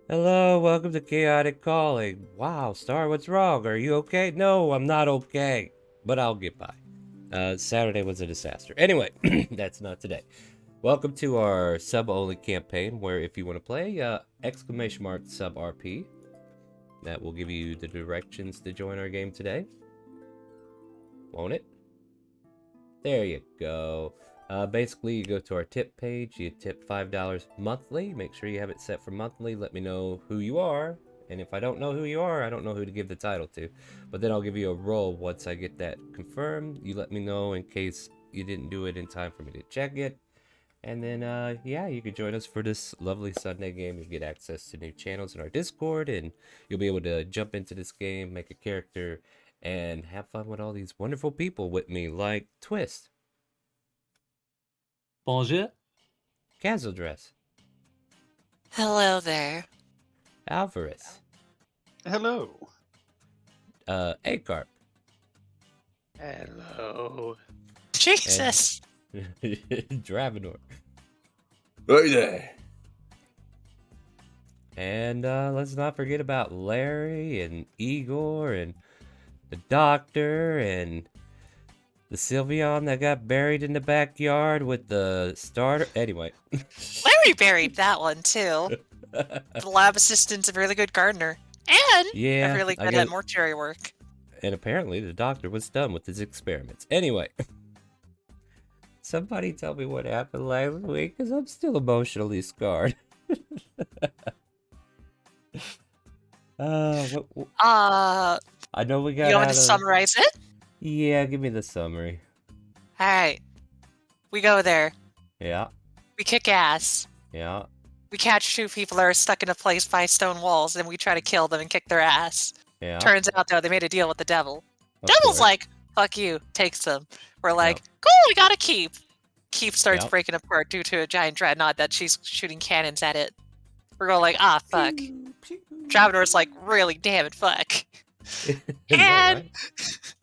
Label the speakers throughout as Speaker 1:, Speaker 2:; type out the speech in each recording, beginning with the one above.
Speaker 1: Hello, welcome to Chaotic Calling. Wow, Star, what's wrong? Are you okay? No, I'm not okay, but I'll get by. Saturday was a disaster. Anyway, that's not today. Welcome to our sub-only campaign, where if you want to play, !sub RP. That will give you the directions to join our game today. Won't it? There you go. Basically, you go to our tip page, you tip $5 monthly. Make sure you have it set for monthly. Let me know who you are. And if I don't know who you are, I don't know who to give the title to. But then I'll give you a roll once I get that confirmed. You let me know in case you didn't do it in time for me to check it. And then, yeah, you can join us for this lovely Sunday game. You get access to new channels in our Discord, and you'll be able to jump into this game, make a character, and have fun with all these wonderful people with me, like Twist,
Speaker 2: Bonjour.
Speaker 1: Castle Dress,
Speaker 3: Hello there.
Speaker 1: Alvarez,
Speaker 4: Hello.
Speaker 1: Acarp,
Speaker 4: Hello.
Speaker 3: Jesus.
Speaker 1: Dravenor,
Speaker 4: Right there.
Speaker 1: and let's not forget about Larry and Igor and the doctor and the Sylveon that got buried in the backyard with the starter. Anyway.
Speaker 3: Larry buried that one too. The lab assistant's a really good gardener. And
Speaker 1: Yeah,
Speaker 3: really
Speaker 1: I
Speaker 3: good
Speaker 1: guess-
Speaker 3: at mortuary work.
Speaker 1: And apparently the doctor was done with his experiments. Anyway. Somebody tell me what happened last week, because I'm still emotionally scarred. I know we got
Speaker 3: You want me
Speaker 1: out
Speaker 3: to
Speaker 1: of...
Speaker 3: summarize it?
Speaker 1: Yeah, give me the summary.
Speaker 3: Alright. We go there.
Speaker 1: Yeah,
Speaker 3: We kick ass.
Speaker 1: yeah.
Speaker 3: We catch two people that are stuck in a place by stone walls, and we try to kill them and kick their ass.
Speaker 1: Yeah.
Speaker 3: Turns out, though, they made a deal with the devil.
Speaker 1: of
Speaker 3: Devil's
Speaker 1: course.
Speaker 3: like, fuck you, takes them. We're like, cool, we got a keep. Keep starts
Speaker 1: Yep.
Speaker 3: breaking apart due to a giant dreadnought that she's shooting cannons at it. We're going like, ah, fuck. Travenor's like, really, damn it, fuck.
Speaker 1: Is that
Speaker 3: And
Speaker 1: right?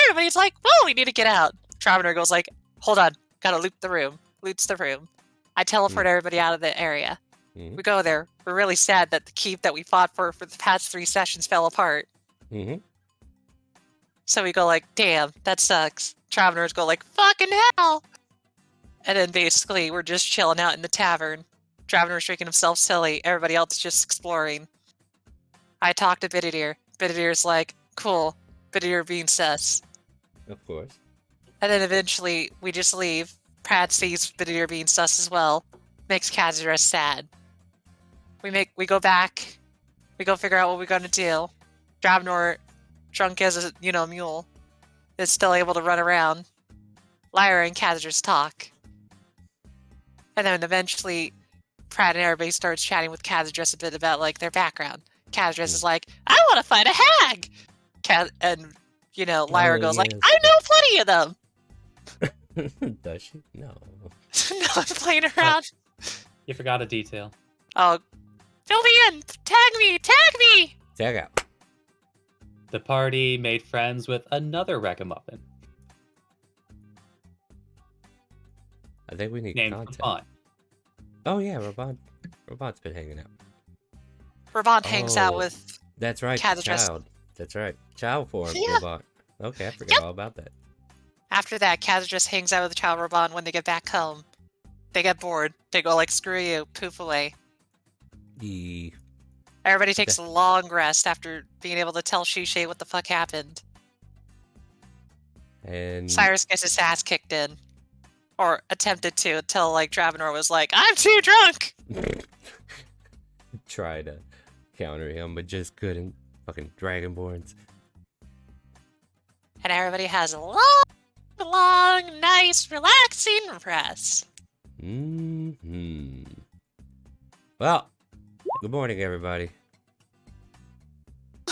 Speaker 3: everybody's like, well, we need to get out. Travenor goes like, hold on, gotta loot the room. Loots the room. I teleport everybody out of the area.
Speaker 1: Mhm.
Speaker 3: We go there. We're really sad that the keep that we fought for the past 3 sessions fell apart.
Speaker 1: Mm-hmm.
Speaker 3: So we go like, damn, that sucks. Travenors go like, fucking hell! And then basically we're just chilling out in the tavern. Travenor's drinking himself silly. Everybody else just exploring. I talk to Bididir. Bididir's like, cool. Bididir being sus.
Speaker 1: Of course.
Speaker 3: And then eventually we just leave. Pratt sees Bididir being sus as well. Makes Kazura sad. We go back. We go figure out what we're gonna do. Dravenor, drunk as a mule, is still able to run around. Lyra and Kazura's talk. And then eventually Pratt and everybody starts chatting with Kazura a bit about like their background. Kazura is like, I wanna fight a hag! Lyra
Speaker 1: Oh,
Speaker 3: goes like,
Speaker 1: yes.
Speaker 3: I know plenty of them!
Speaker 1: Does she? No.
Speaker 3: No, I'm playing around.
Speaker 2: You forgot a detail.
Speaker 3: Oh, fill me in! Tag me! Tag me!
Speaker 1: Tag out.
Speaker 2: The party made friends with another Ragamuffin
Speaker 1: I think we need
Speaker 2: named
Speaker 1: content.
Speaker 2: Fun.
Speaker 1: Oh yeah, Robot's been hanging out.
Speaker 3: Rabant hangs out
Speaker 1: Oh,
Speaker 3: with
Speaker 1: That's right,
Speaker 3: Cat address-
Speaker 1: Child. That's right. Child form,
Speaker 3: Yeah.
Speaker 1: Robot. Okay, I forgot all about that.
Speaker 3: After that, Kaz just hangs out with the child Rabant when they get back home. They get bored. They go like, screw you, poof away.
Speaker 1: The
Speaker 3: Everybody takes a long rest after being able to tell Shishay what the fuck happened.
Speaker 1: and
Speaker 3: Cyrus gets his ass kicked in. Or attempted to, until like Dravenor was like, I'm too drunk!
Speaker 1: try to counter him, but just couldn't. Fucking Dragonborns.
Speaker 3: And everybody has a long, nice, relaxing rest.
Speaker 1: Mm-hmm. Well, good morning, everybody.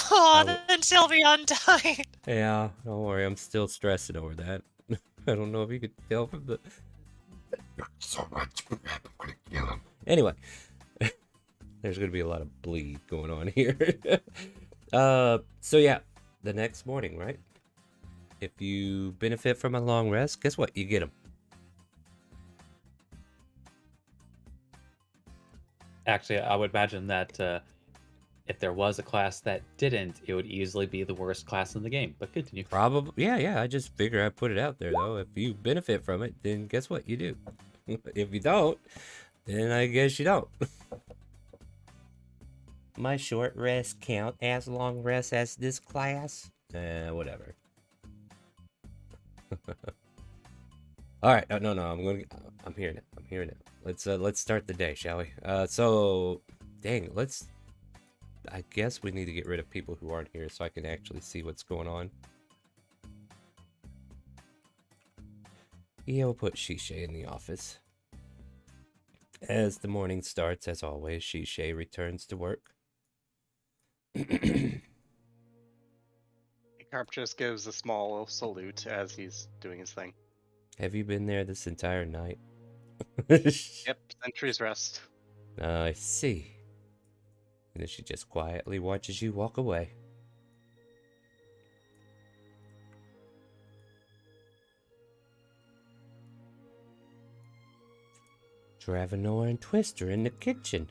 Speaker 3: Oh, then Sylveon died.
Speaker 1: Yeah, don't worry, I'm still stressing over that. I don't know if you could tell from the... So much, I'm gonna kill him. Anyway, there's gonna be a lot of bleed going on here. So yeah, the next morning, right? If you benefit from a long rest, guess what? You get them.
Speaker 2: Actually, I would imagine that if there was a class that didn't, it would easily be the worst class in the game. But continue.
Speaker 1: Probably, yeah. I just figure I put it out there though. If you benefit from it, then guess what? You do. If you don't, then I guess you don't. My short rest count as long rest as this class? Whatever. All right. No. I'm hearing it. Let's start the day, shall we? So, dang. I guess we need to get rid of people who aren't here so I can actually see what's going on. Yeah, we'll put Shishay in the office. As the morning starts, as always, Shishay returns to work.
Speaker 5: Carp just gives a small salute as he's doing his thing.
Speaker 1: Have you been there this entire night?
Speaker 5: Yep, sentry's rest.
Speaker 1: I see. And then she just quietly watches you walk away. Dravenor and Twister in the kitchen.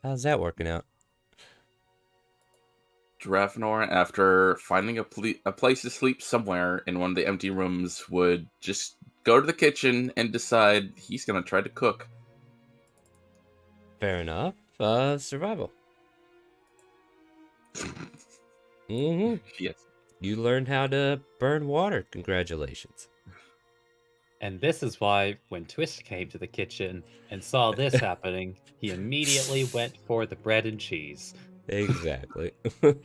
Speaker 1: How's that working out?
Speaker 4: Dravenor, after finding a place to sleep somewhere in one of the empty rooms, would just go to the kitchen and decide he's going to try to cook.
Speaker 1: Fair enough. Survival. Mm-hmm.
Speaker 4: Yes.
Speaker 1: You learned how to burn water. Congratulations.
Speaker 2: And this is why, when Twist came to the kitchen and saw this happening, he immediately went for the bread and cheese.
Speaker 1: Exactly. I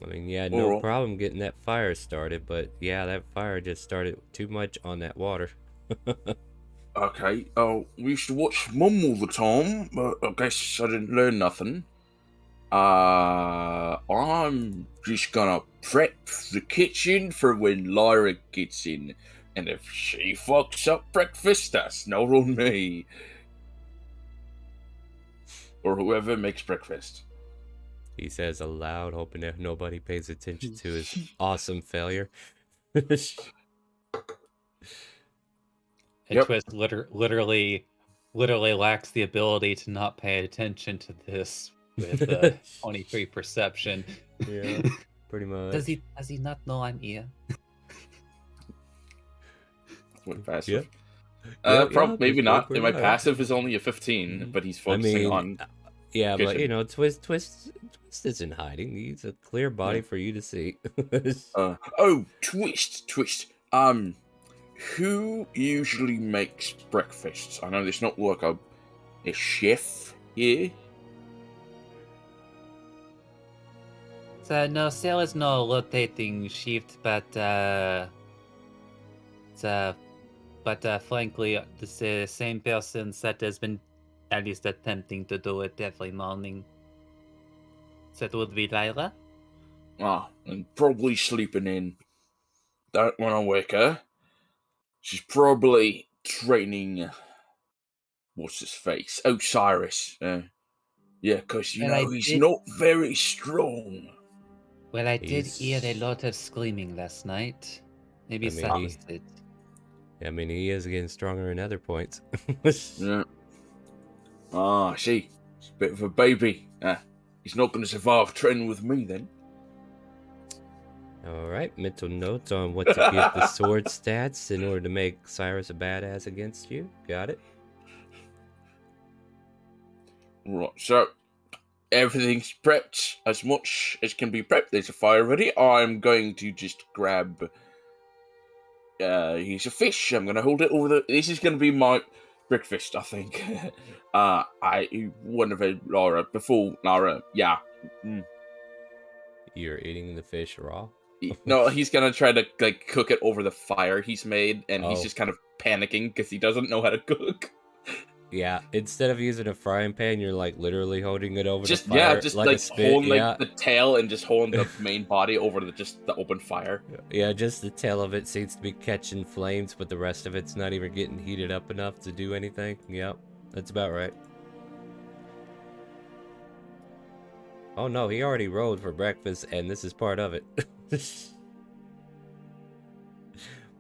Speaker 1: mean, yeah, no problem getting that fire started, but yeah, that fire just started too much on that water.
Speaker 4: Okay, we used to watch Mum all the time, but I guess I didn't learn nothing. I'm just gonna prep the kitchen for when Lyra gets in, and if she fucks up breakfast, that's not on me. Or whoever makes breakfast.
Speaker 1: He says aloud, hoping that nobody pays attention to his awesome failure.
Speaker 2: And Twist literally lacks the ability to not pay attention to this with 23 perception.
Speaker 1: Yeah, pretty much.
Speaker 2: Does he not know I'm here?
Speaker 4: What passive? Maybe not. My passive is only a 15, but he's focusing on.
Speaker 1: Yeah,
Speaker 4: kitchen.
Speaker 1: but you know, Twist isn't hiding. He's a clear body for you to see.
Speaker 4: Twist. Who usually makes breakfasts? I know there's not like a chef here.
Speaker 2: So no, there is no rotating shift, but frankly, the same person that has been at least attempting to do it every morning. So it would be Lyra.
Speaker 4: And probably sleeping in. Don't want to wake her. She's probably training. What's his face? Osiris. Yeah, because he's not very strong.
Speaker 2: Well, I did hear a lot of screaming last night. Maybe that was it.
Speaker 1: I mean, he is getting stronger in other points.
Speaker 4: Yeah. See, he's a bit of a baby. He's not going to survive training with me then.
Speaker 1: All right, mental notes on what to give the sword stats in order to make Cyrus a badass against you. Got it?
Speaker 4: Right, so everything's prepped as much as can be prepped. There's a fire ready. I'm going to just grab. Here's a fish. I'm going to hold it over the. This is going to be my breakfast, I think. Lara. Yeah.
Speaker 1: You're eating the fish raw?
Speaker 4: No, he's gonna try to cook it over the fire he's made, and he's just kind of panicking because he doesn't know how to cook.
Speaker 1: Yeah, instead of using a frying pan, you're literally holding it over the fire.
Speaker 4: Yeah, just like holding the tail and just holding the main body over the open fire.
Speaker 1: Yeah, just the tail of it seems to be catching flames, but the rest of it's not even getting heated up enough to do anything. Yep, that's about right. Oh no, he already rolled for breakfast, and this is part of it.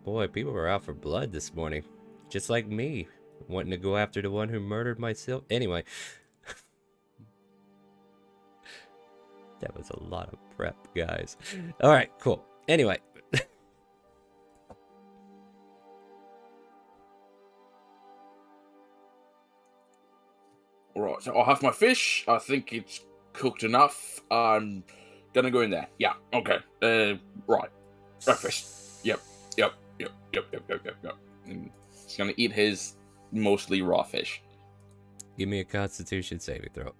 Speaker 1: Boy, people were out for blood this morning. Just like me, wanting to go after the one who murdered myself. Anyway. That was a lot of prep, guys. All right, cool. Anyway.
Speaker 4: All right, so I'll have my fish. I think it's cooked enough. I'm gonna go in there. Yeah, okay. Right. Breakfast. Yep. And he's gonna eat his mostly raw fish.
Speaker 1: Give me a Constitution saving throw.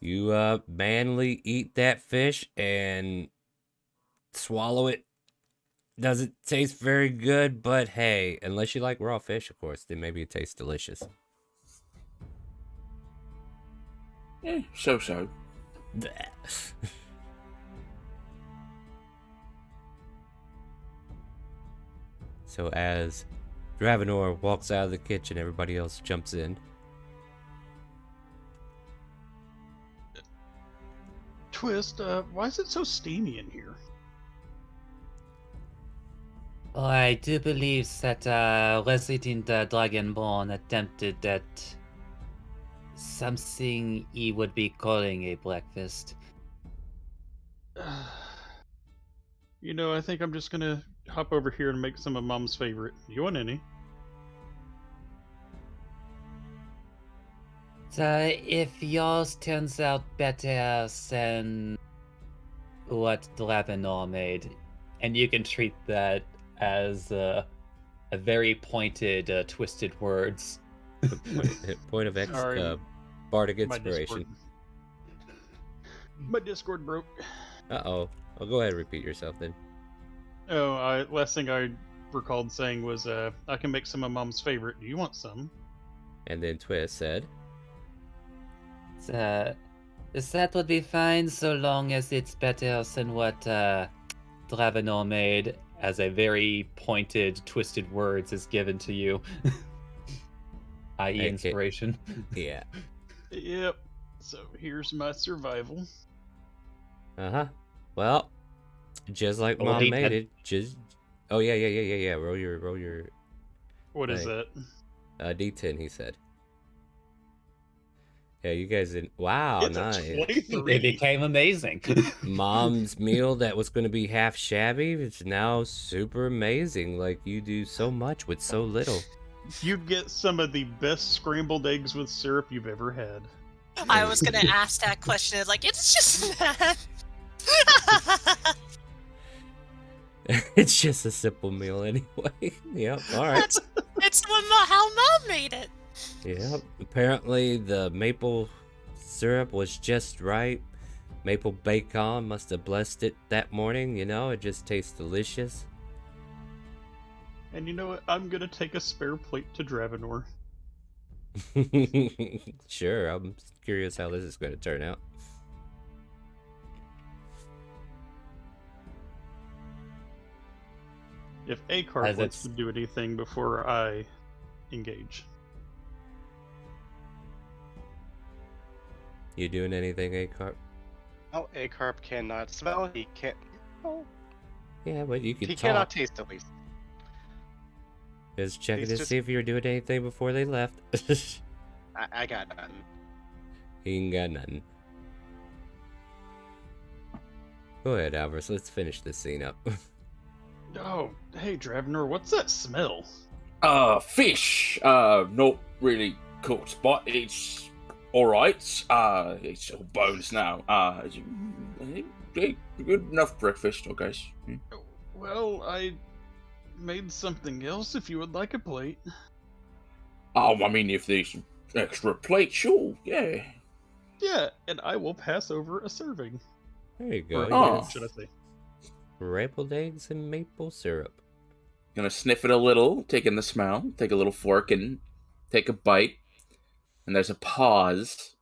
Speaker 1: You manly eat that fish and swallow it. Doesn't taste very good, but hey, unless you like raw fish, of course, then maybe it tastes delicious.
Speaker 4: So.
Speaker 1: So as Dravenor walks out of the kitchen, everybody else jumps in.
Speaker 6: Twist, why is it so steamy in here?
Speaker 2: Oh, I do believe that Resident Dragonborn attempted that something he would be calling a breakfast.
Speaker 6: You know, I think I'm just gonna hop over here and make some of Mom's favorite. You want any?
Speaker 2: If yours turns out better than what Dravenor made, and you can treat that as a very pointed, twisted words.
Speaker 1: Point of
Speaker 6: Sorry.
Speaker 1: bardic
Speaker 6: My
Speaker 1: inspiration.
Speaker 6: My Discord broke.
Speaker 1: Uh-oh. Well, go ahead and repeat yourself then.
Speaker 6: Oh, last thing I recalled saying was, I can make some of Mom's favorite. Do you want some?
Speaker 1: And then Twist said,
Speaker 2: That would be fine so long as it's better than what Dravenor made, as a very pointed, twisted words is given to you. i.e. inspiration.
Speaker 1: yeah.
Speaker 6: Yep. So here's my survival.
Speaker 1: Uh-huh. Well, just like
Speaker 2: Roll
Speaker 1: Mom
Speaker 2: D10.
Speaker 1: made it, just... Oh, yeah. Roll your...
Speaker 6: What is
Speaker 1: Right.
Speaker 6: that?
Speaker 1: D10, he said. Yeah, you guys didn't... Wow,
Speaker 6: It's
Speaker 1: nice.
Speaker 6: a 23.
Speaker 2: It became amazing.
Speaker 1: Mom's meal that was going to be half shabby is now super amazing. Like, you do so much with so little.
Speaker 6: You get some of the best scrambled eggs with syrup you've ever had.
Speaker 3: I was gonna ask that question. Like, it's just that.
Speaker 1: It's just a simple meal anyway. Yep, alright.
Speaker 3: It's how Mom made it.
Speaker 1: Yep, apparently the maple syrup was just right. Maple bacon must have blessed it that morning, you know? It just tastes delicious.
Speaker 6: And you know what? I'm gonna take a spare plate to Dravenor.
Speaker 1: Sure, I'm curious how this is going to turn out.
Speaker 6: If A-Cart
Speaker 2: As
Speaker 6: wants
Speaker 2: it's-
Speaker 6: to do anything before I engage.
Speaker 1: You doing anything, A-Carp?
Speaker 5: Oh, A-Carp cannot smell. He can't. Oh,
Speaker 1: Yeah, but you can
Speaker 5: he
Speaker 1: talk.
Speaker 5: cannot taste at least.
Speaker 1: Just checking
Speaker 5: he's
Speaker 1: to
Speaker 5: just-
Speaker 1: see if you were doing anything before they left.
Speaker 5: I got none.
Speaker 1: He ain't got nothing. Go ahead, Alvarez. Let's finish this scene up.
Speaker 6: Oh, hey Dravenor, what's that smell?
Speaker 4: Fish. Not really cooked, but it's alright. It's all bones now. It's good enough breakfast, I guess.
Speaker 6: Well, I made something else if you would like a plate.
Speaker 4: Oh, I mean, if there's extra plate, sure, yeah.
Speaker 6: Yeah, and I will pass over a serving.
Speaker 1: There you go.
Speaker 6: Or,
Speaker 4: Oh.
Speaker 1: Yes.
Speaker 6: should I say?
Speaker 1: Scrambled eggs and maple syrup.
Speaker 4: Gonna sniff it a little, take in the smell, take a little fork and take a bite. And there's a pause.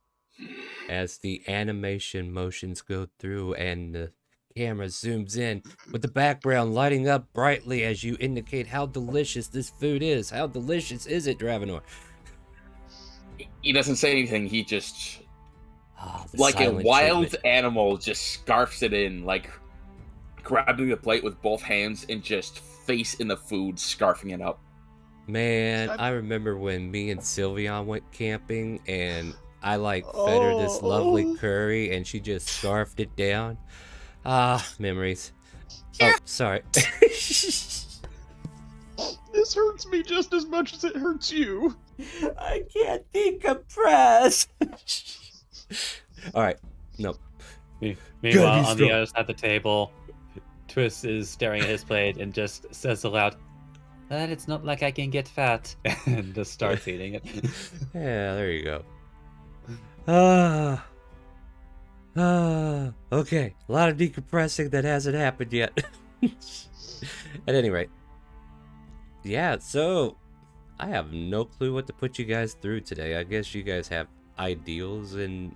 Speaker 1: As the animation motions go through and the camera zooms in, with the background lighting up brightly as you indicate how delicious this food is. How delicious is it, Dravenor?
Speaker 4: He doesn't say anything, he just,
Speaker 1: Ah, the
Speaker 4: like a
Speaker 1: silent
Speaker 4: wild
Speaker 1: treatment.
Speaker 4: animal, just scarfs it in, like grabbing the plate with both hands and just face in the food, scarfing it up.
Speaker 1: Man, I remember when me and Sylveon went camping and I fed her this lovely curry and she just scarfed it down. Ah, memories.
Speaker 3: Here.
Speaker 1: Oh, sorry.
Speaker 6: This hurts me just as much as it hurts you.
Speaker 1: I can't decompress. All right. Nope.
Speaker 2: Meanwhile, on the
Speaker 1: strong.
Speaker 2: other side of the table, Twist is staring at his plate and just says aloud, "But it's not like I can get fat," and just starts eating it.
Speaker 1: Yeah, there you go. Okay. A lot of decompressing that hasn't happened yet. At any rate. Yeah, so I have no clue what to put you guys through today. I guess you guys have ideals and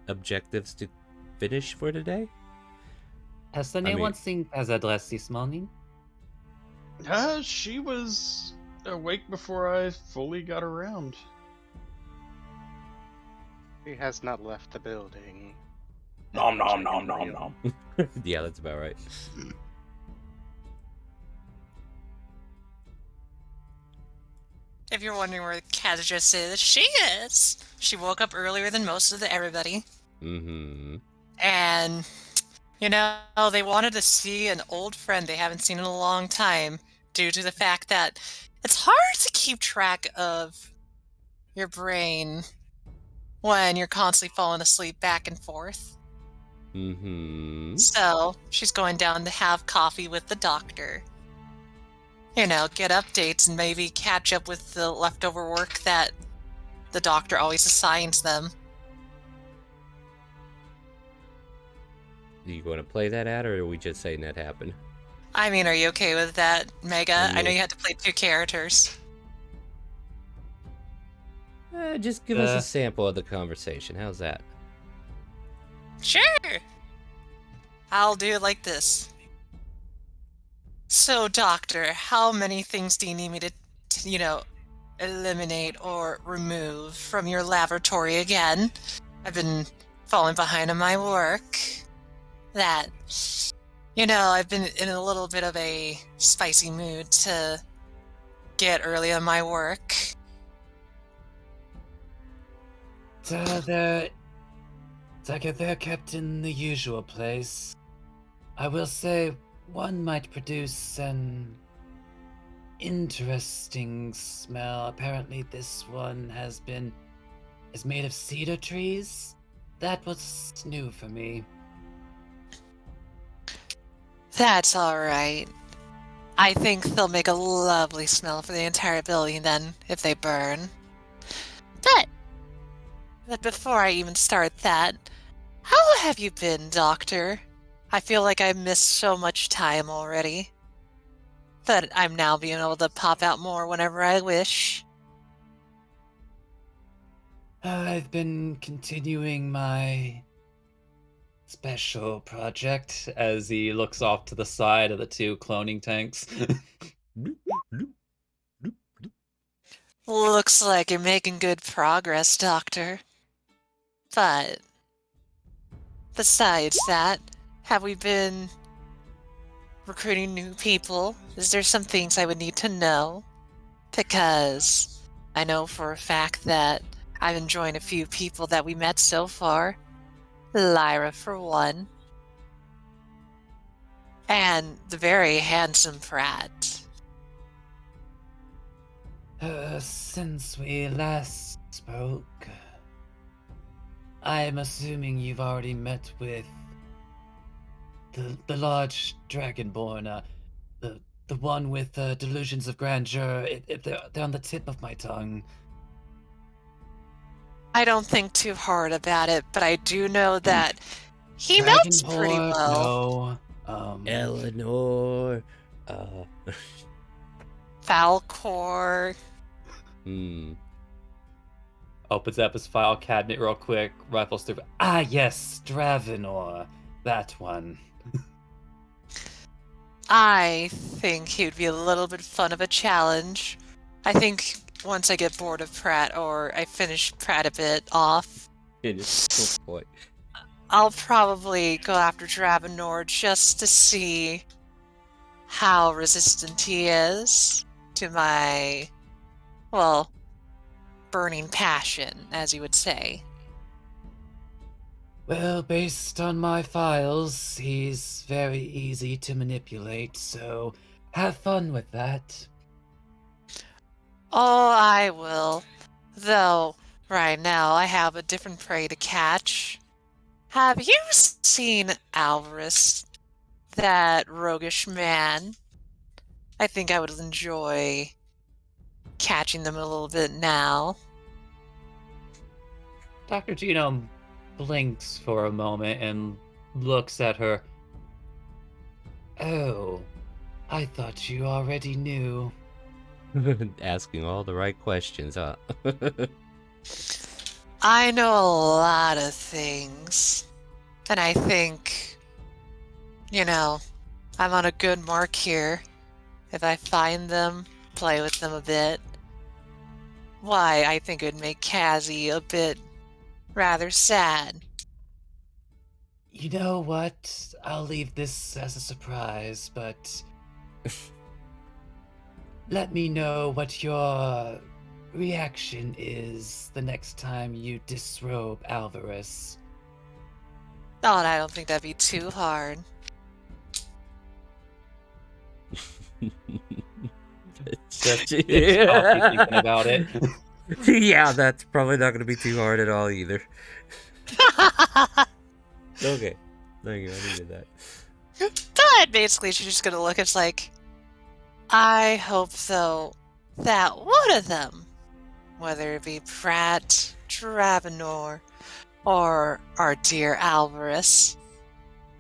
Speaker 1: objectives to finish for today?
Speaker 2: Has anyone seen Pazadress this morning?
Speaker 6: She was awake before I fully got around.
Speaker 5: He has not left the building.
Speaker 4: Nom nom nom nom nom.
Speaker 1: Yeah, that's about right.
Speaker 3: If you're wondering where Kadra is, she is. She woke up earlier than most of everybody.
Speaker 1: Mm-hmm.
Speaker 3: And, they wanted to see an old friend they haven't seen in a long time due to the fact that it's hard to keep track of your brain when you're constantly falling asleep back and forth.
Speaker 1: Mm-hmm.
Speaker 3: So, she's going down to have coffee with the doctor. Get updates and maybe catch up with the leftover work that the doctor always assigns them.
Speaker 1: Are you going to play that out, or are we just saying that happened?
Speaker 3: I mean, are you okay with that, Mega? I know you had to play 2 characters.
Speaker 1: Just give us a sample of the conversation. How's that?
Speaker 3: Sure! I'll do it like this. So, Doctor, how many things do you need me to eliminate or remove from your laboratory again? I've been falling behind on my work. I've been in a little bit of a spicy mood to get early on my work.
Speaker 2: They're kept in the usual place. I will say one might produce an interesting smell. Apparently this one is made of cedar trees. That was new for me.
Speaker 3: That's alright. I think they'll make a lovely smell for the entire building then, if they burn. But before I even start that, how have you been, Doctor? I feel like I've missed so much time already. But I'm now being able to pop out more whenever I wish.
Speaker 2: I've been continuing my special project as he looks off to the side of the 2 cloning tanks.
Speaker 3: Looks like you're making good progress, Doctor. But besides that, have we been recruiting new people? Is there some things I would need to know? Because I know for a fact that I've enjoyed a few people that we met so far. Lyra, for one. And the very handsome Pratt.
Speaker 2: Since we last spoke, I'm assuming you've already met with the large dragonborn, the one with delusions of grandeur. They're on the tip of my tongue.
Speaker 3: I don't think too hard about it, but I do know that he melts pretty well.
Speaker 2: No.
Speaker 1: Eleanor.
Speaker 3: Falcor.
Speaker 2: Opens up his file cabinet real quick, rifles through. Ah, yes, Stravenor. That one.
Speaker 3: I think he would be a little bit fun of a challenge. I think once I get bored of Pratt or I finish Pratt a bit off,
Speaker 1: Oh boy.
Speaker 3: I'll probably go after Dravenor just to see how resistant he is to my, well, burning passion, as you would say.
Speaker 2: Well, based on my files, he's very easy to manipulate, so have fun with that.
Speaker 3: Oh, I will. Though, right now I have a different prey to catch. Have you seen Alvarez, that roguish man? I think I would enjoy catching them a little bit now.
Speaker 2: Dr. Genome blinks for a moment and looks at her. Oh, I thought you already knew.
Speaker 1: Asking all the right questions, huh?
Speaker 3: I know a lot of things. And I think, I'm on a good mark here. If I find them, play with them a bit. Why, I think it would make Cassie a bit rather sad.
Speaker 2: You know what? I'll leave this as a surprise, but let me know what your reaction is the next time you disrobe Alvarez.
Speaker 3: Oh, and I don't think that'd be too hard.
Speaker 1: Such
Speaker 2: It's Coffee thinking about it.
Speaker 1: Yeah, that's probably not going to be too hard at all either. Okay. Thank you, I needed that.
Speaker 3: But basically, she's just gonna look. It's like, I hope, though, that one of them, whether it be Pratt, Dravenor, or our dear Alvarez,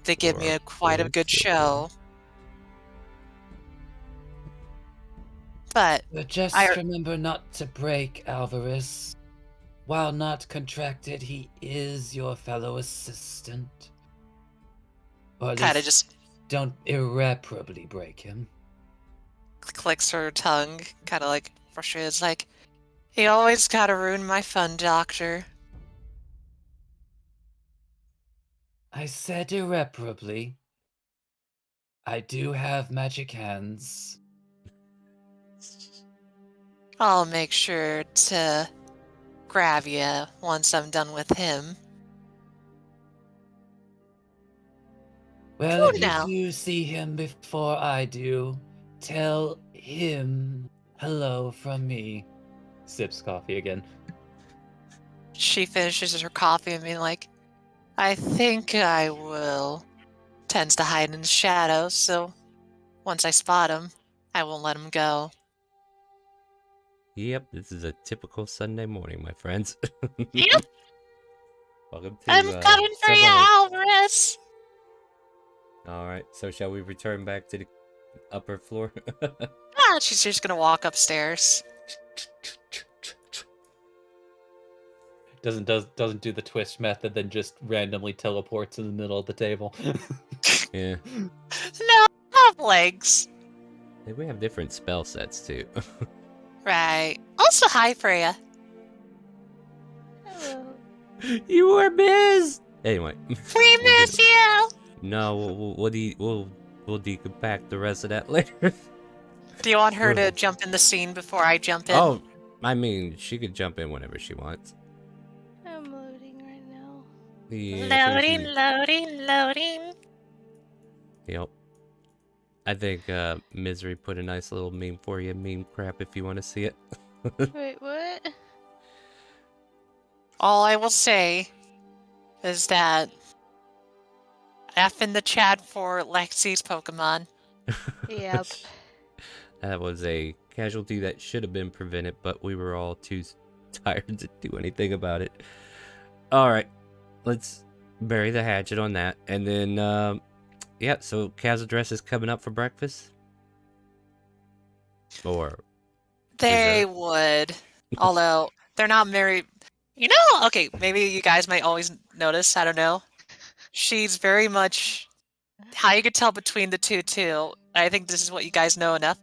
Speaker 3: they give me quite a good show. But
Speaker 2: Just remember not to break Alvarez. While not contracted, he is your fellow assistant. Or at
Speaker 3: kind of
Speaker 2: least
Speaker 3: just
Speaker 2: don't irreparably break him.
Speaker 3: clicks her tongue, kind of like frustrated. It's like, you always gotta ruin my fun, Doctor.
Speaker 2: I said irreparably. I do have magic hands.
Speaker 3: I'll make sure to grab you once I'm done with him.
Speaker 2: Well,
Speaker 3: Good
Speaker 2: if
Speaker 3: now.
Speaker 2: you do see him before I do, tell him hello from me. Sips coffee again.
Speaker 3: She finishes her coffee and being like, I think I will. Tends to hide in the shadows, so once I spot him, I won't let him go.
Speaker 1: Yep, this is a typical Sunday morning, my friends.
Speaker 3: Yep.
Speaker 1: Welcome to
Speaker 3: I'm coming for you, Alvarez.
Speaker 1: Alright, so shall we return back to the upper floor?
Speaker 3: She's just gonna walk upstairs.
Speaker 2: Doesn't do the twist method, then just randomly teleports in the middle of the table.
Speaker 1: Yeah.
Speaker 3: No, I have legs.
Speaker 1: Hey, we have different spell sets too.
Speaker 3: Right. Also, hi, Freya.
Speaker 7: Hello.
Speaker 1: You were missed. Anyway,
Speaker 3: We miss you.
Speaker 1: no, we'll decompact the rest of that later.
Speaker 3: Do you want her to jump in the scene before I jump in?
Speaker 1: Oh, I mean, she could jump in whenever she wants.
Speaker 7: I'm loading right now.
Speaker 1: Yeah,
Speaker 3: Loading.
Speaker 1: Yep. I think Misery put a nice little meme for you, meme crap, if you want to see it.
Speaker 7: Wait, what?
Speaker 3: All I will say is that F in the chat for Lexi's Pokemon.
Speaker 7: Yep.
Speaker 1: That was a casualty that should have been prevented, but we were all too tired to do anything about it. Alright, let's bury the hatchet on that. And then, yeah, so Kaz's dress is coming up for breakfast? Or
Speaker 3: They
Speaker 1: dessert?
Speaker 3: would, although they're not married. Okay, maybe you guys might always notice, I don't know. She's very much how you could tell between the two, too. I think this is what you guys know enough.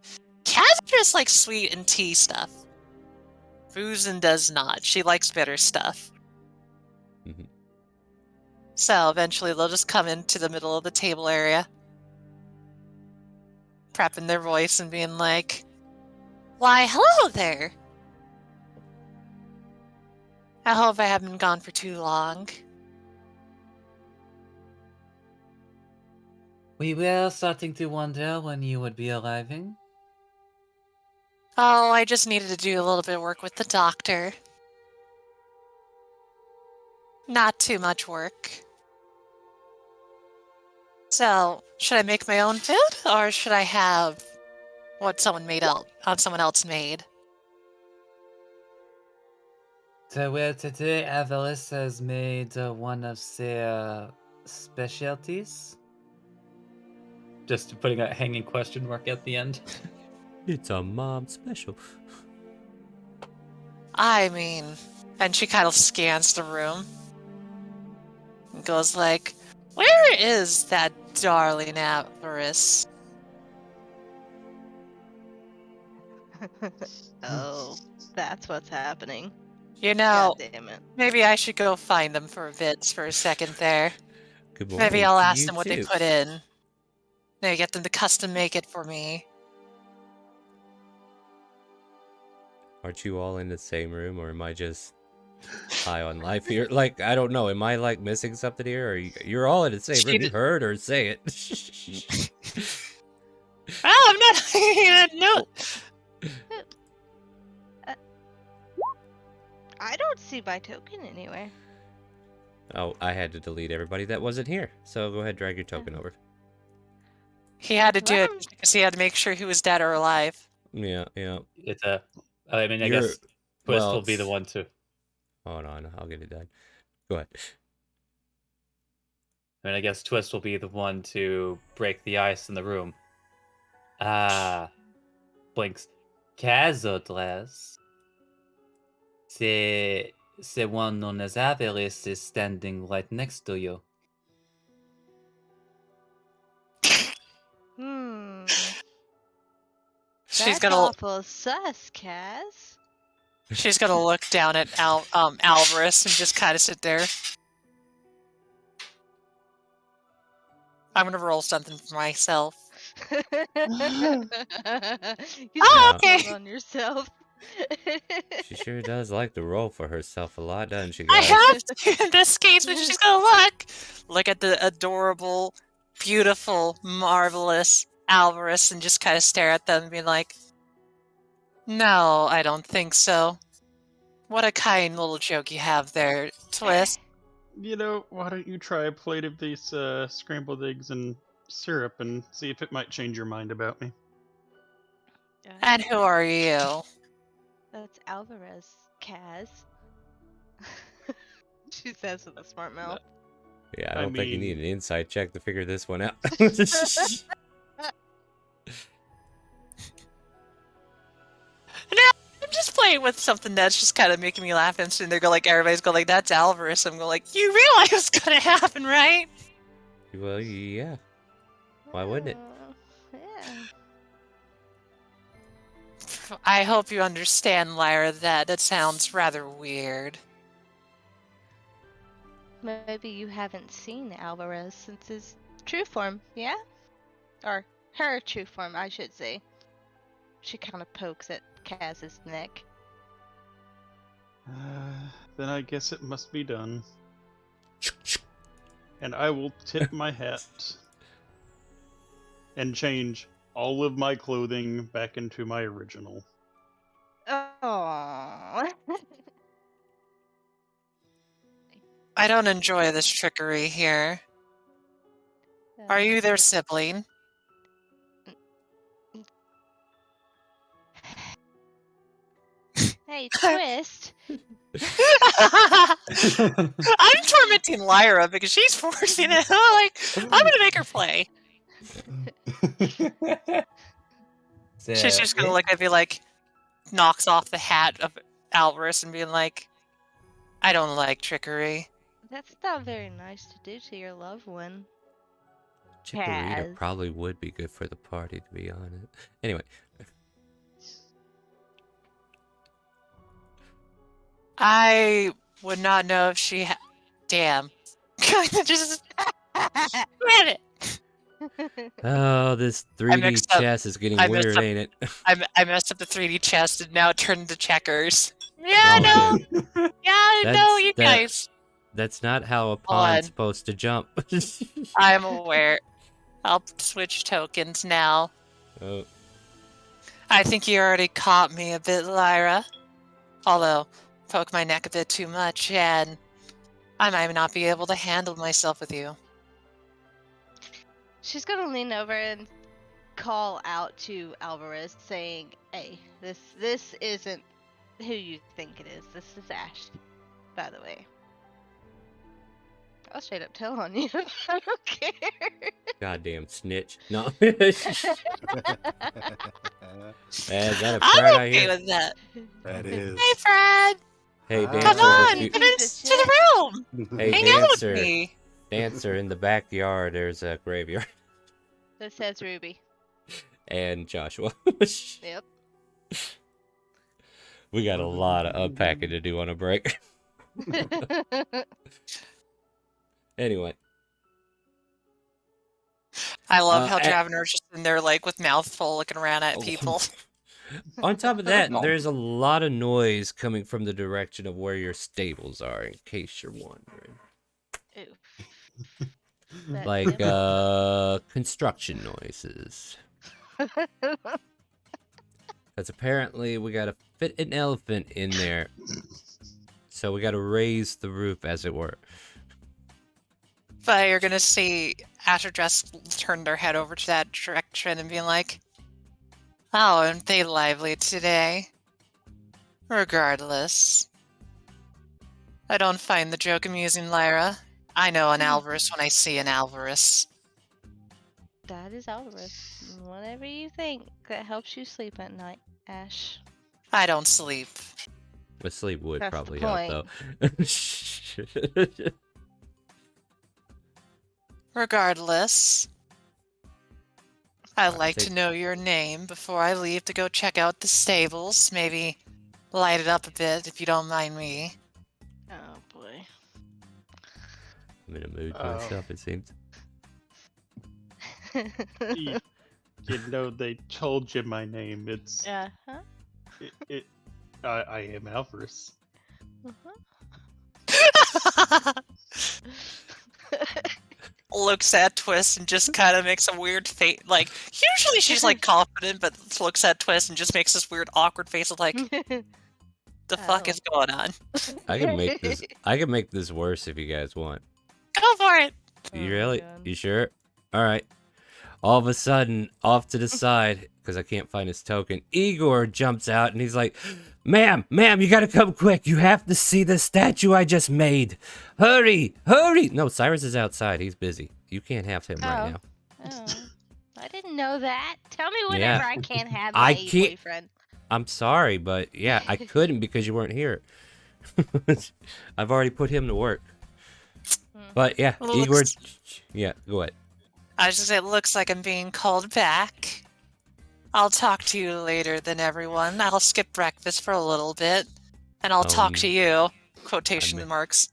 Speaker 3: Kaz just likes sweet and tea stuff. Fuzen does not. She likes bitter stuff.
Speaker 1: Mhm.
Speaker 3: So eventually they'll just come into the middle of the table area, prepping their voice and being like, "Why, hello there. I hope I haven't been gone for too long."
Speaker 2: We were starting to wonder when you would be arriving.
Speaker 3: Oh, I just needed to do a little bit of work with the doctor. Not too much work. So, should I make my own food, or should I have what someone else made?
Speaker 2: So well, today Avalis has made one of their specialties. Just putting a hanging question mark at the end.
Speaker 1: It's a mom special.
Speaker 3: I mean, and she kind of scans the room and goes like, "Where is that darling Avarice?"
Speaker 7: Oh, that's what's happening.
Speaker 3: You know,
Speaker 7: God damn it.
Speaker 3: maybe I should go find them for a second there.
Speaker 1: Good morning.
Speaker 3: Maybe I'll
Speaker 1: to
Speaker 3: ask
Speaker 1: you
Speaker 3: them what they
Speaker 1: too.
Speaker 3: put in. Maybe get them to custom make it for me.
Speaker 1: Aren't you all in the same room, or am I just high on life here? Like, I don't know. Am I like missing something here, or you're all in the same room? You heard her say it.
Speaker 3: Oh, I'm not. No.
Speaker 7: I don't see my token anywhere.
Speaker 1: Oh, I had to delete everybody that wasn't here. So go ahead, drag your token over.
Speaker 3: He had to do it
Speaker 7: Well-
Speaker 3: because he had to make sure he was dead or alive.
Speaker 1: Yeah, yeah.
Speaker 2: It's a. I mean, I
Speaker 1: You're-
Speaker 2: guess Twist
Speaker 1: well,
Speaker 2: will be the one to.
Speaker 1: Hold on, I'll get it done. Go ahead.
Speaker 2: I mean, I guess Twist will be the one to break the ice in the room. Ah, blinks. Kazodres. The one known as Avalis is standing right next to you.
Speaker 3: She's
Speaker 7: That's
Speaker 3: gonna
Speaker 7: awful sus, Kaz.
Speaker 3: she's gonna look down at Alvarez and just kind of sit there. I'm gonna roll something for myself.
Speaker 7: You
Speaker 3: Oh,
Speaker 7: oh,
Speaker 3: okay.
Speaker 7: on yourself.
Speaker 1: She sure does like to roll for herself a lot, doesn't she,
Speaker 3: I
Speaker 1: guys?
Speaker 3: have to in this case, but she's gonna look at the adorable, beautiful, marvelous Alvarez and just kind of stare at them and be like, "No, I don't think so. What a kind little joke you have there, Twist."
Speaker 6: You know, why don't you try a plate of these scrambled eggs and syrup and see if it might change your mind about me?
Speaker 3: And who are you?
Speaker 7: That's Alvarez, Kaz. She says with a smart mouth.
Speaker 1: Yeah, I don't think you need an insight check to figure this one out.
Speaker 3: No, I'm just playing with something that's just kind of making me laugh. And they're going like, everybody's going like, "That's Alvarez." I'm going like, "You realize what's gonna happen, right?"
Speaker 1: Well, yeah. Why wouldn't it?
Speaker 7: Yeah.
Speaker 3: I hope you understand, Lyra, that sounds rather weird.
Speaker 7: Maybe you haven't seen Alvarez since his true form, yeah? Or her true form, I should say. She kind of pokes at Kaz's neck.
Speaker 6: Then I guess it must be done. And I will tip my hat and change all of my clothing back into my original.
Speaker 7: Oh.
Speaker 3: I don't enjoy this trickery here. Are you their sibling?
Speaker 7: Hey, Twist.
Speaker 3: I'm tormenting Lyra because she's forcing it. I'm gonna make her play. She's just gonna look at me like, knocks off the hat of Alvarez and being like, "I don't like trickery."
Speaker 7: That's not very nice to do to your loved one.
Speaker 1: Chikorita
Speaker 7: Kaz.
Speaker 1: probably would be good for the party, to be honest. Anyway.
Speaker 3: I would not know if she Damn. Just grab it.
Speaker 1: Oh, this
Speaker 3: I
Speaker 1: 3D
Speaker 3: mixed up-
Speaker 1: chess is getting
Speaker 3: I messed
Speaker 1: weird,
Speaker 3: up-
Speaker 1: ain't it?
Speaker 3: I messed up the 3D chest and now it turned into checkers. Yeah,
Speaker 1: Oh,
Speaker 3: no.
Speaker 1: man.
Speaker 3: Yeah, no, you
Speaker 1: That-
Speaker 3: guys.
Speaker 1: That's not how a
Speaker 3: on.
Speaker 1: pawn's supposed to jump.
Speaker 3: I'm aware. I'll switch tokens now.
Speaker 1: Oh,
Speaker 3: I think you already caught me a bit, Lyra. Although, poke my neck a bit too much, and I might not be able to handle myself with you.
Speaker 7: She's gonna lean over and call out to Alvarez, saying, "Hey, this isn't who you think it is. This is Ash, by the way. I'll straight up tell on you. I don't care."
Speaker 1: goddamn snitch. No. Is that a
Speaker 3: I'm
Speaker 1: Fred I
Speaker 3: okay
Speaker 1: hear?
Speaker 3: with that.
Speaker 8: That is.
Speaker 3: Hey, Fred!
Speaker 1: Hey,
Speaker 8: Come
Speaker 1: dancer.
Speaker 3: Come on,
Speaker 1: if you-
Speaker 3: come into the room!
Speaker 1: Hey,
Speaker 3: Hang out with
Speaker 1: dancer.
Speaker 3: me!
Speaker 1: Dancer, in the backyard, there's a graveyard.
Speaker 7: This says Ruby.
Speaker 1: And Joshua.
Speaker 7: Yep.
Speaker 1: We got a lot of unpacking to do on a break. Anyway.
Speaker 3: I love how
Speaker 1: at-
Speaker 3: Dravenor's just in there, like, with mouth full looking around at
Speaker 1: Oh.
Speaker 3: people.
Speaker 1: On top of that,
Speaker 4: No.
Speaker 1: there's a lot of noise coming from the direction of where your stables are, in case you're wondering.
Speaker 7: Ooh. That
Speaker 1: Like,
Speaker 7: damn-
Speaker 1: construction noises. Because apparently we gotta fit an elephant in there. So we gotta raise the roof, as it were.
Speaker 3: But you're gonna see Asher Dress turn their head over to that direction and being like, "Oh, aren't they lively today?" Regardless. I don't find the joke amusing, Lyra. I know an Alvarez when I see an Alvarez.
Speaker 7: That is Alvarez. Whatever you think that helps you sleep at night, Ash.
Speaker 3: I don't sleep.
Speaker 1: A sleep would
Speaker 7: That's the
Speaker 1: probably help, though.
Speaker 3: Regardless. I'd
Speaker 1: Alright,
Speaker 3: like
Speaker 1: take-
Speaker 3: to know your name before I leave to go check out the stables. Maybe light it up a bit if you don't mind me.
Speaker 7: Oh boy.
Speaker 1: I'm in a mood
Speaker 6: Oh.
Speaker 1: myself, it seems.
Speaker 6: you, you know, they told you my name. It's
Speaker 7: Uh-huh.
Speaker 6: I am Alvarez.
Speaker 3: Looks at Twist and just kind of makes a weird face. Like, usually she's like confident, but looks at Twist and just makes this weird awkward face of like, the fuck
Speaker 7: Oh.
Speaker 3: is going on?
Speaker 1: I can make this. I can make this worse if you guys want.
Speaker 3: Go for it!
Speaker 7: Oh
Speaker 1: You
Speaker 7: my
Speaker 1: really?
Speaker 7: God.
Speaker 1: You sure? All right. All of a sudden, off to the side, because I can't find his token, Igor jumps out and he's like, ma'am, you gotta come quick. You have to see the statue I just made. Hurry, hurry. No, Cyrus is outside. He's busy. You can't have him right
Speaker 7: Oh.
Speaker 1: now.
Speaker 7: Oh, I didn't know that. Tell me
Speaker 1: Yeah.
Speaker 7: whenever I can't have
Speaker 1: I
Speaker 7: my
Speaker 1: can't-
Speaker 7: boyfriend.
Speaker 1: I'm sorry, but yeah, I couldn't because you weren't here. I've already put him to work. But yeah,
Speaker 3: Well,
Speaker 1: Igor.
Speaker 3: looks-
Speaker 1: Yeah, go ahead.
Speaker 3: I was just say, it looks like I'm being called back. I'll talk to you later then, everyone. I'll skip breakfast for a little bit. And I'll talk to you, quotation
Speaker 1: I may-
Speaker 3: marks,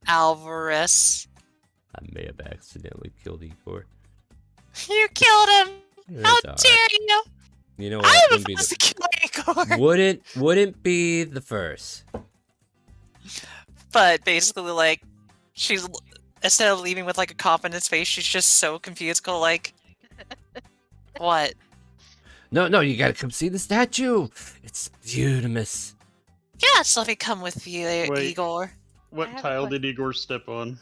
Speaker 3: Alvarez.
Speaker 1: I may have accidentally killed Igor.
Speaker 3: You killed him! How
Speaker 1: It's all right.
Speaker 3: dare you!
Speaker 1: You know what?
Speaker 3: I
Speaker 1: Wouldn't
Speaker 3: was
Speaker 1: be
Speaker 3: supposed to kill Igor!
Speaker 1: wouldn't be the first.
Speaker 3: But basically, like, she's, instead of leaving with, like, a confidence face, she's just so confused, go like, what?
Speaker 1: No, you gotta come see the statue. It's beautiful.
Speaker 3: Yes, let me come with you,
Speaker 6: Wait.
Speaker 3: Igor.
Speaker 6: What
Speaker 7: I have a
Speaker 6: tile
Speaker 7: question.
Speaker 6: did Igor step on?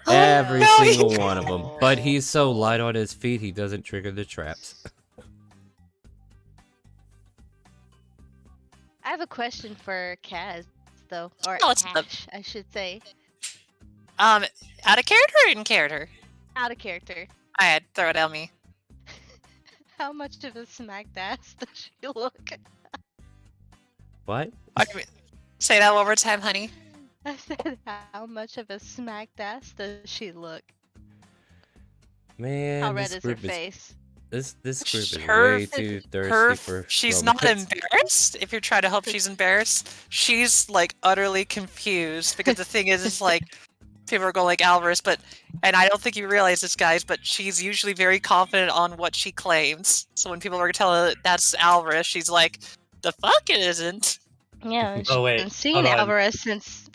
Speaker 1: Every
Speaker 3: No,
Speaker 1: single
Speaker 3: Igor.
Speaker 1: one of them. But he's so light on his feet, he doesn't trigger the traps.
Speaker 7: I have a question for Kaz, though, or
Speaker 3: Oh, what's up?
Speaker 7: Ash, I should say,
Speaker 3: Out of character or in character?
Speaker 7: out of character.
Speaker 3: Alright, throw it at me.
Speaker 7: How much of a smacked ass does she look?
Speaker 1: What?
Speaker 3: Say that one more time, honey.
Speaker 7: I said, how much of a smacked ass does she look?
Speaker 1: Man,
Speaker 7: How red
Speaker 1: this
Speaker 7: is her
Speaker 1: group is
Speaker 7: face?
Speaker 1: this group is
Speaker 3: Her-
Speaker 1: way too thirsty
Speaker 3: Her,
Speaker 1: for
Speaker 3: she's not
Speaker 1: romance.
Speaker 3: embarrassed. If you're trying to hope she's embarrassed, she's like utterly confused because the thing is, it's like people are going like Alvarez, and I don't think you realize this, guys, but she's usually very confident on what she claims. So when people are telling her that's Alvarez, she's like, "The fuck it isn't."
Speaker 7: Yeah, and she
Speaker 2: Oh, wait,
Speaker 7: hasn't seen
Speaker 2: hold on.
Speaker 7: Alvarez since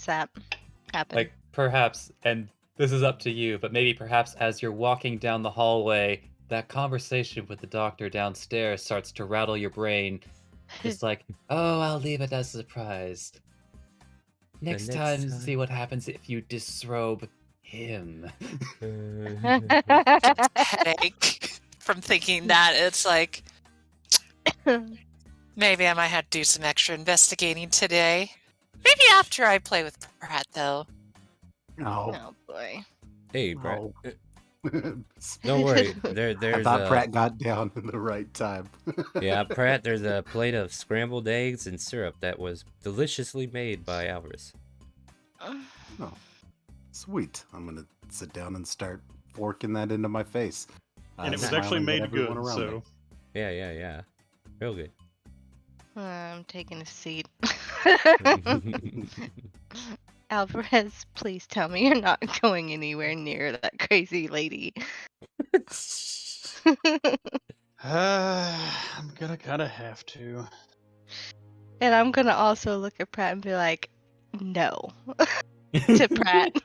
Speaker 7: that happened.
Speaker 2: Like, perhaps, and this is up to you, but maybe perhaps as you're walking down the hallway, that conversation with the doctor downstairs starts to rattle your brain. It's like, oh, I'll leave it as a surprise. Next time, see what happens if you disrobe him.
Speaker 3: Headache from thinking that. It's like, maybe I might have to do some extra investigating today. Maybe after I play with Pratt, though.
Speaker 8: No.
Speaker 7: Oh boy.
Speaker 1: Hey, Brett.
Speaker 8: No.
Speaker 1: Don't worry.
Speaker 8: I
Speaker 1: There's
Speaker 8: thought Pratt got down in the right time.
Speaker 1: yeah, Pratt. There's a plate of scrambled eggs and syrup that was deliciously made by Alvarez.
Speaker 8: Oh, sweet. I'm gonna sit down and start forking that into my face.
Speaker 6: And it was actually
Speaker 8: smiling at
Speaker 6: made
Speaker 8: everyone
Speaker 6: good,
Speaker 8: around
Speaker 6: so.
Speaker 8: me.
Speaker 1: Yeah. Real good.
Speaker 7: I'm taking a seat. Alvarez, please tell me you're not going anywhere near that crazy lady.
Speaker 6: I'm gonna kind of have to.
Speaker 7: And I'm gonna also look at Pratt and be like, no. To Pratt.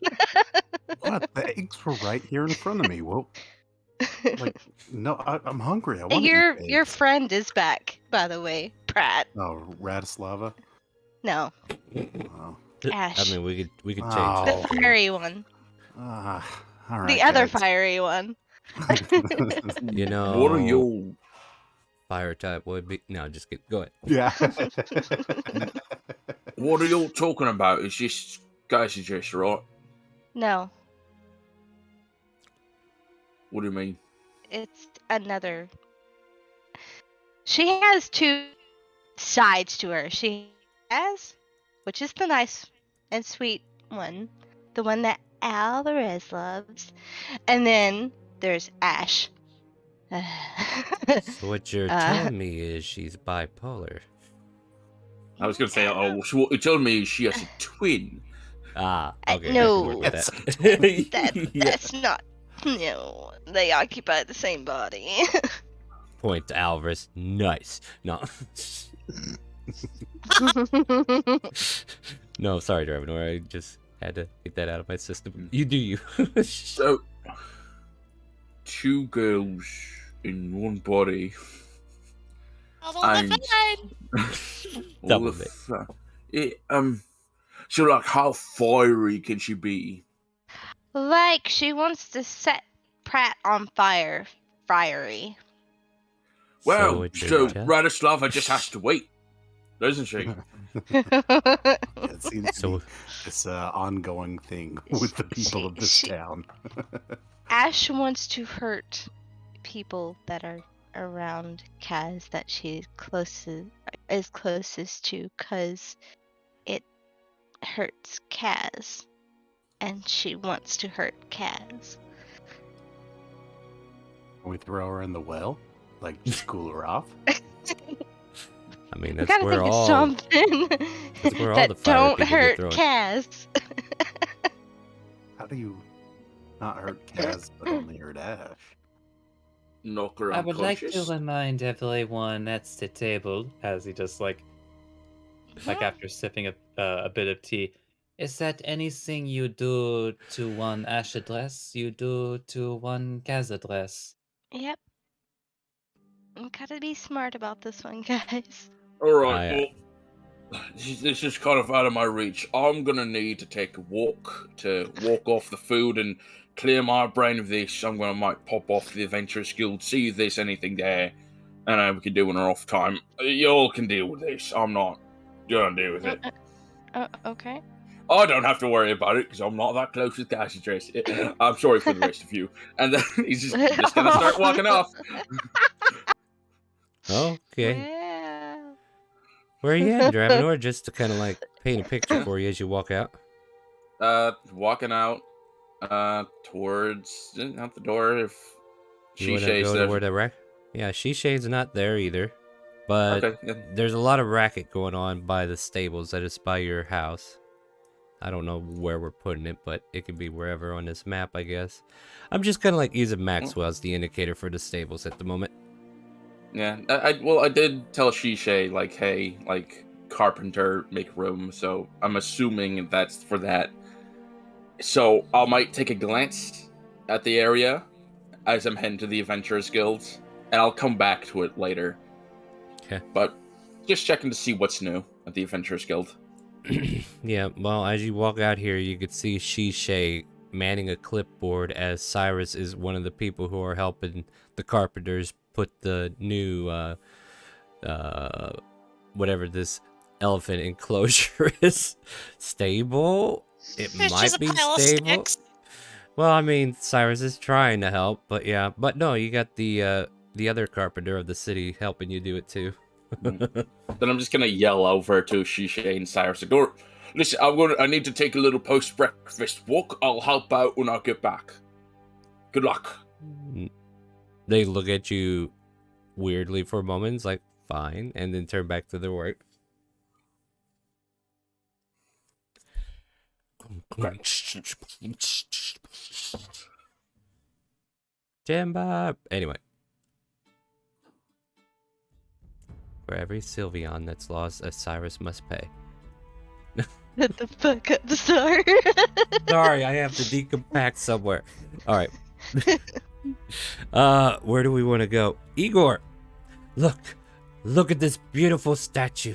Speaker 8: What? The eggs were right here in front of me. Well, like, no, I'm hungry. I want to eat
Speaker 7: Your
Speaker 8: eggs.
Speaker 7: friend is back, by the way, Pratt.
Speaker 8: Oh, Radislava?
Speaker 7: No,
Speaker 8: Oh.
Speaker 7: Ash.
Speaker 1: I mean, we could change
Speaker 8: Oh.
Speaker 7: The
Speaker 1: that.
Speaker 7: fiery one.
Speaker 8: All right,
Speaker 7: The other
Speaker 8: guys.
Speaker 7: fiery one.
Speaker 1: You know,
Speaker 4: What are your
Speaker 1: fire type would be? No, just go ahead.
Speaker 8: Yeah.
Speaker 4: What are you all talking about? It's just Cassie dress, right?
Speaker 7: No,
Speaker 4: What do you mean?
Speaker 7: it's another. She has two sides to her. She has, which is the nice and sweet one, the one that Alvarez loves, and then there's Ash.
Speaker 1: So what you're telling me is she's bipolar.
Speaker 4: I was going to say, oh, so what you're telling me is she has a twin.
Speaker 1: Ah, okay.
Speaker 7: no.
Speaker 1: I can work with that.
Speaker 7: That's not. No, they occupy the same body.
Speaker 1: Point to Alvarez. Nice. No. No, sorry, Dravenor. I just had to get that out of my system. You do you.
Speaker 4: So, two girls in one body. And
Speaker 1: Double it.
Speaker 4: So, like, how fiery can she be?
Speaker 7: Like she wants to set Pratt on fire. Fiery.
Speaker 4: Well,
Speaker 1: what
Speaker 4: so
Speaker 1: you're telling-
Speaker 4: Radislava just has to wait, doesn't she?
Speaker 8: It seems to be this ongoing thing with the people of this town.
Speaker 7: Ash wants to hurt people that are around Kaz that she is closest to, cause it hurts Kaz, and she wants to hurt Kaz.
Speaker 8: We throw her in the well, like just cool her off.
Speaker 1: I mean,
Speaker 7: We
Speaker 1: that's
Speaker 7: gotta
Speaker 1: where
Speaker 7: think of
Speaker 1: all
Speaker 7: something
Speaker 1: where all
Speaker 7: that
Speaker 1: the fire
Speaker 7: don't
Speaker 1: people get
Speaker 7: hurt
Speaker 1: thrown.
Speaker 7: Kaz.
Speaker 8: How do you not hurt Kaz but only hurt Ash?
Speaker 4: Knock her
Speaker 2: I would like to
Speaker 4: unconscious.
Speaker 2: remind everyone at the table, as he just like after sipping a bit of tea, is that anything you do to one Ash address, you do to one Kaz address.
Speaker 7: Yep. We gotta be smart about this one, guys.
Speaker 4: All right,
Speaker 1: Aye,
Speaker 4: well, this is kind of out of my reach. I'm gonna need to take a walk to walk off the food and clear my brain of this. I'm gonna might pop off to the Adventurers Guild, see if there's anything there, and we can do in our off time. Y'all can deal with this. I'm not gonna deal with it.
Speaker 7: Okay.
Speaker 4: I don't have to worry about it because I'm not that close with Cassie Trace. I'm sorry for the rest of you. And then he's just gonna start walking off.
Speaker 1: Okay.
Speaker 7: Yeah.
Speaker 1: Where are you at, Dravenor? Just to kind of like paint a picture for you as you walk out.
Speaker 4: Walking out, towards out the door. If
Speaker 1: You want to
Speaker 4: Shisei's
Speaker 1: go
Speaker 4: there.
Speaker 1: to where the rack? Yeah, Shisei's not there either. But
Speaker 4: Okay. Yeah.
Speaker 1: there's a lot of racket going on by the stables that is by your house. I don't know where we're putting it, but it could be wherever on this map, I guess. I'm just kind of like using Maxwell as the indicator for the stables at the moment.
Speaker 4: Yeah, I did tell Shishay, like, hey, like, carpenter, make room, so I'm assuming that's for that. So I might take a glance at the area as I'm heading to the Adventurers Guild, and I'll come back to it later.
Speaker 1: Okay.
Speaker 4: But just checking to see what's new at the Adventurers Guild.
Speaker 1: Yeah, well, as you walk out here, you could see Shishay manning a clipboard as Cyrus is one of the people who are helping the carpenters put the new, whatever this elephant enclosure is, stable? It
Speaker 3: It's
Speaker 1: might
Speaker 3: just a
Speaker 1: be
Speaker 3: pile of
Speaker 1: stable.
Speaker 3: sticks.
Speaker 1: Well, I mean, Cyrus is trying to help, but yeah. But no, you got the other carpenter of the city helping you do it too.
Speaker 4: Then I'm just gonna yell over to Shishay and Cyrus. Go, listen, I need to take a little post-breakfast walk. I'll help out when I get back. Good luck.
Speaker 1: They look at you weirdly for a moment, it's like, fine, and then turn back to their work. Jamba. Anyway. For every Sylveon that's lost, a Cyrus must pay.
Speaker 7: Shut the fuck up, sorry.
Speaker 1: Sorry, I have to decompact somewhere. Alright. Where do we want to go? Igor! Look at this beautiful statue.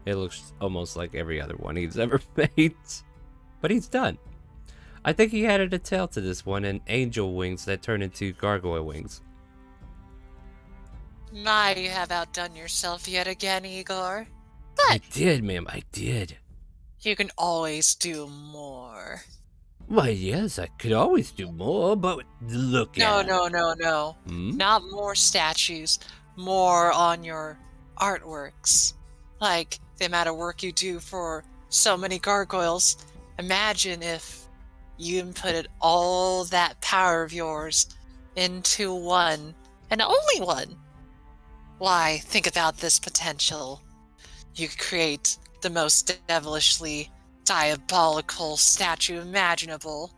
Speaker 1: It looks almost like every other one he's ever made. But he's done. I think he added a tail to this one and angel wings that turn into gargoyle wings.
Speaker 3: My, you have outdone yourself yet again, Igor.
Speaker 1: I did, ma'am, I did.
Speaker 3: You can always do more.
Speaker 1: Why, yes, I could always do more, but look at it.
Speaker 3: No.
Speaker 1: Hmm?
Speaker 3: Not more statues. More on your artworks. Like the amount of work you do for so many gargoyles. Imagine if you inputted all that power of yours into one, and only one. Why, think about this potential. You could create the most devilishly diabolical statue imaginable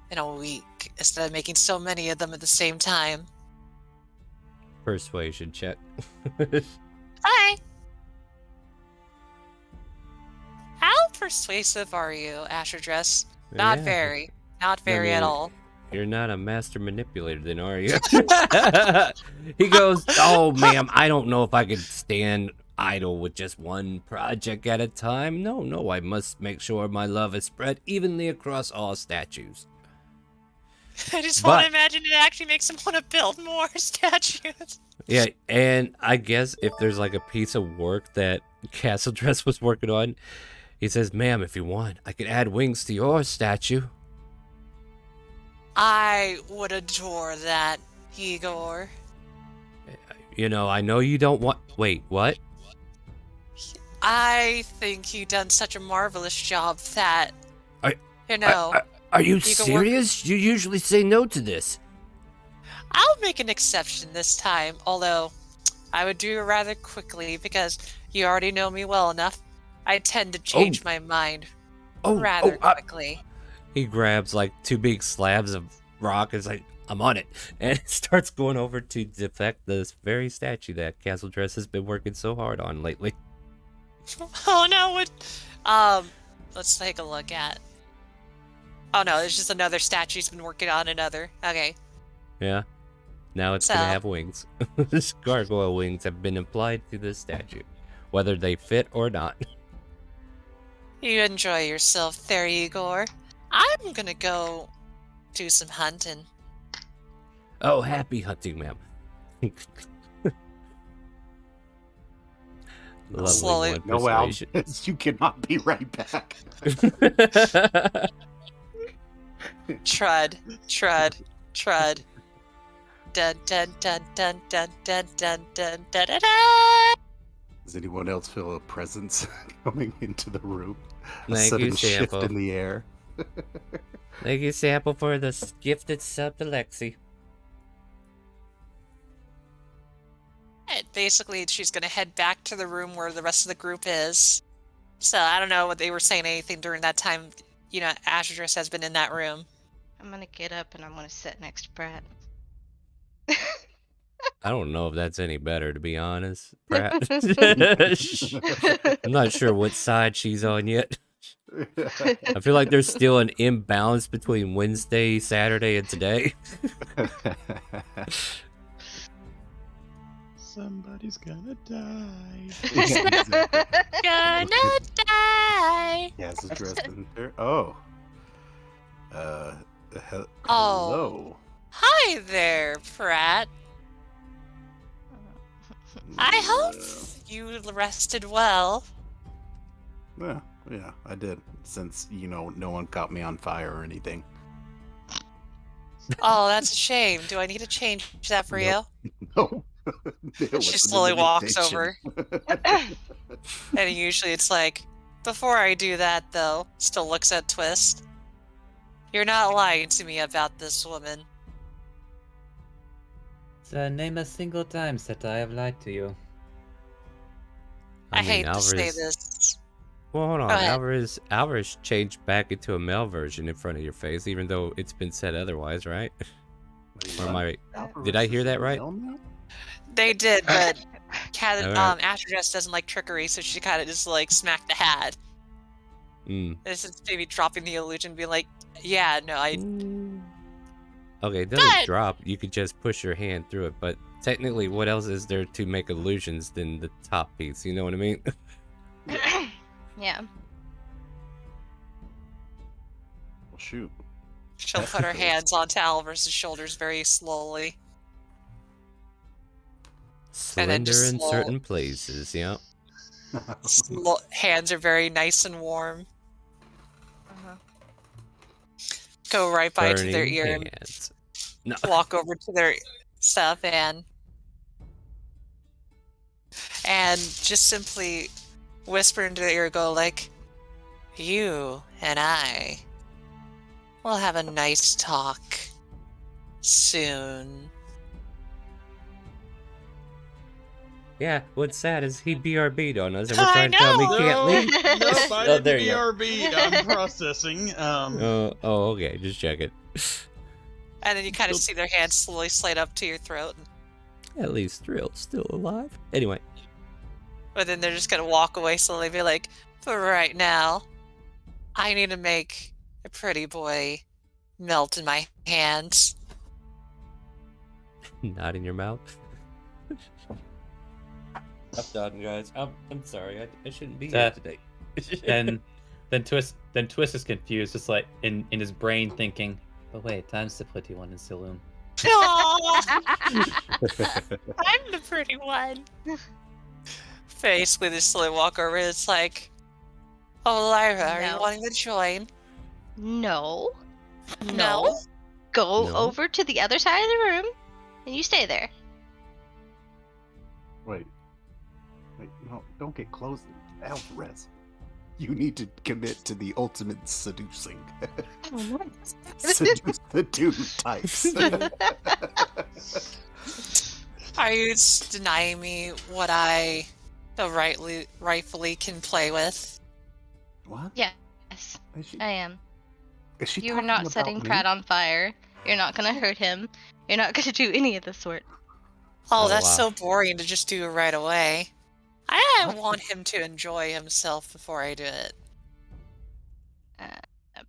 Speaker 3: in a week, instead of making so many of them at the same time.
Speaker 1: Persuasion check.
Speaker 3: Hi! How persuasive are you, Asher Dress? Not
Speaker 1: Yeah.
Speaker 3: very. Not very at
Speaker 1: mean,
Speaker 3: all.
Speaker 1: You're not a master manipulator then, are you? He goes, oh, ma'am, I don't know if I could stand idle with just one project at a time. No, I must make sure my love is spread evenly across all statues.
Speaker 3: I just want to
Speaker 1: But-
Speaker 3: imagine it actually makes him want to build more statues.
Speaker 1: Yeah, and I guess if there's like a piece of work that Castle Dress was working on, he says, ma'am, if you want, I could add wings to your statue.
Speaker 3: I would adore that, Igor.
Speaker 1: You know, I know you don't want... Wait, what?
Speaker 3: I think you've done such a marvelous job that,
Speaker 1: Are you
Speaker 3: You can work-
Speaker 1: serious? You usually say no to this.
Speaker 3: I'll make an exception this time, although I would do it rather quickly because you already know me well enough. I tend to change my mind rather quickly.
Speaker 1: He grabs like 2 big slabs of rock and is like, I'm on it. And starts going over to defect this very statue that Castle Dress has been working so hard on lately.
Speaker 3: Oh no, what? Let's take a look at. Oh no, there's just another statue he's been working on another. Okay.
Speaker 1: Yeah. Now it's gonna
Speaker 3: So-
Speaker 1: have wings. This gargoyle wings have been applied to this statue, whether they fit or not.
Speaker 3: You enjoy yourself there, Igor. I'm gonna go do some hunting.
Speaker 1: Oh, happy hunting, ma'am. Lovely
Speaker 3: Slowly-
Speaker 1: one,
Speaker 8: No,
Speaker 1: persuasion.
Speaker 8: Albus, you cannot be right back.
Speaker 3: Trud. Dun dun dun dun dun dun dun dun dun dun dun.
Speaker 8: Does anyone else feel a presence coming into the room? A
Speaker 1: Thank
Speaker 8: sudden
Speaker 1: you,
Speaker 8: shift
Speaker 1: Sample.
Speaker 8: in the air.
Speaker 1: Thank you, Sample, for the gifted sub to Lexi.
Speaker 3: And basically, she's gonna head back to the room where the rest of the group is. So I don't know what they were saying anything during that time. You know, Ashadris has been in that room.
Speaker 7: I'm gonna get up and I'm gonna sit next to Pratt.
Speaker 1: I don't know if that's any better, to be honest, Pratt. I'm not sure what side she's on yet. I feel like there's still an imbalance between Wednesday, Saturday, and today.
Speaker 6: Somebody's gonna die.
Speaker 3: Gonna die.
Speaker 8: Yes, addressed in there. Oh.
Speaker 3: Oh.
Speaker 8: Hello.
Speaker 3: Hi there, Pratt. I hope you rested well.
Speaker 8: Yeah, I did. Since, no one caught me on fire or anything.
Speaker 3: Oh, that's a shame. Do I need to change that for
Speaker 8: Nope.
Speaker 3: you?
Speaker 8: No.
Speaker 3: She slowly walks over. And usually it's like, before I do that, though, still looks at Twist. You're not lying to me about this woman.
Speaker 2: So name a single time that I have lied to you.
Speaker 3: I hate to say
Speaker 1: Alvarez-
Speaker 3: this.
Speaker 1: Well, hold on.
Speaker 3: Go ahead.
Speaker 1: Alvarez changed back into a male version in front of your face, even though it's been said otherwise, right? Or am I? Did I hear that right?
Speaker 3: They did, but
Speaker 1: Alright.
Speaker 3: Ashadris doesn't like trickery, so she kind of just like smacked the hat.
Speaker 1: Mm.
Speaker 3: This is maybe dropping the illusion, being like, yeah, no, I.
Speaker 1: Okay, it doesn't
Speaker 3: But-
Speaker 1: drop. You could just push your hand through it, but technically, what else is there to make illusions than the top piece? You know what I mean?
Speaker 7: Yeah.
Speaker 8: Well, shoot.
Speaker 3: She'll put her hands onto Alvarez's shoulders very slowly. And then
Speaker 1: Slender
Speaker 3: just
Speaker 1: in
Speaker 3: slow-
Speaker 1: certain places, yeah.
Speaker 3: Hands are very nice and warm.
Speaker 7: Uh-huh.
Speaker 3: Go right by to their
Speaker 1: Burning
Speaker 3: ear and
Speaker 1: hands. No.
Speaker 3: walk over to their stuff and just simply whisper into their ear, go like, you and I will have a nice talk soon.
Speaker 1: Yeah, what's sad is he BRB'd on us, and we're
Speaker 3: I
Speaker 1: trying to tell him he
Speaker 3: know!
Speaker 1: can't leave.
Speaker 6: Nope, I
Speaker 1: Oh, there
Speaker 6: didn't
Speaker 1: you go.
Speaker 6: BRB. I'm processing.
Speaker 1: Oh, okay, just check it.
Speaker 3: And then you kind of see their hands slowly slide up to your throat.
Speaker 1: At least Thrill's still alive. Anyway,
Speaker 3: But then they're just gonna walk away slowly, be like, but right now, I need to make a pretty boy melt in my hands.
Speaker 1: not in your mouth. I'm done, guys. I'm sorry. I shouldn't be here
Speaker 2: That-
Speaker 1: today.
Speaker 2: Then Twist is confused, just like in his brain thinking, but wait, time's the pretty one in Saloon.
Speaker 3: Aw, I'm the pretty one. Basically, they slowly walk over. It's like, oh, Lyra, are you
Speaker 7: No.
Speaker 3: wanting to join?
Speaker 7: No.
Speaker 3: No?
Speaker 7: Go
Speaker 1: No.
Speaker 7: over to the other side of the room and you stay there.
Speaker 8: Wait, no, don't get close. Alvarez, you need to commit to the ultimate seducing. Seduce the dude types.
Speaker 3: Are you denying me what I rightfully can play with?
Speaker 8: What?
Speaker 7: Yes,
Speaker 8: Is she,
Speaker 7: I am.
Speaker 8: is she
Speaker 7: You are
Speaker 8: talking
Speaker 7: not
Speaker 8: about
Speaker 7: setting
Speaker 8: me?
Speaker 7: Pratt on fire. You're not gonna hurt him. You're not gonna do any of the sort.
Speaker 3: Oh,
Speaker 1: Oh,
Speaker 3: that's
Speaker 1: wow.
Speaker 3: so boring to just do right away. I
Speaker 8: What?
Speaker 3: want him to enjoy himself before I do it.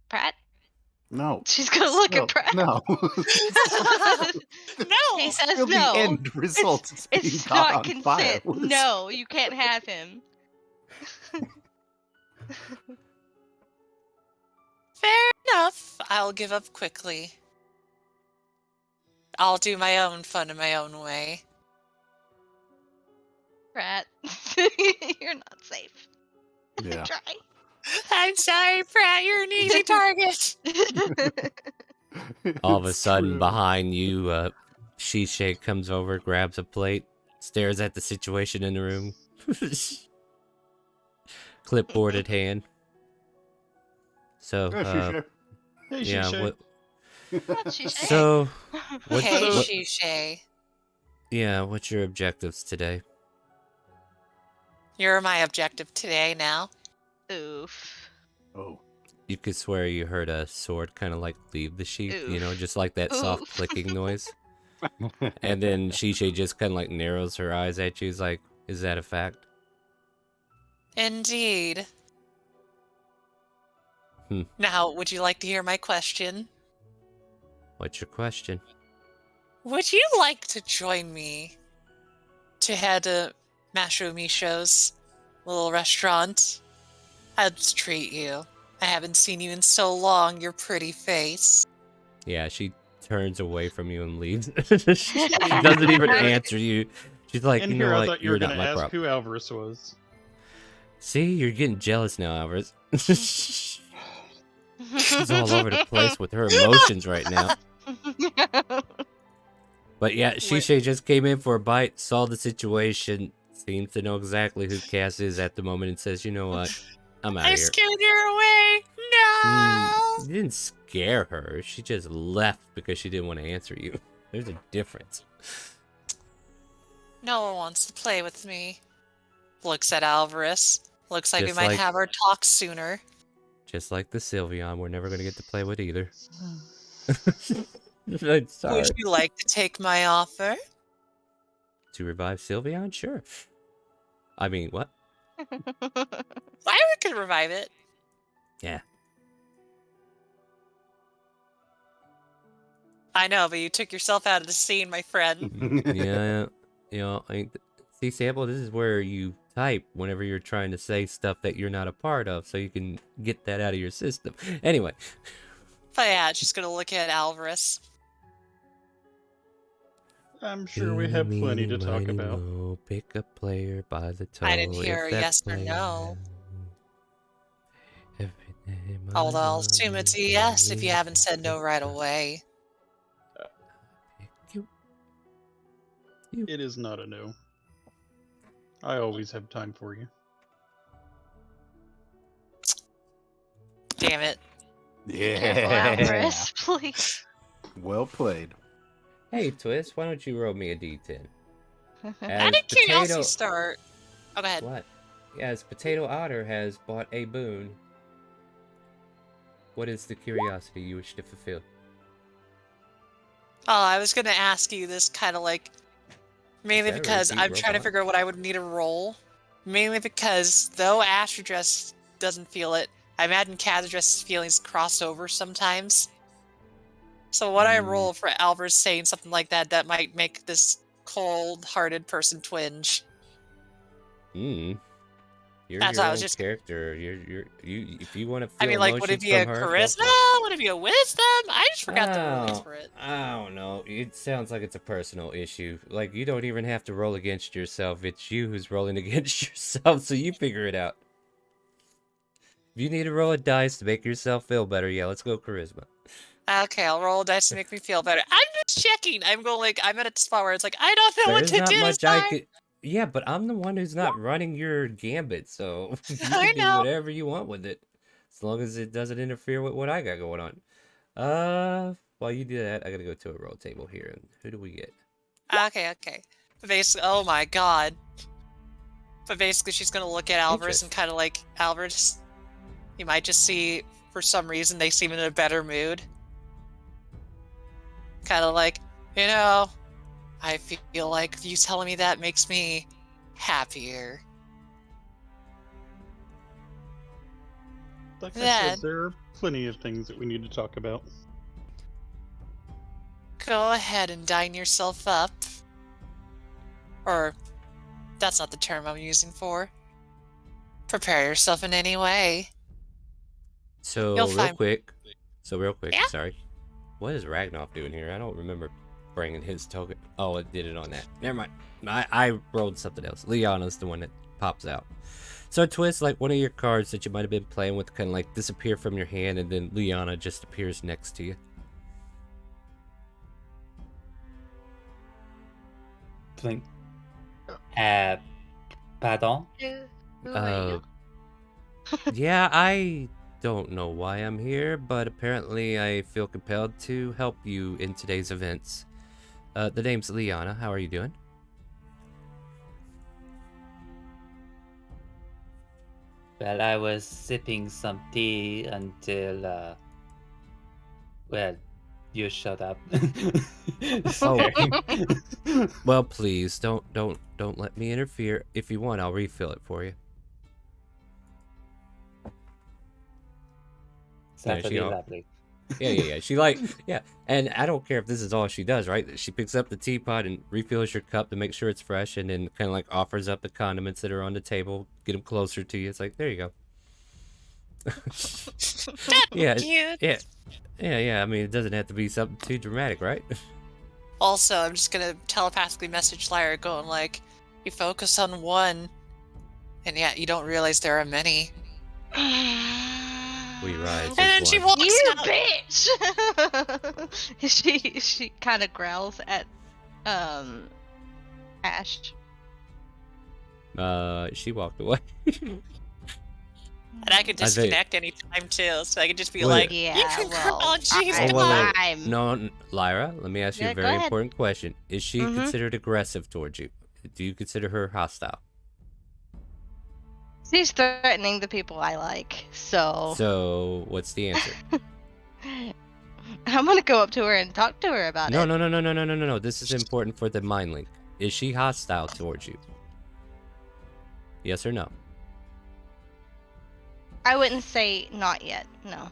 Speaker 7: Pratt?
Speaker 8: No.
Speaker 7: She's gonna look
Speaker 8: No,
Speaker 7: at Pratt.
Speaker 8: No.
Speaker 3: No!
Speaker 7: He says
Speaker 8: Still
Speaker 7: no.
Speaker 8: The end result is being
Speaker 7: It's
Speaker 8: caught
Speaker 7: not
Speaker 8: on fire.
Speaker 7: consent. No, you can't have him.
Speaker 3: Fair enough. I'll give up quickly. I'll do my own fun in my own way.
Speaker 7: Pratt, you're not safe.
Speaker 8: Yeah.
Speaker 7: Try.
Speaker 3: I'm sorry, Pratt. You're an easy target.
Speaker 1: All of a
Speaker 8: It's
Speaker 1: sudden,
Speaker 8: true.
Speaker 1: behind you, Shisha comes over, grabs a plate, stares at the situation in the room. Clipboard at hand. So,
Speaker 8: Yeah, sure.
Speaker 6: Hey,
Speaker 1: yeah,
Speaker 6: Shisha.
Speaker 1: what?
Speaker 7: What'd she say?
Speaker 1: So, what's
Speaker 3: Hey,
Speaker 1: what,
Speaker 3: Shisha.
Speaker 1: yeah, what's your objectives today?
Speaker 3: You're my objective today now.
Speaker 7: Oof.
Speaker 8: Oh.
Speaker 1: You could swear you heard a sword kind of like leave the sheath, you know,
Speaker 7: Oof.
Speaker 1: just like that soft
Speaker 7: Oof.
Speaker 1: clicking noise. And then Shisha just kind of like narrows her eyes at you. He's like, is that a fact?
Speaker 3: Indeed.
Speaker 1: Hmm.
Speaker 3: Now, would you like to hear my question?
Speaker 1: What's your question?
Speaker 3: Would you like to join me to head to Masho Misho's little restaurant? I'd treat you. I haven't seen you in so long, your pretty face.
Speaker 1: Yeah, she turns away from you and leaves. She doesn't even answer you. She's like,
Speaker 6: And
Speaker 1: you know
Speaker 6: here I
Speaker 1: what?
Speaker 6: thought you were
Speaker 1: You're not
Speaker 6: gonna
Speaker 1: my
Speaker 6: ask
Speaker 1: problem.
Speaker 6: who Alvarez was.
Speaker 1: See, you're getting jealous now, Alvarez. She's all over the place with her emotions right now. But yeah, Shisha just came in for a bite, saw the situation, seems to know exactly who Cass is at the moment, and says, you know what? I'm out
Speaker 3: I
Speaker 1: of here.
Speaker 3: scared her away. No!
Speaker 1: You didn't scare her. She just left because she didn't want to answer you. There's a difference.
Speaker 3: No one wants to play with me. Looks at Alvarez. Looks like
Speaker 1: Just
Speaker 3: we might
Speaker 1: like-
Speaker 3: have our talk sooner.
Speaker 1: Just like the Sylveon, we're never going to get to play with either. I'm sorry.
Speaker 3: Would you like to take my offer?
Speaker 1: To revive Sylveon? Sure. I mean, what?
Speaker 3: Why we could revive it?
Speaker 1: Yeah.
Speaker 3: I know, but you took yourself out of the scene, my friend.
Speaker 1: Yeah. You know, see, Sample, this is where you type whenever you're trying to say stuff that you're not a part of, so you can get that out of your system. Anyway.
Speaker 3: But yeah, she's gonna look at Alvarez.
Speaker 6: I'm sure we have plenty to talk about.
Speaker 1: Pick a player by the toe.
Speaker 3: I didn't hear a yes or no. Although I'll assume it's a yes if you haven't said no right away.
Speaker 6: It is not a no. I always have time for you.
Speaker 3: Damn it.
Speaker 7: Careful,
Speaker 8: Yeah.
Speaker 7: Alvarez, please.
Speaker 8: Well played.
Speaker 1: Hey, Twist, why don't you roll me a d10?
Speaker 3: How
Speaker 1: As
Speaker 3: did curiosity
Speaker 1: Potato-
Speaker 3: start? Oh, go ahead.
Speaker 1: What? As Potato Otter has bought a boon, what is the curiosity you wish to fulfill?
Speaker 3: Oh, I was gonna ask you this kind of like, mainly
Speaker 1: Sarah,
Speaker 3: because
Speaker 1: repeat
Speaker 3: I'm trying to
Speaker 1: robot.
Speaker 3: figure out what I would need to roll. Mainly because though Astro Dress doesn't feel it, I imagine Dress's feelings cross over sometimes. So what I roll for Alvarez saying something like that might make this cold-hearted person twinge.
Speaker 1: You're
Speaker 3: That's
Speaker 1: your
Speaker 3: why I
Speaker 1: own
Speaker 3: was just-
Speaker 1: character. You. If you want to feel
Speaker 3: I mean, like, would it
Speaker 1: emotions
Speaker 3: be a
Speaker 1: from her, go
Speaker 3: charisma?
Speaker 1: for it.
Speaker 3: Would it be a wisdom? I just forgot the rules
Speaker 1: Oh,
Speaker 3: for it.
Speaker 1: I don't know. It sounds like it's a personal issue. Like, you don't even have to roll against yourself. It's you who's rolling against yourself, so you figure it out. If you need to roll a dice to make yourself feel better, yeah, let's go charisma.
Speaker 3: Okay, I'll roll a dice to make me feel better. I'm just checking. I'm going like, I'm at a spot where it's like, I don't know what
Speaker 1: There's
Speaker 3: to
Speaker 1: not
Speaker 3: do
Speaker 1: much
Speaker 3: this
Speaker 1: I
Speaker 3: time.
Speaker 1: could... Yeah, but I'm the one who's not running your gambit, so you
Speaker 3: I
Speaker 1: can do
Speaker 3: know.
Speaker 1: whatever you want with it. As long as it doesn't interfere with what I got going on. While you do that, I gotta go to a roll table here. And who do we get?
Speaker 3: Okay. But basically, oh my god. But basically, she's gonna look at Alvarez and kind of like, Alvarez, you might just see, for some reason, they seem in a better mood. Kind of like, you know, I feel like you telling me that makes me happier.
Speaker 6: Like I
Speaker 3: Then-
Speaker 6: said, there are plenty of things that we need to talk about.
Speaker 3: Go ahead and dine yourself up. Or, that's not the term I'm using for. Prepare yourself in any way.
Speaker 1: So,
Speaker 3: You'll
Speaker 1: real
Speaker 3: find-
Speaker 1: quick,
Speaker 3: Yeah?
Speaker 1: sorry. What is Ragnoff doing here? I don't remember bringing his token. Oh, it did it on that. Never mind. I rolled something else. Liana's the one that pops out. So, Twist, like one of your cards that you might have been playing with kind of like disappear from your hand, and then Liana just appears next to you.
Speaker 2: Blink. Pardon?
Speaker 7: Who are you?
Speaker 1: Yeah, I don't know why I'm here, but apparently I feel compelled to help you in today's events. The name's Liana. How are you doing?
Speaker 2: Well, I was sipping some tea until, well, you shut up. Sorry.
Speaker 1: Well, please don't let me interfere. If you want, I'll refill it for you.
Speaker 2: That would be
Speaker 1: all-
Speaker 2: lovely.
Speaker 1: Yeah. Yeah. And I don't care if this is all she does, right? She picks up the teapot and refills your cup to make sure it's fresh, and then kind of like offers up the condiments that are on the table, get them closer to you. It's like, there you go.
Speaker 3: That's
Speaker 1: Yeah,
Speaker 3: cute.
Speaker 1: yeah. I mean, it doesn't have to be something too dramatic, right?
Speaker 3: Also, I'm just gonna telepathically message Lyra going like, you focus on one, and yet you don't realize there are many.
Speaker 1: We rise
Speaker 3: And then
Speaker 1: as
Speaker 3: she
Speaker 1: one.
Speaker 3: walks
Speaker 7: You
Speaker 3: out.
Speaker 7: bitch! she kind of growls at Ash.
Speaker 1: She walked away.
Speaker 3: And I could
Speaker 1: I think-
Speaker 3: disconnect anytime too, so I could just be
Speaker 1: Wait.
Speaker 3: like,
Speaker 7: Yeah,
Speaker 3: you can
Speaker 7: well,
Speaker 3: crawl, jeez,
Speaker 7: I-
Speaker 3: goodbye.
Speaker 7: I'm-
Speaker 1: No, Lyra, let me ask you
Speaker 7: Yeah,
Speaker 1: a
Speaker 7: go
Speaker 1: very
Speaker 7: ahead.
Speaker 1: important question. Is she
Speaker 7: Mhm.
Speaker 1: considered aggressive towards you? Do you consider her hostile?
Speaker 7: She's threatening the people I like, so
Speaker 1: So, what's the answer?
Speaker 7: I'm gonna go up to her and talk to her about
Speaker 1: No.
Speaker 7: it.
Speaker 1: This is important for the mind link. Is she hostile towards you? Yes or no?
Speaker 7: I wouldn't say not yet. No.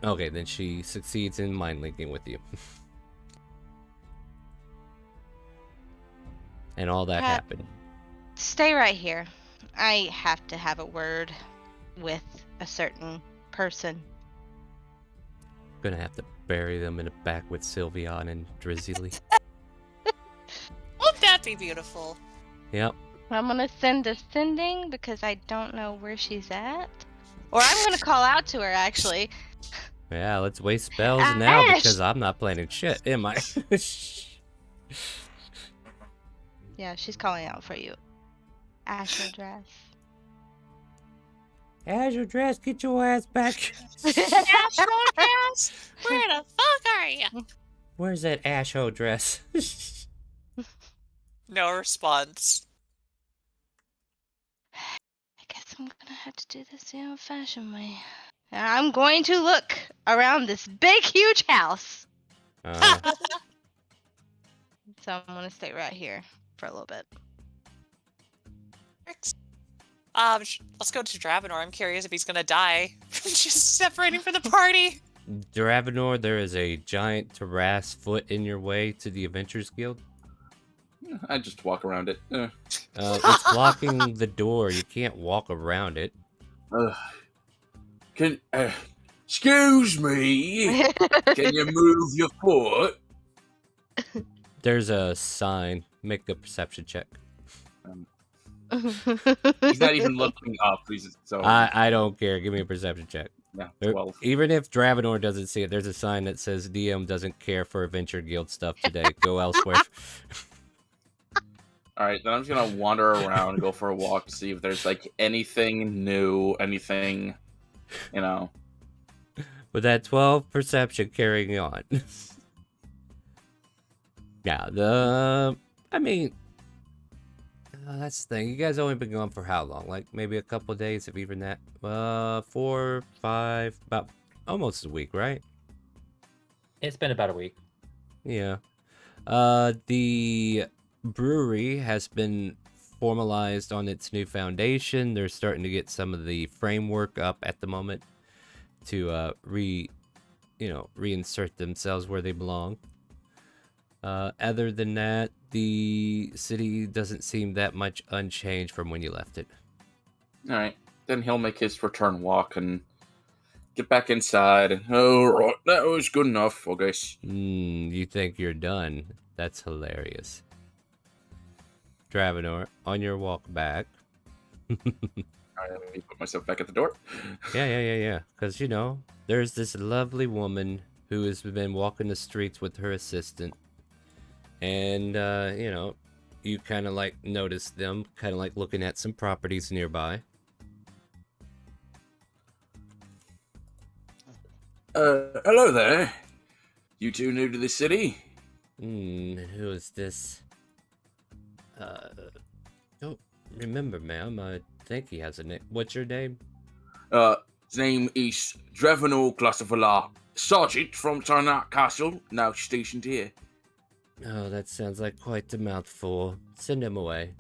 Speaker 1: Okay, then she succeeds in mind linking with you. And all that
Speaker 7: Pat-
Speaker 1: happened.
Speaker 7: Stay right here. I have to have a word with a certain person.
Speaker 1: Gonna have to bury them in the back with Sylveon and Drizzly.
Speaker 3: Won't that be beautiful?
Speaker 1: Yep.
Speaker 7: I'm gonna send a sending because I don't know where she's at. Or I'm gonna call out to her actually.
Speaker 1: Yeah, let's waste spells now
Speaker 7: Ash!
Speaker 1: because I'm not planning shit, am I?
Speaker 7: Yeah, she's calling out for you. Asher dress.
Speaker 1: Azure dress, get your ass back.
Speaker 3: Astro dress? Where the fuck are you?
Speaker 1: Where's that asshole dress?
Speaker 3: No response.
Speaker 7: I guess I'm gonna have to do this the old-fashioned way. I'm going to look around this big, huge house. So I'm gonna stay right here for a little bit.
Speaker 3: Let's go to Dravenor. I'm curious if he's gonna die. Just separating from the party.
Speaker 1: Dravenor, there is a giant terrace foot in your way to the Adventures Guild.
Speaker 4: I just walk around it.
Speaker 1: It's blocking the door. You can't walk around it.
Speaker 4: Excuse me. Can you move your foot?
Speaker 1: There's a sign. Make a perception check.
Speaker 4: He's not even looking up. So
Speaker 1: I don't care. Give me a perception check.
Speaker 4: yeah,
Speaker 1: There-
Speaker 4: 12.
Speaker 1: Even if Dravenor doesn't see it, there's a sign that says DM doesn't care for Adventure Guild stuff today. Go elsewhere.
Speaker 4: All right, then I'm just gonna wander around, go for a walk to see if there's like anything new, anything, you know.
Speaker 1: With that 12 perception carrying on. Yeah, I mean, that's the thing. You guys only been gone for how long? Like maybe a couple days, if even that. 4, 5, about almost a week, right?
Speaker 2: It's been about a week.
Speaker 1: Yeah. The brewery has been formalized on its new foundation. They're starting to get some of the framework up at the moment to reinsert themselves where they belong. Other than that, the city doesn't seem that much unchanged from when you left it.
Speaker 4: All right, then he'll make his return walk and get back inside. And right, that was good enough, I guess.
Speaker 1: You think you're done? That's hilarious. Dravenor, on your walk back.
Speaker 4: All right, let me put myself back at the door.
Speaker 1: Yeah. Because, there's this lovely woman who has been walking the streets with her assistant. And, you kind of like notice them, kind of like looking at some properties nearby.
Speaker 4: Hello there. You two new to the city?
Speaker 1: Who is this? Don't remember, ma'am. I think he has a name. What's your name?
Speaker 4: His name is Drevenor Glassavola, Sergeant from Tarnak Castle, now stationed here.
Speaker 1: Oh, that sounds like quite a mouthful. Send him away.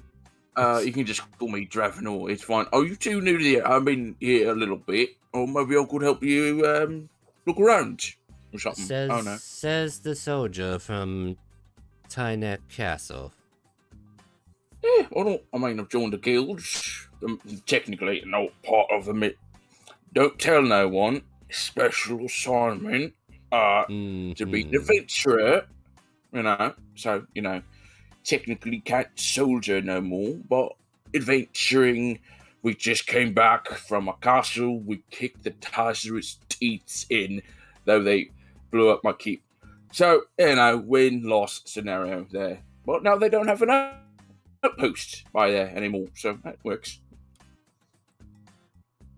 Speaker 4: You can just call me Drevenor, it's fine. Oh, you two new here? I've been here a little bit, or maybe I could help you look around or something. I don't know.
Speaker 1: Says the soldier from Tynek Castle.
Speaker 4: Yeah, I mean, I've joined the guilds. I'm technically not part of them. Don't tell no one. Special assignment. To be an adventurer. So, technically can't soldier no more, but adventuring. We just came back from a castle. We kicked the Tazarus teats in, though they blew up my keep. So, win-loss scenario there. But now they don't have an outpost by there anymore, so that works.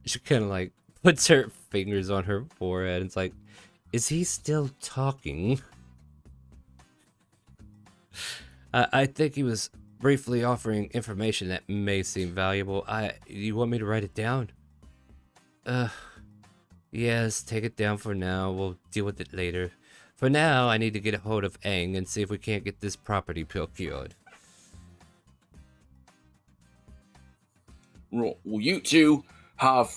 Speaker 1: She kind of like puts her fingers on her forehead and it's like, is he still talking? I think he was briefly offering information that may seem valuable. You want me to write it down? Yes, take it down for now. We'll deal with it later. For now, I need to get a hold of Aang and see if we can't get this property procured.
Speaker 4: Well, you two have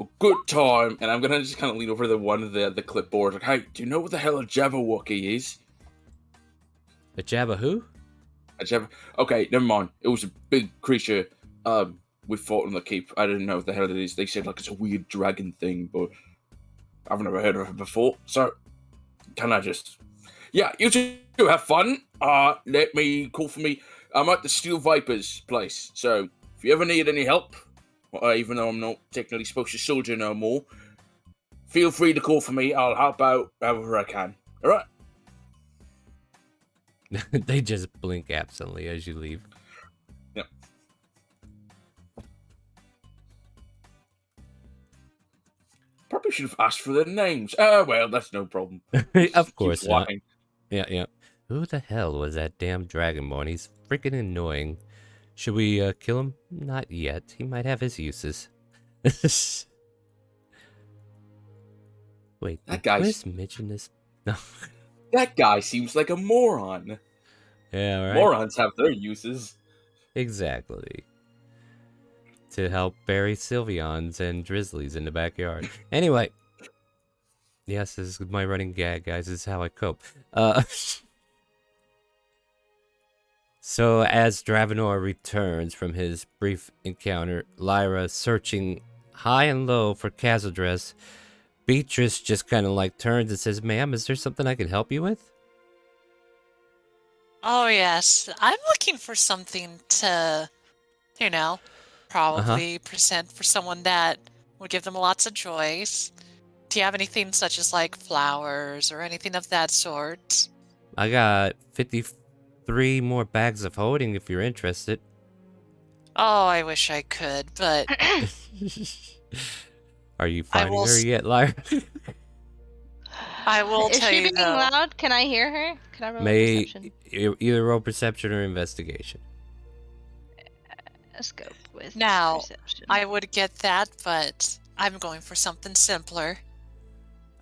Speaker 4: a good time, and I'm gonna just kind of lean over to one of the clipboards. Like, hey, do you know what the hell a Jabberwocky is?
Speaker 1: A Jabba who?
Speaker 4: A Jabber. Okay, never mind. It was a big creature. We fought on the keep. I didn't know what the hell it is. They said like it's a weird dragon thing, but I've never heard of it before. So, can I just? Yeah, you two have fun. Let me call for me. I'm at the Steel Vipers place, so if you ever need any help, even though I'm not technically supposed to soldier no more, feel free to call for me. I'll help out however I can. All right?
Speaker 1: They just blink absently as you leave.
Speaker 4: Yep. Probably should have asked for their names. Well, that's no problem.
Speaker 1: Of course
Speaker 4: Keep
Speaker 1: not.
Speaker 4: walking.
Speaker 1: Yeah. Who the hell was that damn Dragonborn? He's freaking annoying. Should we kill him? Not yet. He might have his uses. Wait,
Speaker 4: That guy's-
Speaker 1: where's Mitch in this? No.
Speaker 4: That guy seems like a moron.
Speaker 1: Yeah, right.
Speaker 4: Morons have their uses.
Speaker 1: Exactly. To help bury Sylveons and Drizzlies in the backyard. Anyway. Yes, this is my running gag, guys. This is how I cope. So, as Dravenor returns from his brief encounter, Lyra searching high and low for Kazadress, Beatrice just kind of like turns and says, "Ma'am, is there something I can help you with?"
Speaker 3: Oh, yes. I'm looking for something to, probably present for someone that would give them lots of joys. Do you have anything such as like flowers or anything of that sort?
Speaker 1: I got 53 more bags of holding if you're interested.
Speaker 3: Oh, I wish I could, but
Speaker 1: Are you finding her yet, Lyra?
Speaker 3: I will
Speaker 7: Is
Speaker 3: tell
Speaker 7: she
Speaker 3: you
Speaker 7: being
Speaker 3: though.
Speaker 7: loud? Can I hear her? Can I roll
Speaker 1: May
Speaker 7: perception?
Speaker 1: either roll perception or investigation.
Speaker 7: Let's go with
Speaker 3: Now,
Speaker 7: perception.
Speaker 3: I would get that, but I'm going for something simpler.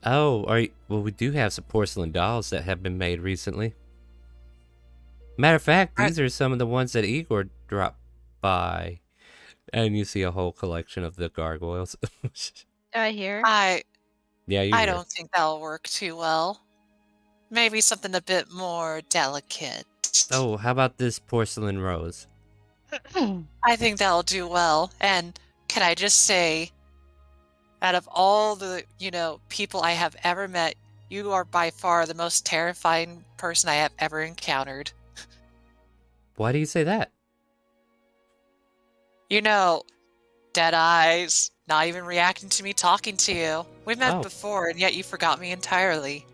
Speaker 1: Oh, well, we do have some porcelain dolls that have been made recently. Matter of fact, these are some of the ones that Igor dropped by. And you see a whole collection of the gargoyles.
Speaker 7: Do I hear?
Speaker 1: Yeah, you
Speaker 3: I
Speaker 1: hear.
Speaker 3: don't think that'll work too well. Maybe something a bit more delicate.
Speaker 1: Oh, how about this porcelain rose?
Speaker 3: I think that'll do well. And can I just say, out of all the, people I have ever met, you are by far the most terrifying person I have ever encountered.
Speaker 1: Why do you say that?
Speaker 3: Dead eyes, not even reacting to me talking to you. We met
Speaker 1: Oh.
Speaker 3: before, and yet you forgot me entirely.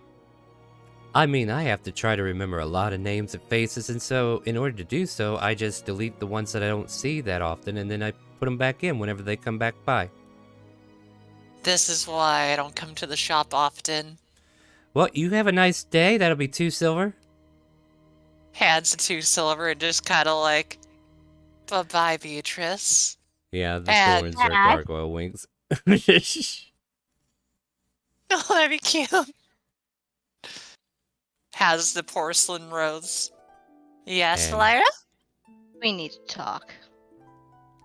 Speaker 1: I mean, I have to try to remember a lot of names and faces, and so in order to do so, I just delete the ones that I don't see that often, and then I put them back in whenever they come back by.
Speaker 3: This is why I don't come to the shop often.
Speaker 1: Well, you have a nice day. That'll be 2 silver.
Speaker 3: Hands the 2 silver and just kind of like, bye-bye, Beatrice.
Speaker 1: Yeah, the
Speaker 3: And
Speaker 1: thorns are
Speaker 7: Dad?
Speaker 1: gargoyle wings.
Speaker 3: Oh, that'd be cute. Has the porcelain rose. Yes,
Speaker 1: And-
Speaker 3: Lyra?
Speaker 7: We need to talk.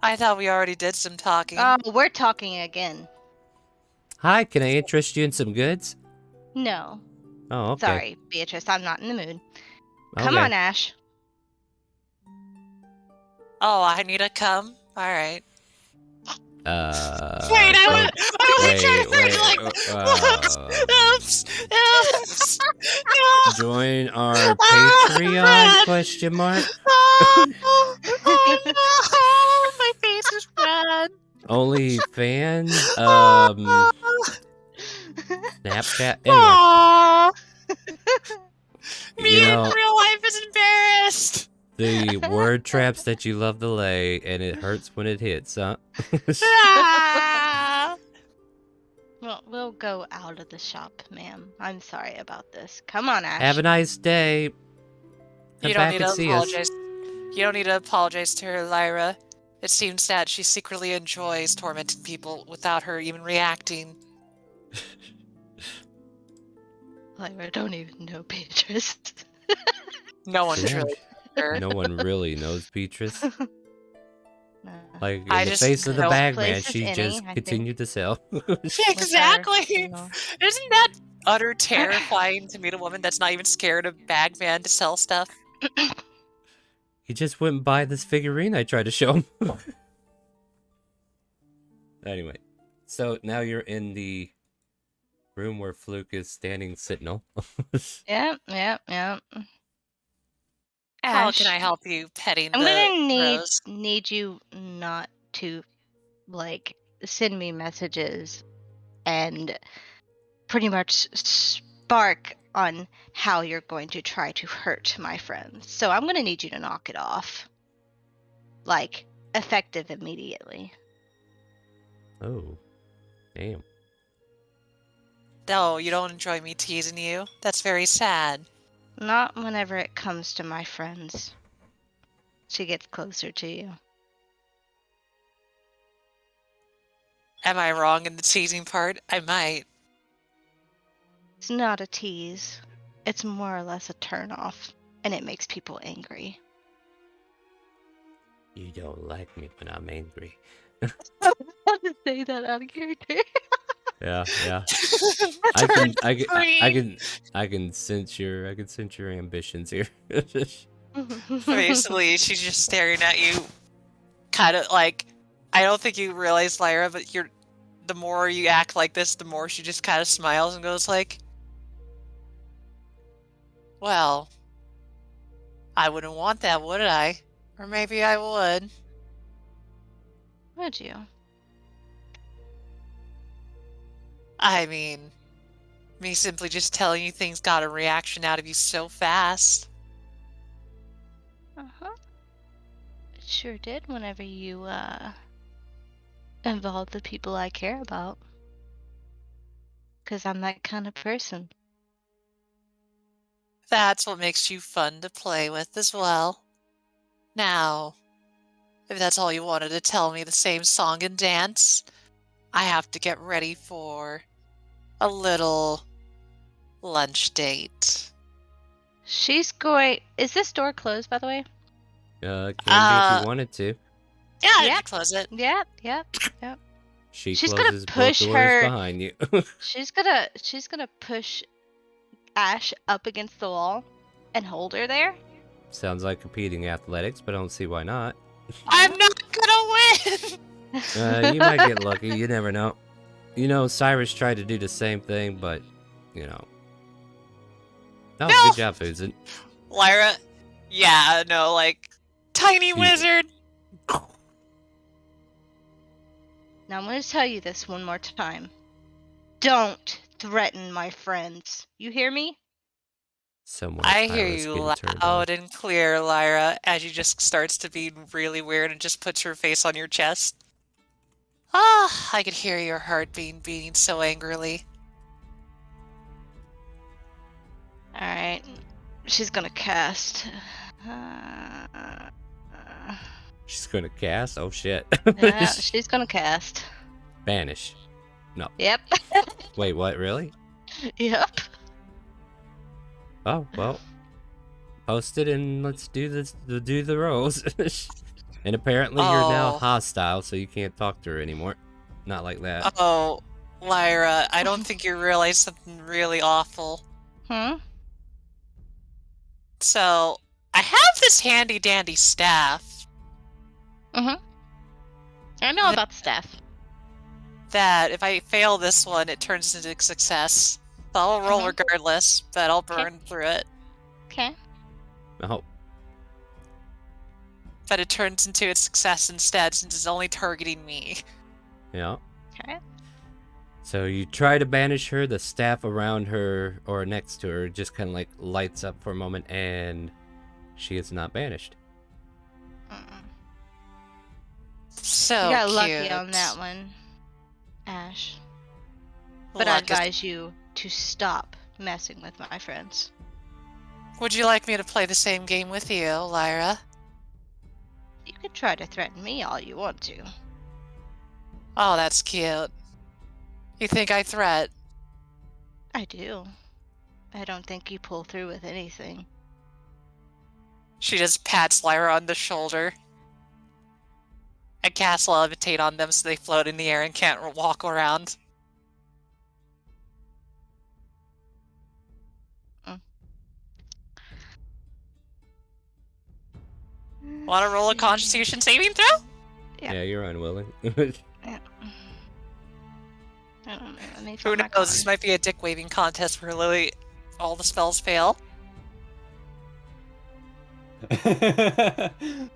Speaker 3: I thought we already did some talking.
Speaker 7: Oh, we're talking again.
Speaker 1: Hi, can I interest you in some goods?
Speaker 7: No.
Speaker 1: Oh, okay.
Speaker 7: Sorry, Beatrice, I'm not in the mood. Come
Speaker 1: Okay.
Speaker 7: on, Ash.
Speaker 3: Oh, I need to come? Alright.
Speaker 1: Wait,
Speaker 3: I was trying to think, like, oops, oops, no.
Speaker 1: join our
Speaker 3: Oh,
Speaker 1: Patreon?
Speaker 3: Red.
Speaker 1: Question mark.
Speaker 3: Oh, oh no, my face is red.
Speaker 1: Only fans. Snapchat. Anyway,
Speaker 3: Aw. Me
Speaker 1: you
Speaker 3: in
Speaker 1: know
Speaker 3: real life is embarrassed.
Speaker 1: the word traps that you love to lay, and it hurts when it hits, huh?
Speaker 3: Ah.
Speaker 7: Well, we'll go out of the shop, ma'am. I'm sorry about this. Come on, Ash.
Speaker 1: Have a nice day.
Speaker 3: You
Speaker 1: Come
Speaker 3: don't
Speaker 1: back
Speaker 3: need
Speaker 1: and
Speaker 3: to
Speaker 1: see us.
Speaker 3: apologize. You don't need to apologize to her, Lyra. It seems that she secretly enjoys tormenting people without her even reacting.
Speaker 7: Lyra, don't even know Beatrice.
Speaker 3: No one
Speaker 1: Yeah.
Speaker 3: truly. Her.
Speaker 1: No one really knows Beatrice.
Speaker 7: No.
Speaker 1: Like in
Speaker 3: I
Speaker 1: the
Speaker 3: just
Speaker 1: face of the
Speaker 3: know
Speaker 1: bag man,
Speaker 7: places
Speaker 1: she
Speaker 7: any,
Speaker 1: just
Speaker 7: I think.
Speaker 1: continued to sell.
Speaker 3: Exactly.
Speaker 7: you know.
Speaker 3: Isn't that utter terrifying to meet a woman that's not even scared of Bagman to sell stuff?
Speaker 1: He just went and buy this figurine I tried to show him. Anyway, so now you're in the room where Fluke is standing sentinel.
Speaker 7: Yep.
Speaker 3: How
Speaker 7: Ash,
Speaker 3: can I help you petting
Speaker 7: I'm
Speaker 3: the
Speaker 7: gonna
Speaker 3: rose?
Speaker 7: need you not to like send me messages and pretty much spark on how you're going to try to hurt my friends. So I'm gonna need you to knock it off. Like effective immediately.
Speaker 1: Oh, damn.
Speaker 3: No, you don't enjoy me teasing you? That's very sad.
Speaker 7: Not whenever it comes to my friends. She gets closer to you.
Speaker 3: Am I wrong in the teasing part? I might.
Speaker 7: It's not a tease. It's more or less a turn off, and it makes people angry.
Speaker 1: You don't like me when I'm angry.
Speaker 7: How to say that out of character?
Speaker 1: Yeah.
Speaker 3: Turn
Speaker 1: I can sense your ambitions here.
Speaker 3: Basically, she's just staring at you, kind of like, I don't think you realize, Lyra, but the more you act like this, the more she just kind of smiles and goes like, well, I wouldn't want that, would I? Or maybe I would.
Speaker 7: Would you?
Speaker 3: I mean, me simply just telling you things got a reaction out of you so fast.
Speaker 7: Uh-huh. It sure did whenever you, involve the people I care about. 'Cause I'm that kind of person.
Speaker 3: That's what makes you fun to play with as well. Now, if that's all you wanted to tell me, the same song and dance, I have to get ready for a little lunch date.
Speaker 7: She's going. Is this door closed, by the way?
Speaker 1: Can be if you wanted to.
Speaker 3: Yeah,
Speaker 7: Yep.
Speaker 3: you close it.
Speaker 7: Yep.
Speaker 1: She's
Speaker 7: She's gonna
Speaker 1: closes both
Speaker 7: push
Speaker 1: doors
Speaker 7: her-
Speaker 1: behind you.
Speaker 7: She's gonna push Ash up against the wall and hold her there.
Speaker 1: Sounds like competing athletics, but I don't see why not.
Speaker 3: I'm not gonna win!
Speaker 1: You might get lucky. You never know. You know, Cyrus tried to do the same thing, but, you know. Oh,
Speaker 3: No!
Speaker 1: good job, Fuzen.
Speaker 3: Lyra, yeah, no, like, tiny
Speaker 1: Yeah.
Speaker 3: wizard.
Speaker 7: Now I'm gonna tell you this one more time. Don't threaten my friends. You hear me?
Speaker 1: Someone
Speaker 3: I hear
Speaker 1: Cyrus
Speaker 3: you
Speaker 1: getting turned on.
Speaker 3: loud and clear, Lyra, as she just starts to be really weird and just puts her face on your chest. Ah, I could hear your heart beating so angrily.
Speaker 7: Alright. She's gonna cast.
Speaker 1: She's gonna cast? Oh, shit.
Speaker 7: Yeah, she's gonna cast.
Speaker 1: Banish. No.
Speaker 7: Yep.
Speaker 1: Wait, what? Really?
Speaker 7: Yep.
Speaker 1: Oh, well. Post it and let's do this. Do the rolls. And apparently you're now
Speaker 3: Oh.
Speaker 1: hostile, so you can't talk to her anymore. Not like that.
Speaker 3: Oh, Lyra, I don't think you realize something really awful.
Speaker 7: Hmm?
Speaker 3: So, I have this handy dandy staff
Speaker 7: Mm-hmm. I know about staff.
Speaker 3: that if I fail this one, it turns into a success. So I'll roll
Speaker 7: Mhm.
Speaker 3: regardless, but I'll
Speaker 7: Okay.
Speaker 3: burn through it.
Speaker 7: Okay.
Speaker 1: Oh,
Speaker 3: But it turns into a success instead since it's only targeting me.
Speaker 1: yeah.
Speaker 7: Okay.
Speaker 1: So you try to banish her, the staff around her or next to her just kind of like lights up for a moment, and she is not banished.
Speaker 7: Mm-mm.
Speaker 3: So
Speaker 7: You got
Speaker 3: cute.
Speaker 7: lucky on that one, Ash. But I
Speaker 3: Luck is-
Speaker 7: advise you to stop messing with my friends.
Speaker 3: Would you like me to play the same game with you, Lyra?
Speaker 7: You can try to threaten me all you want to.
Speaker 3: Oh, that's cute. You think I threat?
Speaker 7: I do. I don't think you pull through with anything.
Speaker 3: She just pats Lyra on the shoulder. And casts levitate on them so they float in the air and can't walk around. Want to roll a Constitution saving throw?
Speaker 7: Yeah.
Speaker 1: Yeah, you're unwilling.
Speaker 7: Yeah. I don't know. Let me
Speaker 3: Who
Speaker 7: find my
Speaker 3: knows?
Speaker 7: con.
Speaker 3: This might be a dick waving contest where literally all the spells fail.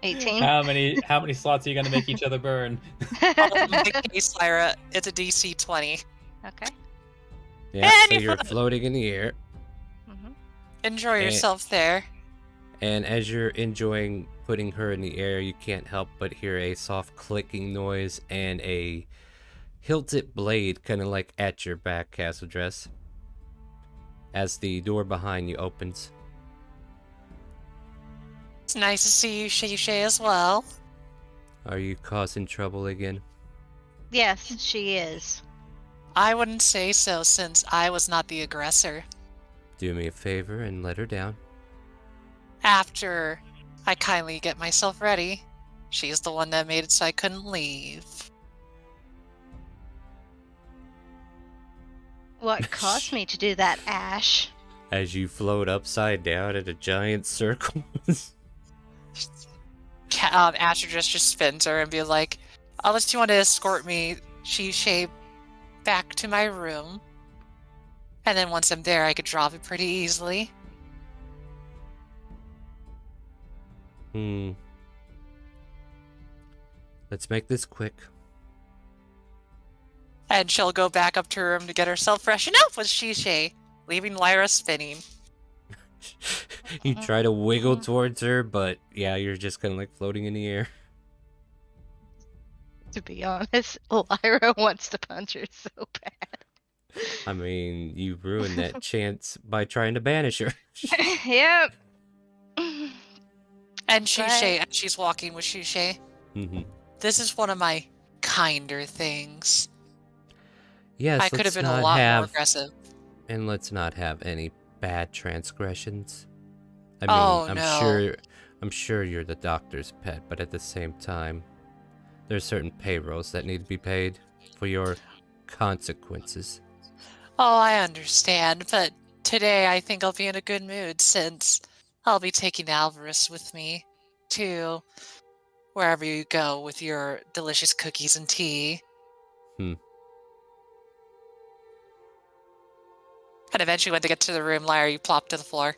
Speaker 7: 18.
Speaker 2: How many slots are you gonna make each other burn?
Speaker 3: In big case, Lyra, it's a DC 20.
Speaker 7: Okay.
Speaker 1: Yeah,
Speaker 3: And
Speaker 1: so
Speaker 3: you
Speaker 1: you're
Speaker 3: float.
Speaker 1: floating in the air,
Speaker 7: Mm-hmm.
Speaker 3: Enjoy
Speaker 1: Eh.
Speaker 3: yourself there.
Speaker 1: and as you're enjoying putting her in the air, you can't help but hear a soft clicking noise and a hilted blade kind of like at your back, Castle Dress, as the door behind you opens.
Speaker 3: It's nice to see you, Shay as well.
Speaker 1: Are you causing trouble again?
Speaker 7: Yes, she is.
Speaker 3: I wouldn't say so since I was not the aggressor.
Speaker 1: Do me a favor and let her down.
Speaker 3: After I kindly get myself ready, she's the one that made it so I couldn't leave.
Speaker 7: What caused me to do that, Ash?
Speaker 1: As you float upside down in a giant circle.
Speaker 3: Asher just spins her and be like, unless you want to escort me, Shay, back to my room. And then once I'm there, I could drop it pretty easily.
Speaker 1: Let's make this quick.
Speaker 3: And she'll go back up to her room to get herself freshened up with Shay, leaving Lyra spinning.
Speaker 1: You try to wiggle towards her, but yeah, you're just kind of like floating in the air.
Speaker 7: To be honest, Lyra wants to punch her so bad.
Speaker 1: I mean, you ruined that chance by trying to banish her.
Speaker 7: Yep.
Speaker 3: And
Speaker 7: But-
Speaker 3: Shay, as she's walking with Shay,
Speaker 1: Mhm.
Speaker 3: this is one of my kinder things.
Speaker 1: Yes,
Speaker 3: I could have
Speaker 1: let's
Speaker 3: been a
Speaker 1: not
Speaker 3: lot more
Speaker 1: have,
Speaker 3: aggressive.
Speaker 1: and let's not have any bad transgressions. I mean,
Speaker 3: Oh,
Speaker 1: I'm
Speaker 3: no.
Speaker 1: sure you're the doctor's pet, but at the same time, there's certain payrolls that need to be paid for your consequences.
Speaker 3: Oh, I understand, but today I think I'll be in a good mood since I'll be taking Alvarez with me to wherever you go with your delicious cookies and tea. And eventually, when they get to the room, Lyra, you plop to the floor.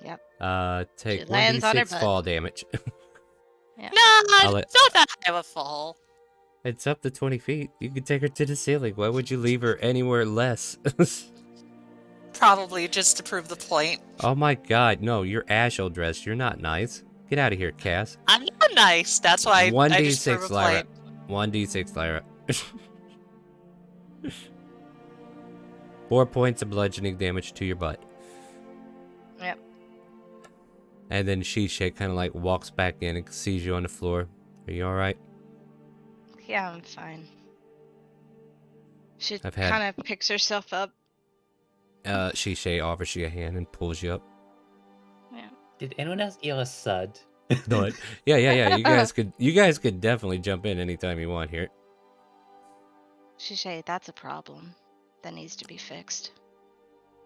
Speaker 7: Yep.
Speaker 1: Take
Speaker 7: She lands on her
Speaker 1: 1d6
Speaker 7: butt.
Speaker 1: fall damage.
Speaker 7: Yeah.
Speaker 3: No,
Speaker 1: I'll let-
Speaker 3: not that high of a fall.
Speaker 1: It's up to 20 feet. You can take her to the ceiling. Why would you leave her anywhere less?
Speaker 3: Probably just to prove the point.
Speaker 1: Oh my god, no, you're Ashel dressed. You're not nice. Get out of here, Cass.
Speaker 3: I'm not nice. That's why I just prove a
Speaker 1: 1d6 Lyra.
Speaker 3: point.
Speaker 1: 1d6 Lyra. 4 points of bludgeoning damage to your butt.
Speaker 7: Yep.
Speaker 1: And then Shisha kind of like walks back in and sees you on the floor. Are you alright?
Speaker 7: Yeah, I'm fine. She
Speaker 1: I've had-
Speaker 7: kind of picks herself up.
Speaker 1: Shishay offers you a hand and pulls you up.
Speaker 7: Yeah.
Speaker 2: Did anyone else hear a sud?
Speaker 1: But yeah. You guys could definitely jump in anytime you want here.
Speaker 7: Shishay, that's a problem that needs to be fixed.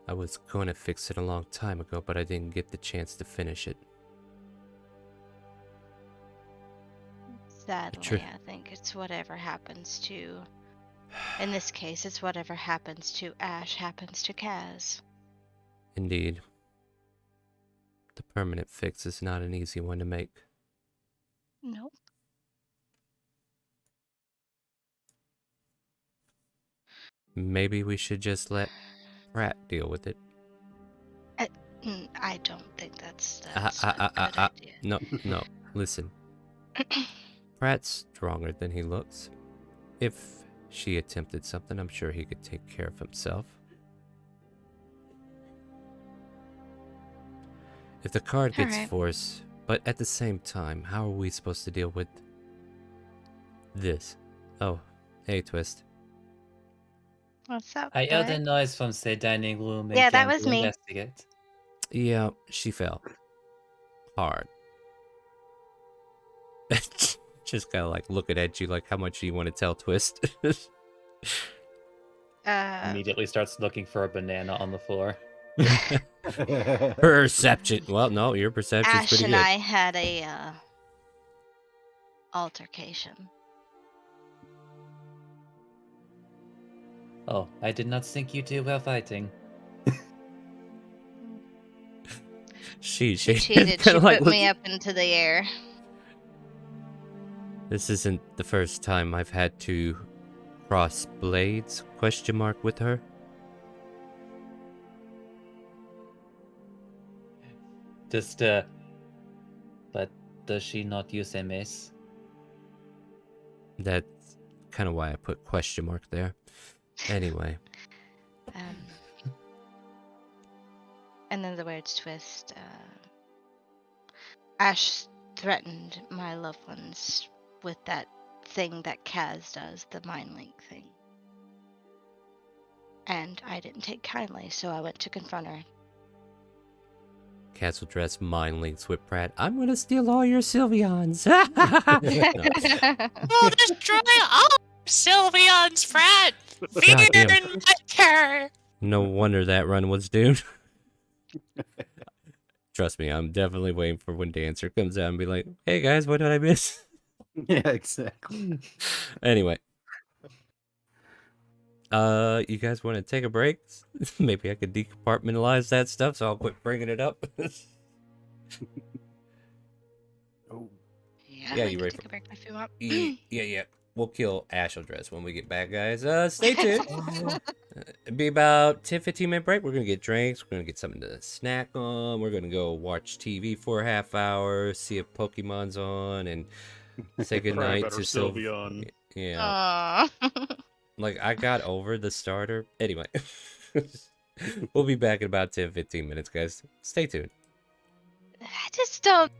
Speaker 1: I was going to fix it a long time ago, but I didn't get the chance to finish it.
Speaker 7: Sadly, I think it's whatever happens to. In this case, it's whatever happens to Ash happens to Kaz.
Speaker 1: Indeed. The permanent fix is not an easy one to make.
Speaker 7: Nope.
Speaker 1: Maybe we should just let Pratt deal with it.
Speaker 7: I don't think that's a good idea.
Speaker 1: No, listen. Pratt's stronger than he looks. If she attempted something, I'm sure he could take care of himself. If the card gets force, but at the same time, how are we supposed to deal with this? Oh, hey, Twist.
Speaker 7: What's up,
Speaker 2: I heard a
Speaker 7: bud?
Speaker 2: noise from the dining room and
Speaker 7: Yeah, that
Speaker 2: came
Speaker 7: was
Speaker 2: to
Speaker 7: me.
Speaker 2: investigate.
Speaker 1: Yeah, she fell. Hard. Just kind of like looking at you like, how much do you want to tell Twist?
Speaker 2: Immediately starts looking for a banana on the floor.
Speaker 1: Perception. Well, no, your perception's
Speaker 7: Ash
Speaker 1: pretty
Speaker 7: and
Speaker 1: good.
Speaker 7: I had a altercation.
Speaker 2: Oh, I did not think you two were fighting.
Speaker 1: She
Speaker 7: cheated. She put me up into the air.
Speaker 1: This isn't the first time I've had to cross blades, ? With her.
Speaker 2: But does she not use a mace?
Speaker 1: That's kind of why I put ? there. Anyway.
Speaker 7: And then the words twist. Ash threatened my loved ones with that thing that Kaz does, the mind link thing. And I didn't take kindly, so I went to confront her.
Speaker 1: Kaz will dress mind links with Pratt. I'm gonna steal all your Sylveons.
Speaker 3: We'll destroy all Sylveon's, Pratt! Fear
Speaker 1: Goddamn.
Speaker 3: and terror!
Speaker 1: No wonder that run was doomed. Trust me, I'm definitely waiting for when Dancer comes out and be like, hey guys, what did I miss?
Speaker 8: Yeah, exactly.
Speaker 1: Anyway. You guys want to take a break? Maybe I could decompartmentalize that stuff, so I'll quit bringing it up.
Speaker 8: Oh.
Speaker 1: Yeah, you ready
Speaker 7: take a break if you want.
Speaker 1: Yeah. We'll kill Ashildress when we get back, guys. Stay tuned. It'll be about 10-15 minute break. We're gonna get drinks. We're gonna get something to snack on. We're gonna go watch TV for a half hour, see if Pokemon's on, and say goodnight to
Speaker 6: Sylveon.
Speaker 1: Yeah. Like, I got over the starter. Anyway. We'll be back in about 10-15 minutes, guys. Stay tuned.
Speaker 7: I just don't.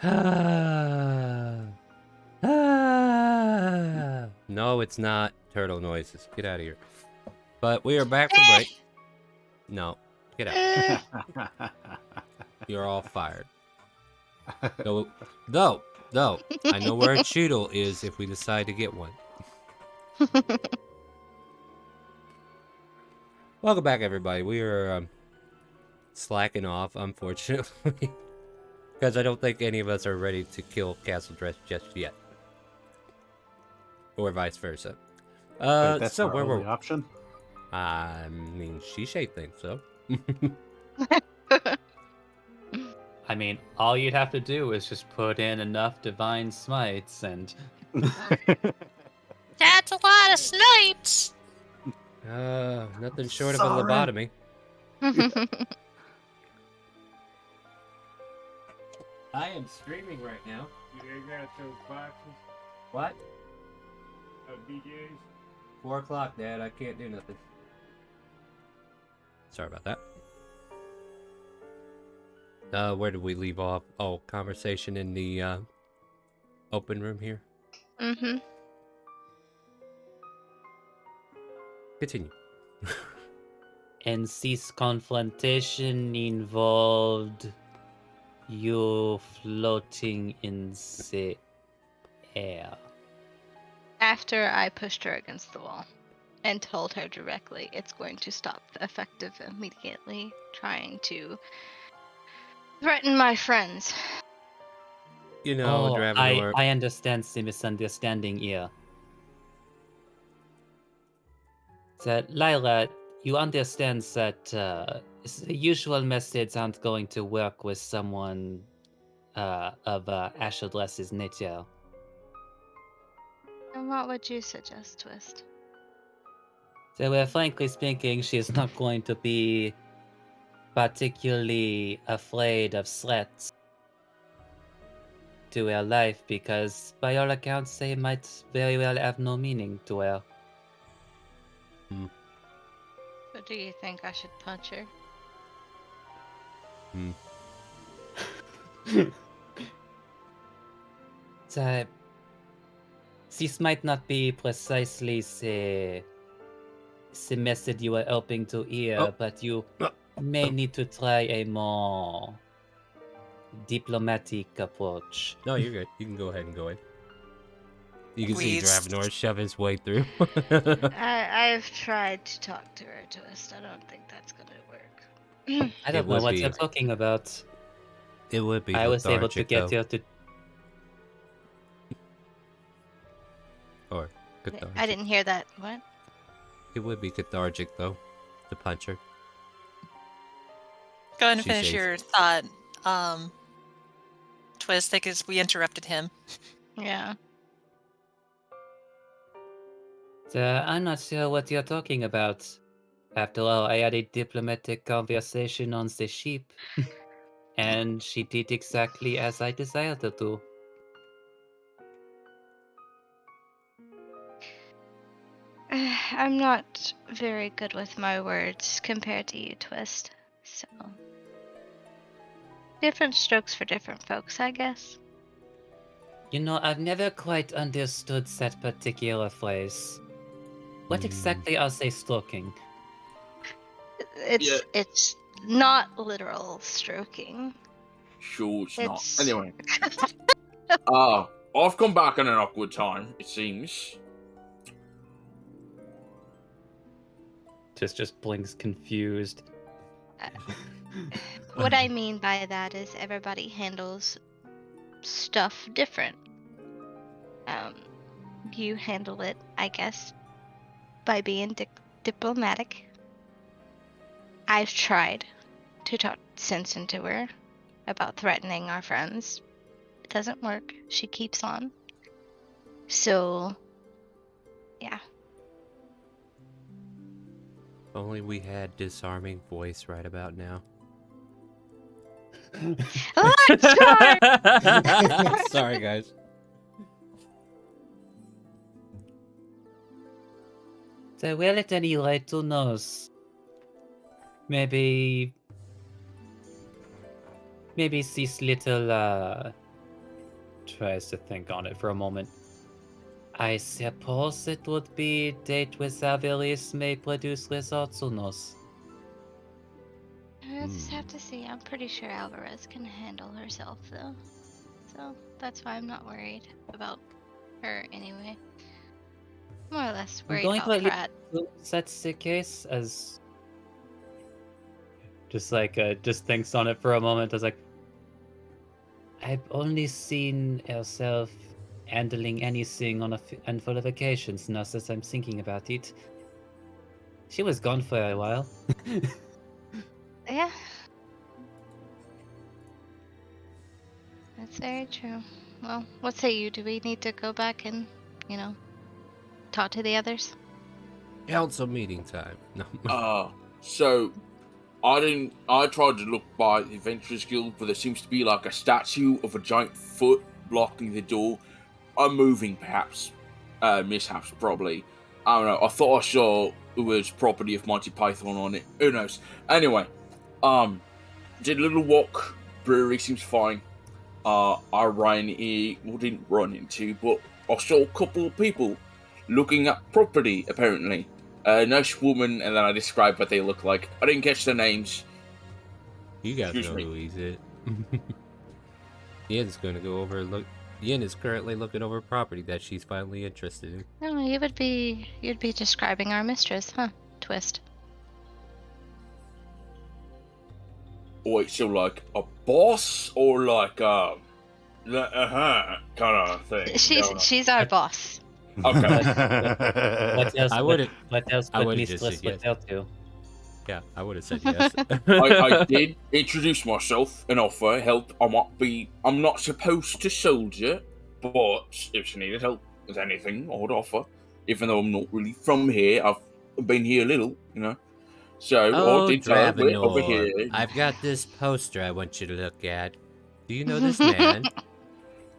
Speaker 1: No, it's not turtle noises. Get out of here. But we are back from break. No, get out. You're all fired. Though, I know where a choodle is if we decide to get one. Welcome back, everybody. We are slacking off, unfortunately, because I don't think any of us are ready to kill Castle Dress just yet, or vice versa.
Speaker 8: Wait, that's
Speaker 1: so
Speaker 8: our
Speaker 1: where were
Speaker 8: only option?
Speaker 1: I mean, Shishay thinks so.
Speaker 2: I mean, all you'd have to do is just put in enough divine smites and
Speaker 3: That's a lot of snipes.
Speaker 1: Nothing short of a
Speaker 8: Sorry.
Speaker 1: lobotomy. I am streaming right now.
Speaker 9: You got those boxes
Speaker 1: What?
Speaker 9: of BJ's?
Speaker 1: 4 o'clock, Dad. I can't do nothing. Sorry about that. Where did we leave off? Oh, conversation in the open room here.
Speaker 7: Mm-hmm.
Speaker 1: Continue.
Speaker 2: and this confrontation involved you floating in the air.
Speaker 7: After I pushed her against the wall and told her directly it's going to stop effective immediately trying to threaten my friends.
Speaker 1: You know, Dravenor.
Speaker 2: I understand the misunderstanding here. That Lila, you understand that the usual methods aren't going to work with someone of Ashadless's nature.
Speaker 7: And what would you suggest, Twist?
Speaker 2: So, frankly speaking, she is not going to be particularly afraid of threats to her life because, by all accounts, they might very well have no meaning to her.
Speaker 7: So do you think I should punch her?
Speaker 2: This might not be precisely the message you are hoping to hear, but you may need to try a more diplomatic approach.
Speaker 1: No, you're good. You can go ahead and go in. You can see
Speaker 3: Please.
Speaker 1: Dravenor shove his way through.
Speaker 7: I've tried to talk to her, Twist. I don't think that's gonna work.
Speaker 2: I don't know what you're talking about.
Speaker 1: It would be
Speaker 2: I was able to
Speaker 1: lethargic,
Speaker 2: get
Speaker 1: though.
Speaker 2: her to.
Speaker 1: Or cathartic.
Speaker 7: I didn't hear that. What?
Speaker 1: It would be cathartic, though, to punch her.
Speaker 3: Go ahead and
Speaker 1: She
Speaker 3: finish
Speaker 1: says-
Speaker 3: your thought, Twist, because we interrupted him.
Speaker 7: Yeah.
Speaker 2: I'm not sure what you're talking about. After all, I had a diplomatic conversation on the ship, and she did exactly as I desired her to.
Speaker 7: I'm not very good with my words compared to you, Twist. So. Different strokes for different folks, I guess.
Speaker 2: You know, I've never quite understood that particular phrase. What exactly are they stroking?
Speaker 7: It's not literal stroking.
Speaker 4: Sure, it's
Speaker 7: It's-
Speaker 4: not. Anyway, I've come back in an awkward time. It seems.
Speaker 2: Just blinks confused.
Speaker 7: What I mean by that is everybody handles stuff different. You handle it, I guess, by being diplomatic. I've tried to talk sense into her about threatening our friends. It doesn't work. She keeps on. So, yeah.
Speaker 1: Only we had disarming voice right about now. Sorry, guys.
Speaker 2: So, well, at any rate, who knows? Maybe this little tries to think on it for a moment. I suppose it would be date with Avilis may produce results or not.
Speaker 7: We'll just have to see. I'm pretty sure Alvarez can handle herself, though. So that's why I'm not worried about her anyway. More or less
Speaker 2: I'm
Speaker 7: worried
Speaker 2: going
Speaker 7: about
Speaker 2: to
Speaker 7: Pratt.
Speaker 2: that's the case, as just thinks on it for a moment. As like, I've only seen herself handling anything on and for the vacations now since I'm thinking about it. She was gone for a while.
Speaker 7: Yeah. That's very true. Well, what say you? Do we need to go back and, talk to the others?
Speaker 1: Council meeting time. No.
Speaker 4: So I tried to look by the Adventurers Guild, but there seems to be like a statue of a giant foot blocking the door. I'm moving, perhaps. Mishaps, probably. I don't know. I thought I saw it was property of Monty Python on it. Who knows? Anyway, did a little walk. Brewery seems fine. I didn't run into, but I saw a couple of people looking at property, apparently. A nice woman, and then I described what they look like. I didn't catch their names.
Speaker 1: You guys
Speaker 4: Excuse
Speaker 1: know
Speaker 4: me.
Speaker 1: who he's it. Ian's going to go over look. Ian is currently looking over property that she's finally interested in.
Speaker 7: No, you'd be describing our mistress, huh? Twist.
Speaker 4: Wait, so like a boss or like kind of thing?
Speaker 7: She's our boss.
Speaker 4: Okay.
Speaker 2: What else?
Speaker 1: I
Speaker 2: What
Speaker 1: would've-
Speaker 2: else
Speaker 1: I
Speaker 2: would
Speaker 1: would've just
Speaker 2: Mistress
Speaker 1: said yes.
Speaker 2: look out to?
Speaker 1: Yeah, I would have said yes.
Speaker 4: I did introduce myself and offer help. I'm not supposed to soldier, but if she needed help with anything, I would offer. Even though I'm not really from here, I've been here a little, So
Speaker 1: Oh,
Speaker 4: I did tell her we're over here.
Speaker 1: Dravenor, I've got this poster I want you to look at. Do you know this man?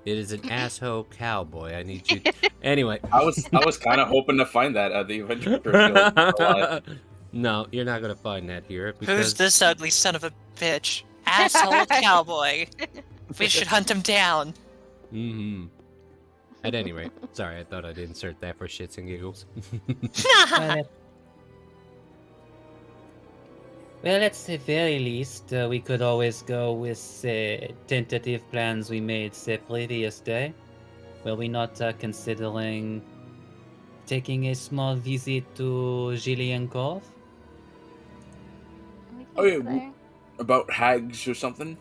Speaker 1: It is an asshole cowboy. I need you. Anyway,
Speaker 4: I was kind of hoping to find that at the Adventure Guild.
Speaker 1: No, you're not gonna find that here.
Speaker 3: Who's this ugly son of a bitch? Asshole cowboy. We should hunt him down.
Speaker 1: Mm-hmm. At any rate, sorry, I thought I'd insert that for shits and giggles.
Speaker 2: Well, at the very least, we could always go with tentative plans we made the previous day. Were we not considering taking a small visit to Gillian Cove?
Speaker 4: Oh, yeah, about hags or something?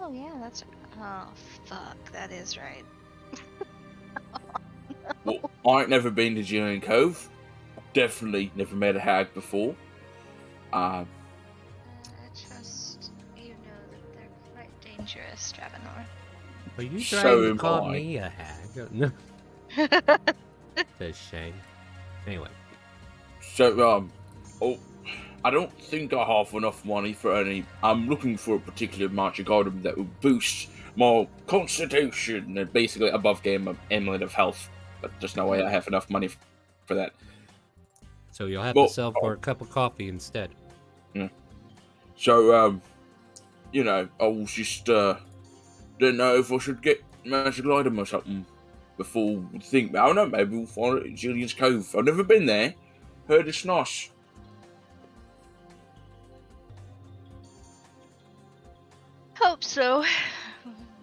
Speaker 7: Oh yeah, that's. Oh fuck, that is right.
Speaker 4: Well, I ain't never been to Gillian Cove. Definitely never met a hag before.
Speaker 7: I trust you know that they're quite dangerous, Dravenor.
Speaker 1: Are you
Speaker 4: So
Speaker 1: trying to
Speaker 4: am
Speaker 1: call
Speaker 4: I.
Speaker 1: me a hag? No. That's a shame. Anyway.
Speaker 4: So, I don't think I have enough money for any. I'm looking for a particular magic item that would boost my constitution and basically above game amulet of health. But there's no way I have enough money for that.
Speaker 1: So you'll have
Speaker 4: Well,
Speaker 1: to sell for a cup of coffee instead.
Speaker 4: So, I was just didn't know if I should get magic item or something before we think. I don't know. Maybe we'll find it at Gillian's Cove. I've never been there. Heard it's nice.
Speaker 7: Hope so.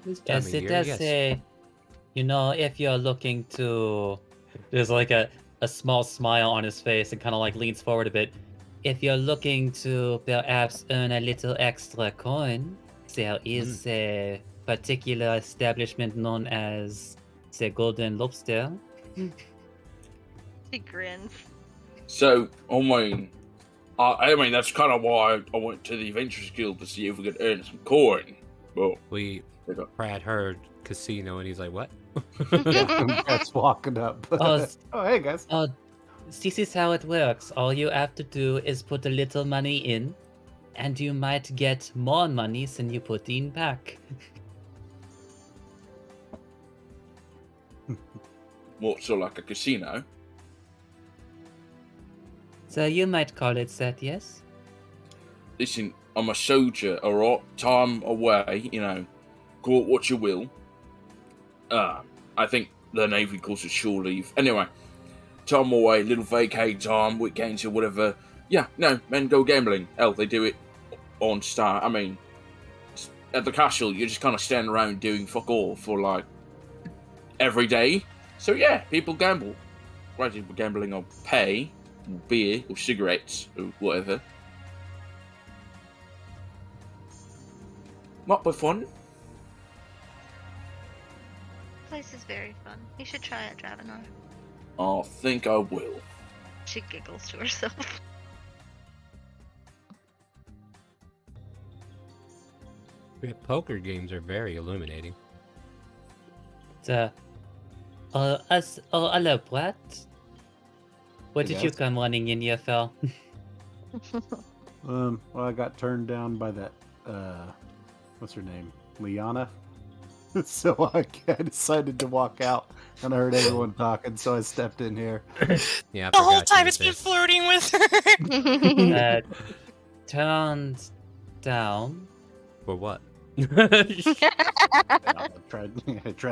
Speaker 1: This time
Speaker 2: Yes,
Speaker 1: of
Speaker 2: it
Speaker 1: year,
Speaker 2: does
Speaker 1: yes.
Speaker 2: say, if you're looking to. There's like a small smile on his face and kind of like leans forward a bit. If you're looking to perhaps earn a little extra coin, there is a particular establishment known as the Golden Lobster.
Speaker 7: He grins.
Speaker 4: So, I mean, that's kind of why I went to the Adventurers Guild to see if we could earn some coin. But
Speaker 1: Brad heard casino and he's like, what?
Speaker 8: That's walking up.
Speaker 2: Oh,
Speaker 8: hey guys.
Speaker 2: This is how it works. All you have to do is put a little money in, and you might get more money than you put in back.
Speaker 4: what, so like a casino?
Speaker 2: So you might call it that, yes?
Speaker 4: Listen, I'm a soldier, alright? Time away, call it what you will. I think the Navy calls it shore leave. Anyway, time away, little vacay time, weekends or whatever. Yeah, no, men go gambling. Hell, they do it on Star. I mean, at the castle, you're just kind of standing around doing fuck all for like every day. So yeah, people gamble. Right, people gambling on pay, or beer, or cigarettes, or whatever. Might be fun.
Speaker 7: Place is very fun. You should try it, Dravenor.
Speaker 4: I think I will.
Speaker 7: She giggles to herself.
Speaker 1: Poker games are very illuminating.
Speaker 2: Hello, Brett. What
Speaker 8: Hey,
Speaker 2: did you
Speaker 8: guys.
Speaker 2: come running in here for?
Speaker 8: Well, I got turned down by that, what's her name? Liana. So I decided to walk out, and I heard everyone talking, so I stepped in here.
Speaker 1: Yeah, I
Speaker 3: The whole
Speaker 1: forgot
Speaker 3: time
Speaker 1: you
Speaker 3: it's
Speaker 1: were
Speaker 3: been
Speaker 1: there.
Speaker 3: flirting with her.
Speaker 2: Turned down.
Speaker 1: For what?
Speaker 8: I tried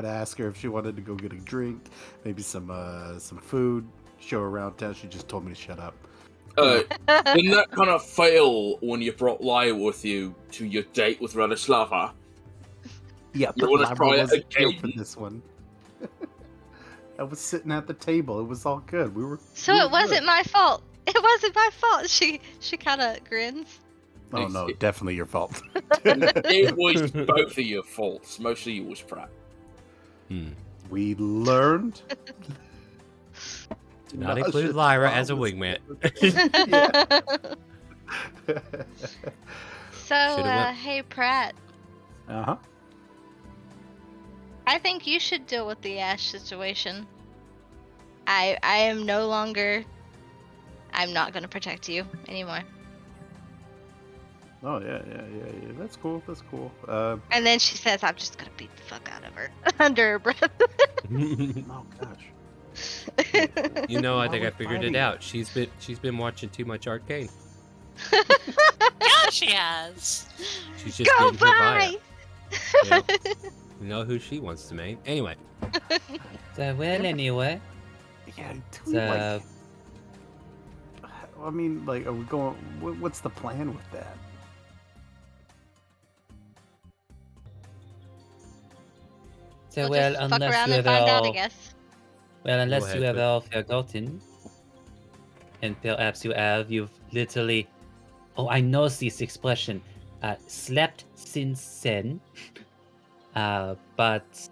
Speaker 8: to ask her if she wanted to go get a drink, maybe some food, show her around town. She just told me to shut up.
Speaker 4: Didn't that kind of fail when you brought Lyra with you to your date with Radislava?
Speaker 8: Yeah,
Speaker 4: You
Speaker 8: but
Speaker 4: wanna
Speaker 8: Lyra
Speaker 4: try it
Speaker 8: wasn't here for
Speaker 4: again?
Speaker 8: this one. I was sitting at the table. It was all good. We were.
Speaker 7: So
Speaker 8: we were
Speaker 7: it wasn't
Speaker 8: good.
Speaker 7: my fault. It wasn't my fault. She kind of grins.
Speaker 8: Oh no, definitely your fault.
Speaker 4: It was both of your faults. Mostly yours, Pratt.
Speaker 8: We learned.
Speaker 1: Do not include Lyra as a wingman.
Speaker 7: So,
Speaker 1: went-
Speaker 7: hey Pratt,
Speaker 8: Uh-huh.
Speaker 7: I think you should deal with the Ash situation. I am no longer. I'm not gonna protect you anymore.
Speaker 8: Oh yeah. That's cool. That's cool.
Speaker 7: And then she says, "I'm just gonna beat the fuck out of her," under her breath.
Speaker 8: Oh gosh.
Speaker 1: You know, I
Speaker 8: Why
Speaker 1: think I
Speaker 8: we
Speaker 1: figured it
Speaker 8: fighting?
Speaker 1: out. She's been watching too much Arcane.
Speaker 3: Yeah, she has.
Speaker 1: She's just
Speaker 7: Go
Speaker 1: getting her
Speaker 7: by.
Speaker 1: Yep. You know who she wants to main. Anyway,
Speaker 2: Anyway.
Speaker 8: Yeah.
Speaker 2: So,
Speaker 8: I mean, like, are we going? What's the plan with that?
Speaker 7: We'll
Speaker 2: well,
Speaker 7: just fuck
Speaker 2: unless
Speaker 7: around
Speaker 2: you
Speaker 7: and
Speaker 2: have
Speaker 7: find out, I
Speaker 2: all,
Speaker 7: guess.
Speaker 2: well, unless
Speaker 1: ahead,
Speaker 2: you have
Speaker 1: Chris.
Speaker 2: all forgotten, and perhaps you've literally, oh, I know this expression, slept since then, but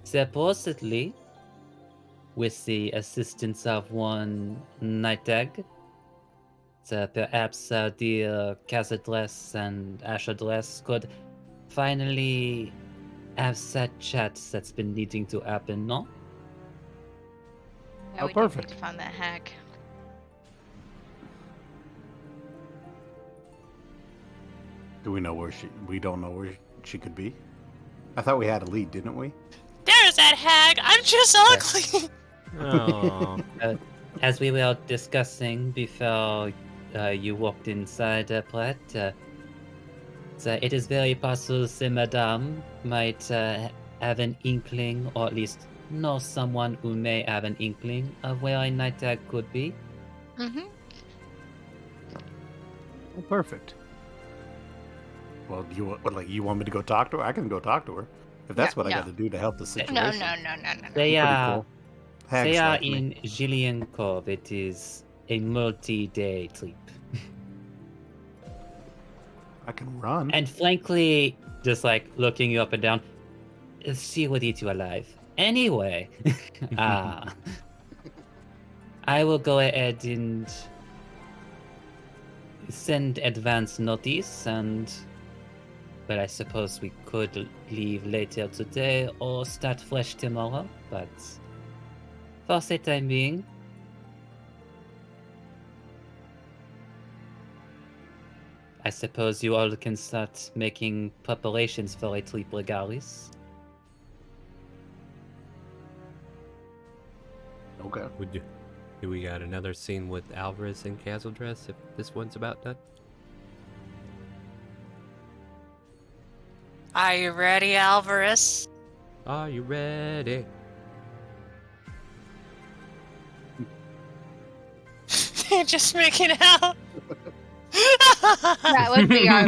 Speaker 2: supposedly, with the assistance of one night egg, perhaps the Casadress and Ashadress could finally have that chat that's been needing to happen, no?
Speaker 7: Yeah,
Speaker 8: Oh,
Speaker 7: we do need
Speaker 8: perfect.
Speaker 7: to find that hack.
Speaker 8: Do we know where she? We don't know where she could be. I thought we had a lead, didn't we?
Speaker 3: There's that hag. I'm just ugly.
Speaker 1: oh,
Speaker 2: As we were discussing before you walked inside, Brett, it is very possible the Madame might have an inkling, or at least know someone who may have an inkling of where a night tag could be.
Speaker 7: Mm-hmm.
Speaker 8: Oh, perfect. Well, you want me to go talk to her? I can go talk to her. If that's
Speaker 7: No,
Speaker 8: what I
Speaker 7: no.
Speaker 8: got to do to help the situation.
Speaker 7: No.
Speaker 2: They
Speaker 8: Pretty
Speaker 2: are,
Speaker 8: cool. Hags
Speaker 2: they are
Speaker 8: like me.
Speaker 2: in Gillian Cove. It is a multi-day trip.
Speaker 8: I can run.
Speaker 2: And frankly, just like looking you up and down, she would eat you alive. Anyway, I will go ahead and send advance notice, and well, I suppose we could leave later today or start fresh tomorrow, but for the time being, I suppose you all can start making preparations for a trip regardless.
Speaker 8: Okay.
Speaker 1: do we got another scene with Alvarez and Casadress if this one's about done?
Speaker 3: Are you ready, Alvarez?
Speaker 1: Are you ready?
Speaker 3: Just making out.
Speaker 7: That would be our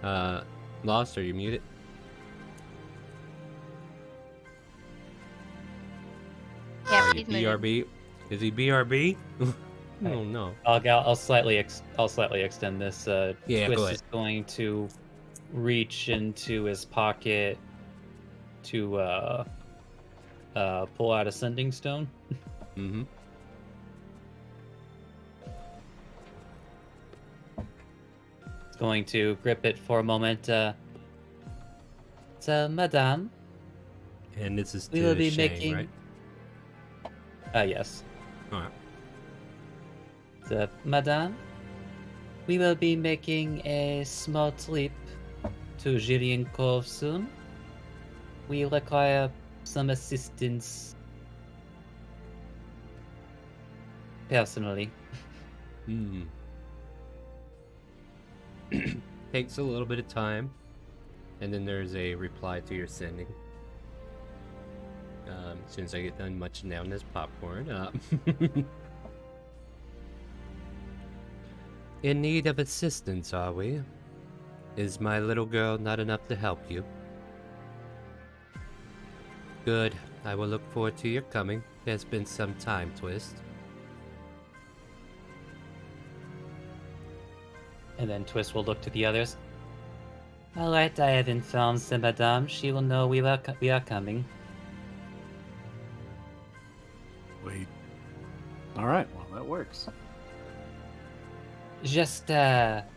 Speaker 7: luck.
Speaker 1: Lost, are you muted?
Speaker 7: Yeah,
Speaker 1: Are you
Speaker 7: he's muted.
Speaker 1: BRB? Is he BRB? Oh no.
Speaker 2: I'll slightly extend this.
Speaker 1: Yeah,
Speaker 2: Twist
Speaker 1: go ahead.
Speaker 2: is going to reach into his pocket to pull out a sending stone.
Speaker 1: Mm-hmm.
Speaker 2: He's going to grip it for a moment. So, Madame,
Speaker 1: And this is
Speaker 2: we
Speaker 1: to
Speaker 2: will be
Speaker 1: Shane,
Speaker 2: making.
Speaker 1: right?
Speaker 2: Yes.
Speaker 1: Alright.
Speaker 2: So, Madame, we will be making a small trip to Gillian Cove soon. We require some assistance personally.
Speaker 1: Hmm. Takes a little bit of time. And then there's a reply to your sending. As soon as I get done munching down this popcorn. In need of assistance, are we? Is my little girl not enough to help you? Good. I will look forward to your coming. It's been some time, Twist.
Speaker 2: And then Twist will look to the others. Alright, I have informed the Madame. She will know we are coming.
Speaker 8: Wait. All right. Well, that works.
Speaker 2: Just thinks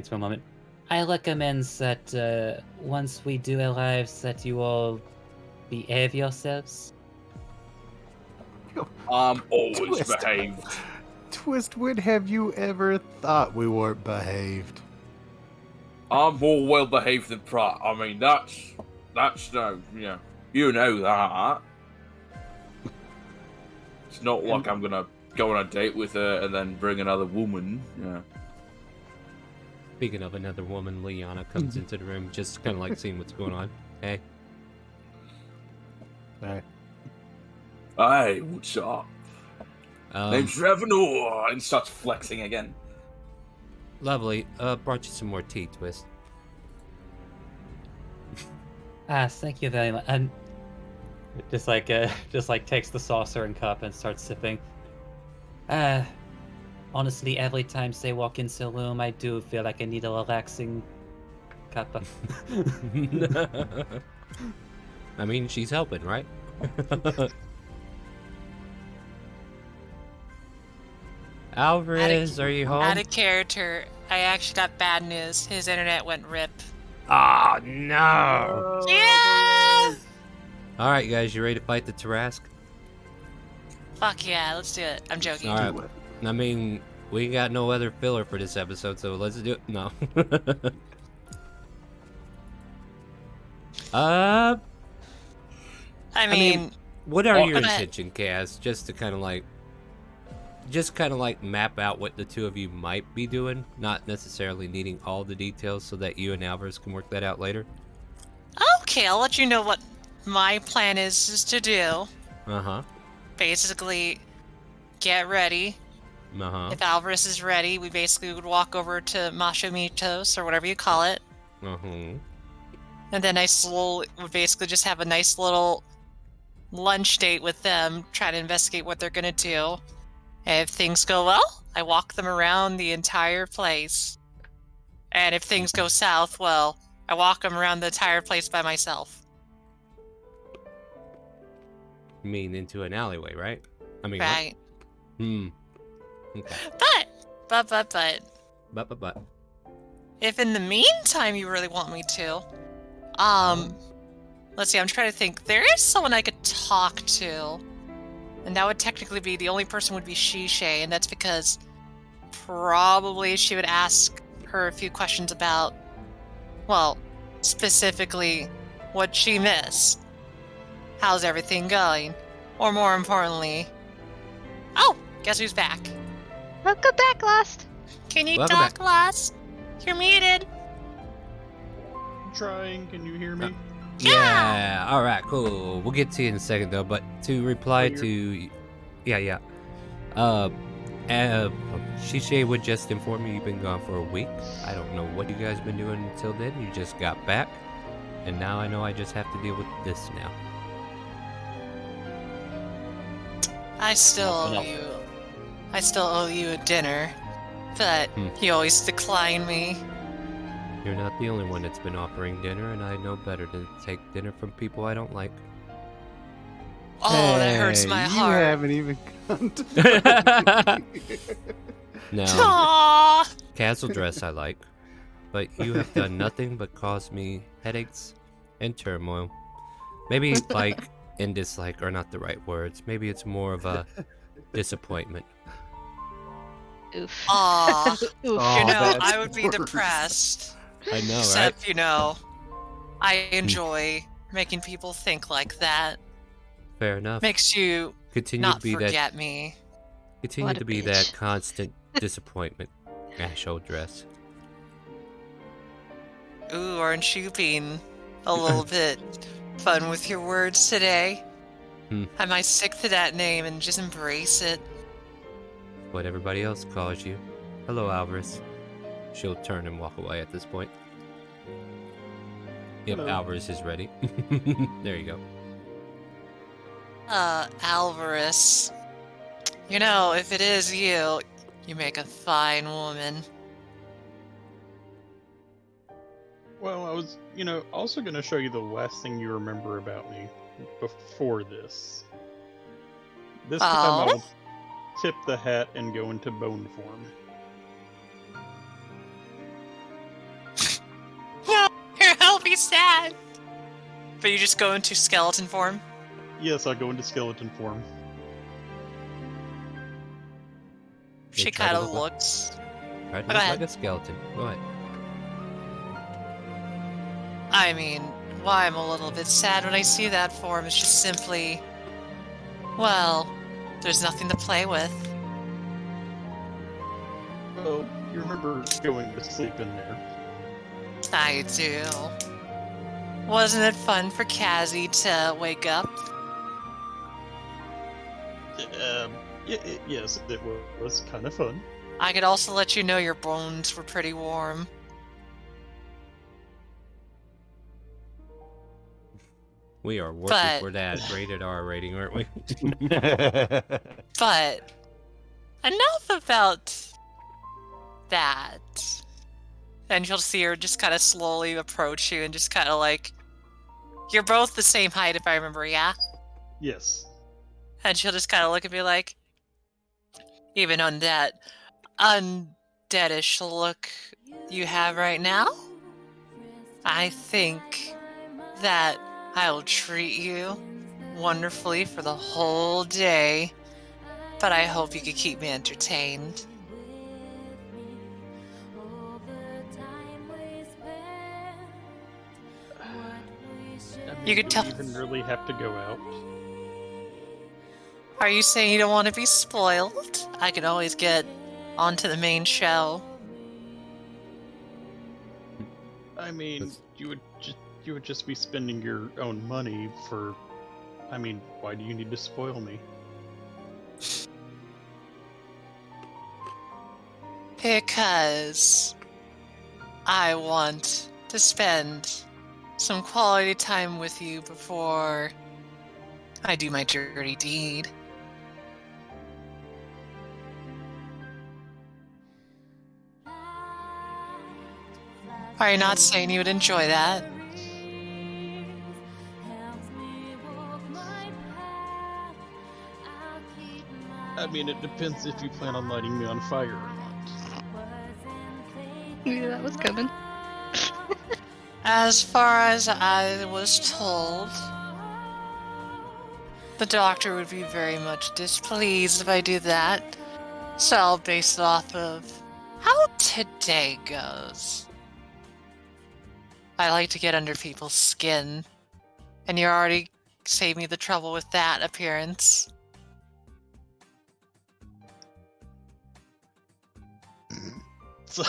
Speaker 2: for a moment. I recommend that once we do arrive, that you all behave yourselves.
Speaker 4: I'm always
Speaker 8: Twist.
Speaker 4: behaved.
Speaker 8: Twist, when have you ever thought we weren't behaved?
Speaker 4: I'm more well behaved than Pratt. I mean, that's no, you know that. It's not like I'm gonna go on a date with her and then bring another woman. Yeah.
Speaker 1: Speaking of another woman, Liana comes into the room, just kind of like seeing what's going on. Hey.
Speaker 8: Hey.
Speaker 4: Hey, what's up? Name's Revenor, and starts flexing again.
Speaker 1: Lovely. Brought you some more tea, Twist.
Speaker 2: Thank you very much. And just like takes the saucer and cup and starts sipping. Honestly, every time they walk into the room, I do feel like I need a relaxing cup.
Speaker 1: I mean, she's helping, right? Alvarez, are you home?
Speaker 3: Out of character, I actually got bad news. His internet went rip.
Speaker 1: Oh, no!
Speaker 3: Yeah!
Speaker 1: Alright, guys, you ready to fight the Tarask?
Speaker 3: Fuck yeah, let's do it. I'm joking.
Speaker 1: Alright. I mean, we got no other filler for this episode, so let's do it. No.
Speaker 3: I mean,
Speaker 1: what are your
Speaker 3: but-
Speaker 1: intention, Kaz? Just to kind of like map out what the two of you might be doing, not necessarily needing all the details so that you and Alvarez can work that out later.
Speaker 3: okay, I'll let you know what my plan is to do.
Speaker 1: Uh-huh.
Speaker 3: Basically, get ready.
Speaker 1: Uh-huh.
Speaker 3: If Alvarez is ready, we basically would walk over to Macho Mitos, or whatever you call it.
Speaker 1: Uh-huh.
Speaker 3: And then I would basically just have a nice little lunch date with them, try to investigate what they're gonna do. And if things go well, I walk them around the entire place. And if things go south, well, I walk them around the entire place by myself.
Speaker 1: You mean into an alleyway, right? I mean,
Speaker 3: Right.
Speaker 1: What? Okay.
Speaker 3: But, if in the meantime you really want me to, let's see, I'm trying to think. There is someone I could talk to. And that would technically be, the only person would be Shishe, and that's because probably she would ask her a few questions about, well, specifically, what she missed. How's everything going? Or more importantly, oh, guess who's back?
Speaker 7: Welcome back, Lost.
Speaker 3: Can you
Speaker 1: Welcome
Speaker 3: talk, Lost? You're muted.
Speaker 6: trying. Can you hear me?
Speaker 1: Yeah. All right. Cool. We'll get to you in a second, though. But to reply
Speaker 6: Oh,
Speaker 1: to, yeah. Uh, Shishay would just inform me you've been gone for a week. I don't know what you guys been doing until then. You just got back, and now I know I just have to deal with this now.
Speaker 3: I still owe
Speaker 2: Nothing
Speaker 3: you. I still owe you a dinner, but you always decline me.
Speaker 1: You're not the only one that's been offering dinner, and I know better than to take dinner from people I don't like.
Speaker 3: Oh, that hurts my
Speaker 8: You
Speaker 3: heart.
Speaker 8: haven't even gone to
Speaker 1: No,
Speaker 3: Aww.
Speaker 1: castle dress I like, but you have done nothing but cause me headaches and turmoil. Maybe like and dislike are not the right words. Maybe it's more of a disappointment.
Speaker 7: Oof.
Speaker 3: Aw.
Speaker 7: Oof.
Speaker 3: You
Speaker 8: Oh,
Speaker 3: know,
Speaker 8: that's
Speaker 3: I would be
Speaker 8: worse.
Speaker 3: depressed.
Speaker 1: I know, right?
Speaker 3: Except, I enjoy making people think like that.
Speaker 1: Fair enough.
Speaker 3: Makes you
Speaker 1: Continue
Speaker 3: not
Speaker 1: to be
Speaker 3: forget
Speaker 1: that.
Speaker 3: me.
Speaker 1: Continue
Speaker 7: What a
Speaker 1: to be that
Speaker 7: bitch.
Speaker 1: constant disappointment. Ash old dress.
Speaker 3: Ooh, aren't you being a little bit fun with your words today? I might stick to that name and just embrace it.
Speaker 1: What everybody else calls you. Hello, Alvarez. She'll turn and walk away at this point. Yep,
Speaker 6: Hello.
Speaker 1: Alvarez is ready. There you go.
Speaker 3: Alvarez. You know, if it is you, you make a fine woman.
Speaker 6: Well, I was, also going to show you the last thing you remember about me before this. This time I'll tip the hat and go into bone form.
Speaker 3: No, I'll be sad. But you just go into skeleton form?
Speaker 6: Yes, I'll go into skeleton form.
Speaker 3: She
Speaker 1: try to
Speaker 3: kind of
Speaker 1: look
Speaker 3: looks.
Speaker 1: Try to
Speaker 3: Go
Speaker 1: look
Speaker 3: ahead.
Speaker 1: like a skeleton. Go ahead.
Speaker 3: I mean, why I'm a little bit sad when I see that form is just simply, well, there's nothing to play with.
Speaker 6: Well, you remember going to sleep in there.
Speaker 3: I do. Wasn't it fun for Kazzy to wake up?
Speaker 6: Yes, it was kind of fun.
Speaker 3: I could also let you know your bones were pretty warm.
Speaker 1: We are working
Speaker 3: But-
Speaker 1: for that rated R rating, aren't we?
Speaker 3: But enough about that. And you'll see her just kind of slowly approach you and just kind of like, you're both the same height if I remember, yeah?
Speaker 6: Yes.
Speaker 3: And she'll just kind of look at me like, even on that undeadish look you have right now, I think that I'll treat you wonderfully for the whole day, but I hope you could keep me entertained. You could
Speaker 6: do
Speaker 3: tell-
Speaker 6: we even really have to go out?
Speaker 3: Are you saying you don't want to be spoiled? I can always get onto the main show.
Speaker 6: I mean,
Speaker 1: Let's-
Speaker 6: you would just be spending your own money for. I mean, why do you need to spoil me?
Speaker 3: Because I want to spend some quality time with you before I do my dirty deed. Are you not saying you would enjoy that?
Speaker 6: I mean, it depends if you plan on lighting me on fire or not.
Speaker 7: Knew that was coming.
Speaker 3: As far as I was told, the doctor would be very much displeased if I do that. So I'll base it off of how today goes. I like to get under people's skin, and you already saved me the trouble with that appearance.
Speaker 6: So,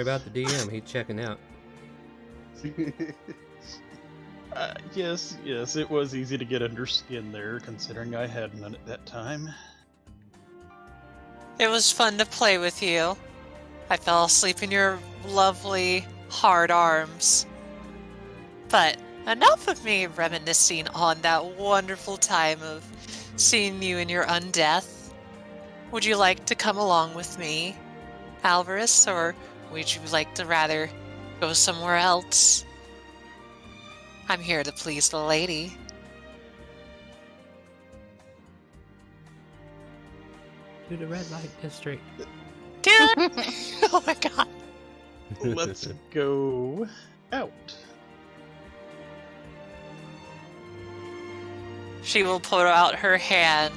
Speaker 1: worry about the DM. He's checking out.
Speaker 6: Yes, it was easy to get under skin there, considering I had none at that time.
Speaker 3: It was fun to play with you. I fell asleep in your lovely, hard arms. But enough of me reminiscing on that wonderful time of seeing you in your undeath. Would you like to come along with me, Alvarez, or would you like to rather go somewhere else? I'm here to please the lady.
Speaker 1: To the red light district.
Speaker 3: Dude! Oh my god.
Speaker 6: Let's go out.
Speaker 3: She will put out her hand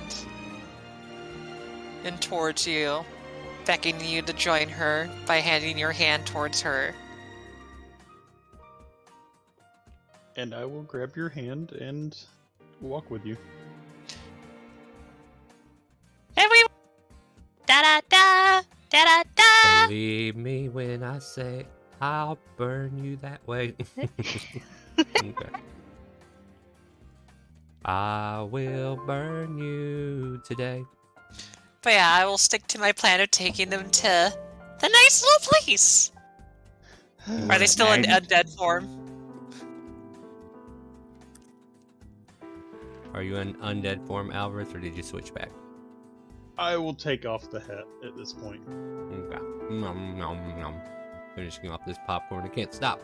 Speaker 3: and towards you, beckoning you to join her by handing your hand towards her.
Speaker 6: And I will grab your hand and walk with you.
Speaker 3: And we da da da da da da.
Speaker 1: Believe me when I say I'll burn you that way. Okay. I will burn you today.
Speaker 3: But yeah, I will stick to my plan of taking them to the nice little place. Are they still in undead form?
Speaker 1: Are you in undead form, Alvarez, or did you switch back?
Speaker 6: I will take off the hat at this point.
Speaker 1: Okay. Nom, nom, nom. Finishing off this popcorn. I can't stop.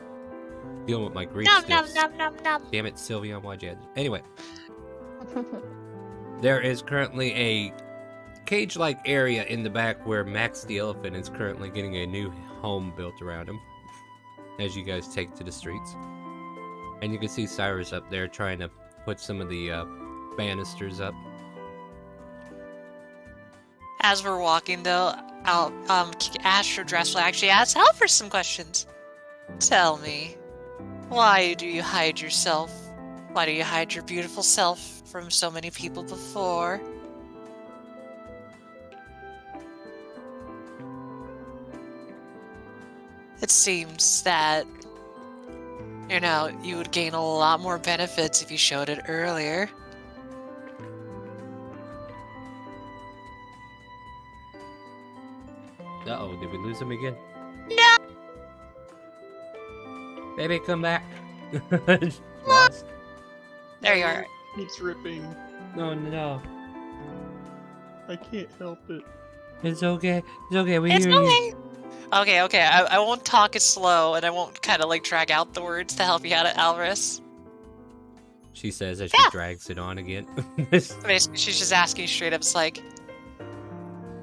Speaker 1: Dealing with my grief
Speaker 3: Nom
Speaker 1: stiffs.
Speaker 3: nom nom nom nom.
Speaker 1: Damn it, Sylvia, why'd you add... Anyway. There is currently a cage-like area in the back where Max the Elephant is currently getting a new home built around him. As you guys take to the streets. And you can see Cyrus up there trying to put some of the banisters up.
Speaker 3: As we're walking, though, Astro Dress will actually ask Hal for some questions. Tell me, why do you hide yourself? Why do you hide your beautiful self from so many people before? It seems that, you would gain a lot more benefits if you showed it earlier.
Speaker 1: Uh-oh, did we lose him again?
Speaker 3: No!
Speaker 1: Baby, come back. Lost.
Speaker 3: There you are.
Speaker 6: Keeps ripping.
Speaker 1: No.
Speaker 6: I can't help it.
Speaker 1: It's okay. It's okay. We
Speaker 3: It's
Speaker 1: hear you.
Speaker 3: okay. Okay. I won't talk it slow, and I won't kind of drag out the words to help you out, Alvarez.
Speaker 1: She says as she drags it on again.
Speaker 3: Basically, she's just asking straight up, it's like,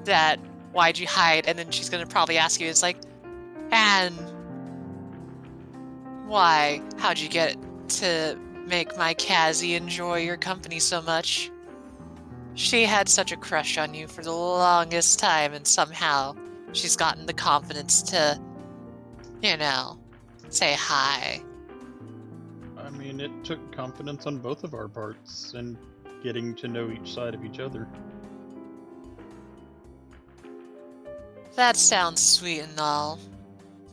Speaker 3: that, why'd you hide? And then she's gonna probably ask you, it's like, and why? How'd you get to make my Cassie enjoy your company so much? She had such a crush on you for the longest time, and somehow she's gotten the confidence to, say hi.
Speaker 6: I mean, it took confidence on both of our parts, and getting to know each side of each other.
Speaker 3: That sounds sweet and all,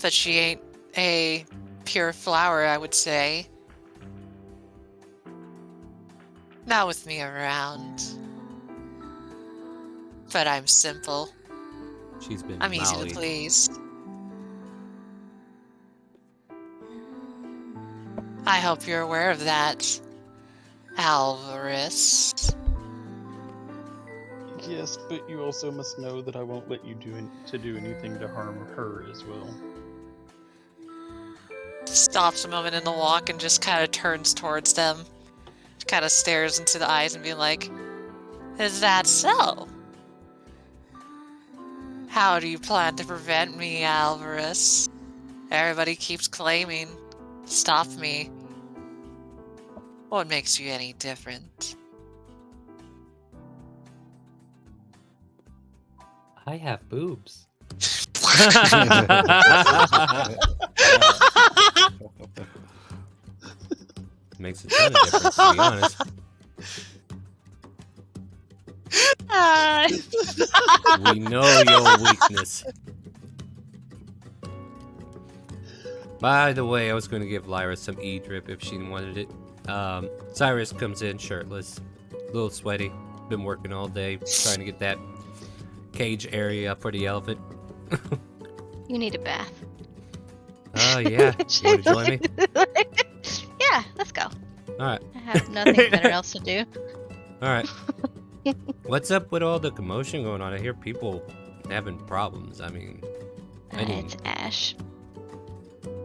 Speaker 3: but she ain't a pure flower, I would say. Not with me around. But I'm simple.
Speaker 1: She's been
Speaker 3: I'm easy to
Speaker 1: mollied.
Speaker 3: please. I hope you're aware of that, Alvarez.
Speaker 6: Yes, but you also must know that I won't let you do anything to harm her as well.
Speaker 3: Stops a moment in the walk and just kind of turns towards them. Kind of stares into the eyes and be like, is that so? How do you plan to prevent me, Alvarez? Everybody keeps claiming to stop me. What makes you any different?
Speaker 2: I have boobs.
Speaker 1: Makes a ton of difference, to be honest. We know your weakness. By the way, I was going to give Lyra some E-drip if she wanted it. Cyrus comes in shirtless, a little sweaty. Been working all day trying to get that cage area up for the elephant.
Speaker 7: You need a bath.
Speaker 1: Oh, yeah. You want to join me?
Speaker 7: Yeah, let's go.
Speaker 1: Alright.
Speaker 7: I have nothing better else to do.
Speaker 1: Alright. What's up with all the commotion going on? I hear people having problems. I mean...
Speaker 7: It's Ash.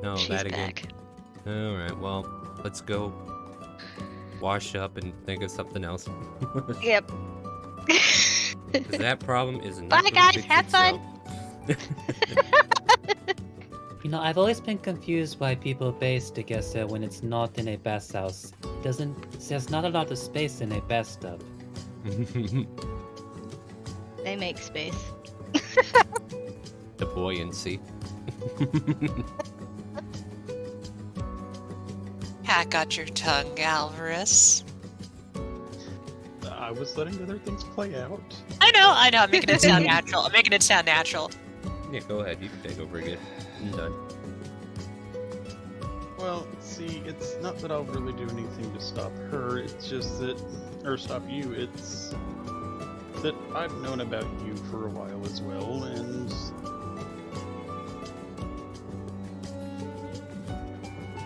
Speaker 1: No,
Speaker 7: She's
Speaker 1: that again.
Speaker 7: back.
Speaker 1: Alright, well, let's go wash up and think of something else.
Speaker 7: Yep.
Speaker 1: 'Cause that problem is not
Speaker 7: Bye,
Speaker 1: gonna
Speaker 7: guys.
Speaker 1: fix
Speaker 7: Have fun.
Speaker 1: itself.
Speaker 2: You know, I've always been confused why people base together when it's not in a bathhouse. There's not a lot of space in a bathtub.
Speaker 7: They make space.
Speaker 1: The buoyancy.
Speaker 3: Hack out your tongue, Alvarez.
Speaker 6: I was letting other things play out.
Speaker 3: I know. I'm making it sound natural. I'm making it sound natural.
Speaker 1: Yeah, go ahead. You can take over again. I'm done.
Speaker 6: Well, see, it's not that I'll really do anything to stop her, it's just that, or stop you, it's that I've known about you for a while as well, and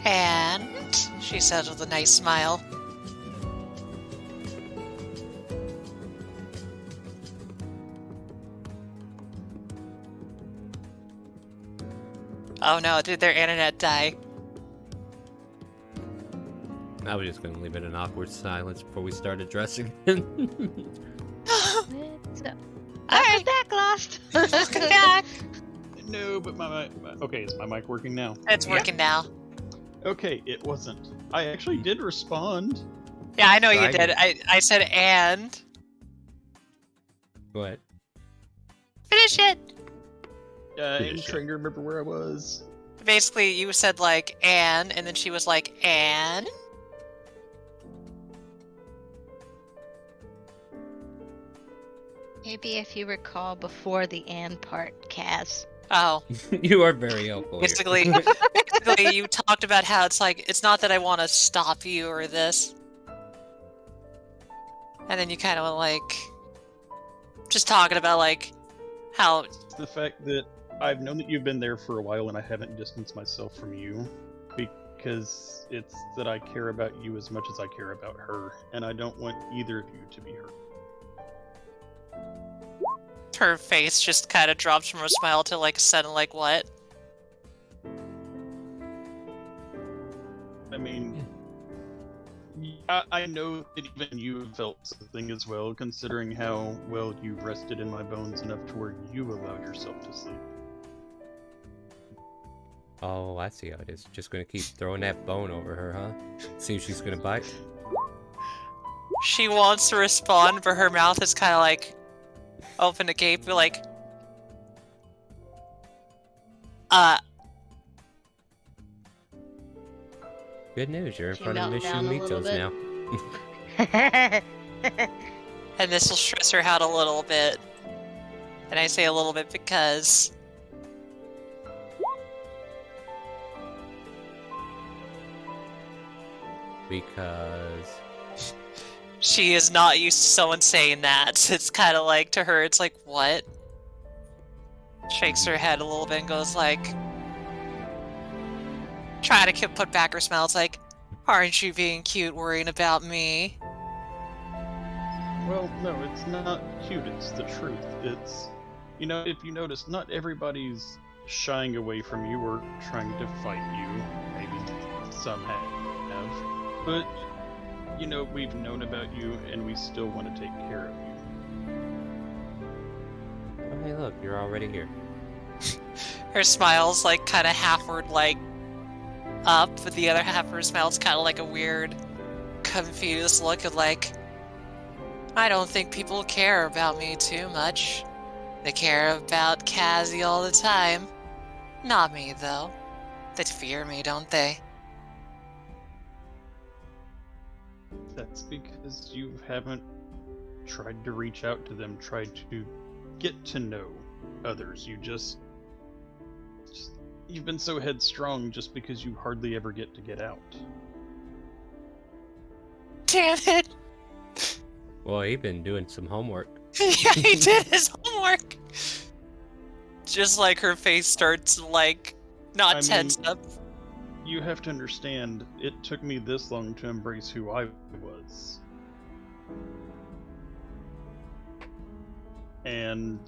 Speaker 3: And she said with a nice smile. Oh no, did their internet die?
Speaker 1: I was just gonna leave it in awkward silence before we start addressing.
Speaker 7: Let's go. I'm back, Lost.
Speaker 3: Welcome back.
Speaker 6: no, but my okay, is my mic working now?
Speaker 3: It's working now.
Speaker 6: Okay, it wasn't. I actually did respond.
Speaker 3: Yeah, I know you
Speaker 1: Right.
Speaker 3: did. I said and.
Speaker 1: Go ahead.
Speaker 3: Finish it!
Speaker 6: I'm
Speaker 1: Finish it.
Speaker 6: trying to remember where I was.
Speaker 3: Basically, you said like and then she was like and.
Speaker 7: Maybe if you recall before the "and" part, Kaz.
Speaker 3: Oh,
Speaker 1: You are very helpful here.
Speaker 3: basically, you talked about how it's like it's not that I want to stop you or this, and then you kind of like just talking about like how
Speaker 6: It's the fact that I've known that you've been there for a while and I haven't distanced myself from you because it's that I care about you as much as I care about her, and I don't want either of you to be hurt.
Speaker 3: her face just kind of drops from a smile to like a sudden like what?
Speaker 6: I mean, I know that even you felt something as well, considering how well you've rested in my bones enough to where you allowed yourself to sleep.
Speaker 1: Oh, I see how it is. Just gonna keep throwing that bone over her, huh? See if she's gonna bite.
Speaker 3: She wants to respond, but her mouth is kind of like open agape, like,
Speaker 1: Good news, you're in
Speaker 7: She
Speaker 1: front of
Speaker 7: melted
Speaker 1: Miss
Speaker 7: down a little
Speaker 1: Shumito's
Speaker 7: bit.
Speaker 1: now.
Speaker 3: and this will stress her out a little bit. And I say a little bit because
Speaker 1: Because...
Speaker 3: she is not used to someone saying that. It's kind of like, to her, it's like, what? Shakes her head a little bit and goes like, trying to put back her smile. It's like, aren't you being cute worrying about me?
Speaker 6: Well, no, it's not cute, it's the truth. It's, you know, if you notice, not everybody's shying away from you or trying to fight you. Maybe some have. But, you know, we've known about you and we still want to take care of you.
Speaker 1: Oh, hey, look, you're already here.
Speaker 3: Her smile's like kind of halfward like up, but the other half of her smile's kind of like a weird, confused look of like, I don't think people care about me too much. They care about Cassie all the time. Not me, though. They fear me, don't they?
Speaker 6: That's because you haven't tried to reach out to them, tried to get to know others. You just You've been so headstrong just because you hardly ever get to get out.
Speaker 3: Damn it!
Speaker 1: Well, he been doing some homework.
Speaker 3: Yeah, he did his homework. Just like her face starts like not
Speaker 6: I
Speaker 3: tense
Speaker 6: mean-
Speaker 3: up.
Speaker 6: You have to understand, it took me this long to embrace who I was. And,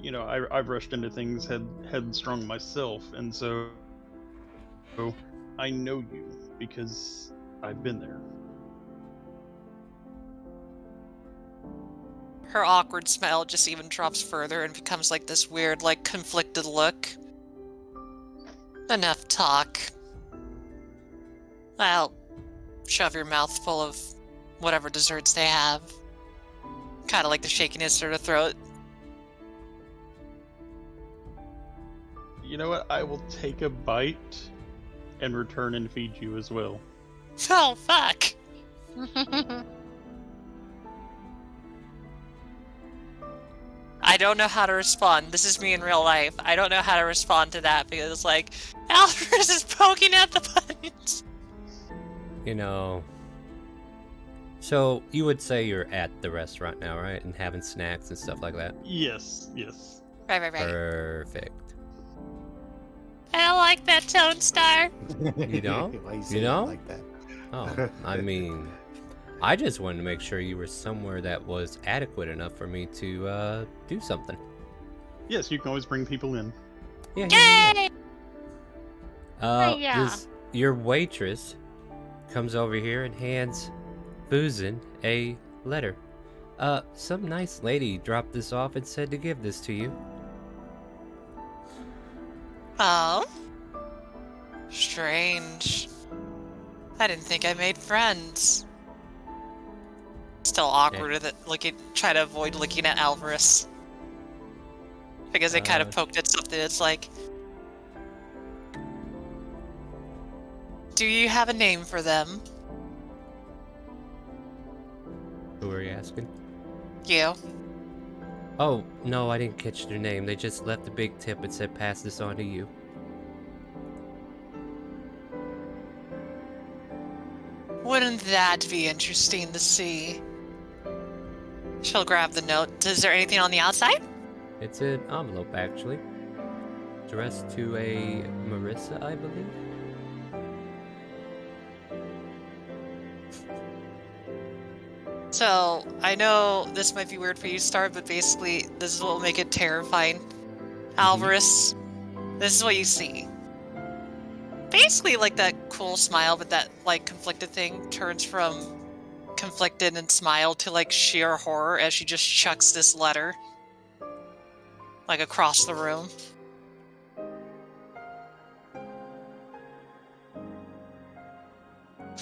Speaker 6: you know, I've rushed into things headstrong myself, and so I know you because I've been there.
Speaker 3: Her awkward smile just even drops further and becomes like this weird, like conflicted look. Enough talk. Well, shove your mouth full of whatever desserts they have. Kind of like the shakiness in her throat.
Speaker 6: You know what? I will take a bite and return and feed you as well.
Speaker 3: Oh, fuck! I don't know how to respond. This is me in real life. I don't know how to respond to that because, like, Alvarez is poking at the buttons.
Speaker 1: You know. So you would say you're at the restaurant now, right? And having snacks and stuff like that?
Speaker 6: Yes, yes.
Speaker 3: Right.
Speaker 1: Perfect.
Speaker 3: I don't like that tone, Star.
Speaker 1: You don't?
Speaker 8: Why you
Speaker 1: You
Speaker 8: say it
Speaker 1: don't?
Speaker 8: like that?
Speaker 1: Oh, I mean, I just wanted to make sure you were somewhere that was adequate enough for me to do something.
Speaker 6: Yes, you can always bring people in.
Speaker 1: Yeah.
Speaker 3: Yay!
Speaker 7: Yeah.
Speaker 1: Your waitress comes over here and hands Boozin a letter. Some nice lady dropped this off and said to give this to you.
Speaker 3: Oh? Strange. I didn't think I made friends. Still awkward with it, try to avoid looking at Alvarez. Because they kind of poked at something that's like... Do you have a name for them?
Speaker 1: Who are you asking?
Speaker 3: You.
Speaker 1: Oh, no, I didn't catch their name. They just left a big tip and said pass this on to you.
Speaker 3: Wouldn't that be interesting to see? She'll grab the note. Is there anything on the outside?
Speaker 1: It's an envelope, actually. Addressed to a Marissa, I believe.
Speaker 3: So, I know this might be weird for you to start, but basically, this is what will make it terrifying. Alvarez, this is what you see. Basically, like that cool smile, but that, like, conflicted thing turns from conflicted and smile to, like, sheer horror as she just chucks this letter, like, across the room.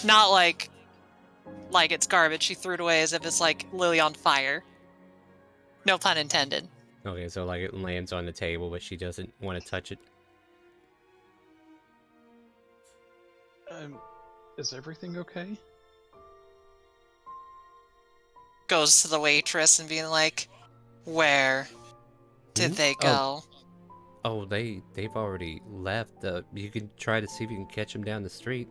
Speaker 3: Not like it's garbage. She threw it away as if it's like lily on fire. No pun intended.
Speaker 1: Okay, so like it lands on the table, but she doesn't want to touch it.
Speaker 6: Is everything okay?
Speaker 3: Goes to the waitress and being like, "Where did they go?"
Speaker 1: Oh, they've already left. You can try to see if you can catch them down the street.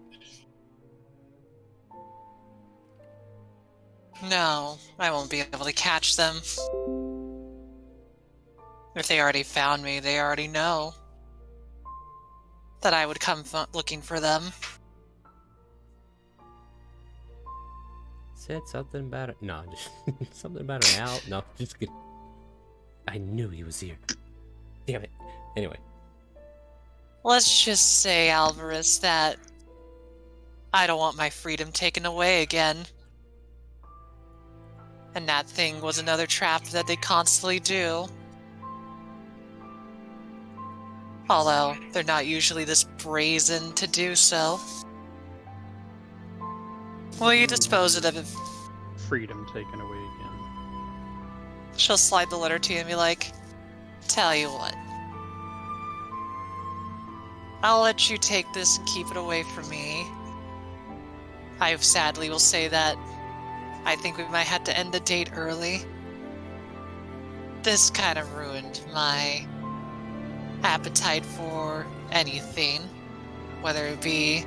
Speaker 3: No, I won't be able to catch them. If they already found me, they already know that I would come looking for them.
Speaker 1: Said something about it. No, just something about an owl. No, just kidding. I knew he was here. Damn it. Anyway.
Speaker 3: Let's just say, Alvarez, that I don't want my freedom taken away again. And that thing was another trap that they constantly do. Although, they're not usually this brazen to do so. Will you dispose of it if...
Speaker 6: Freedom taken away again.
Speaker 3: She'll slide the letter to you and be like, "Tell you what. I'll let you take this and keep it away from me. I sadly will say that I think we might have to end the date early. This kind of ruined my appetite for anything, whether it be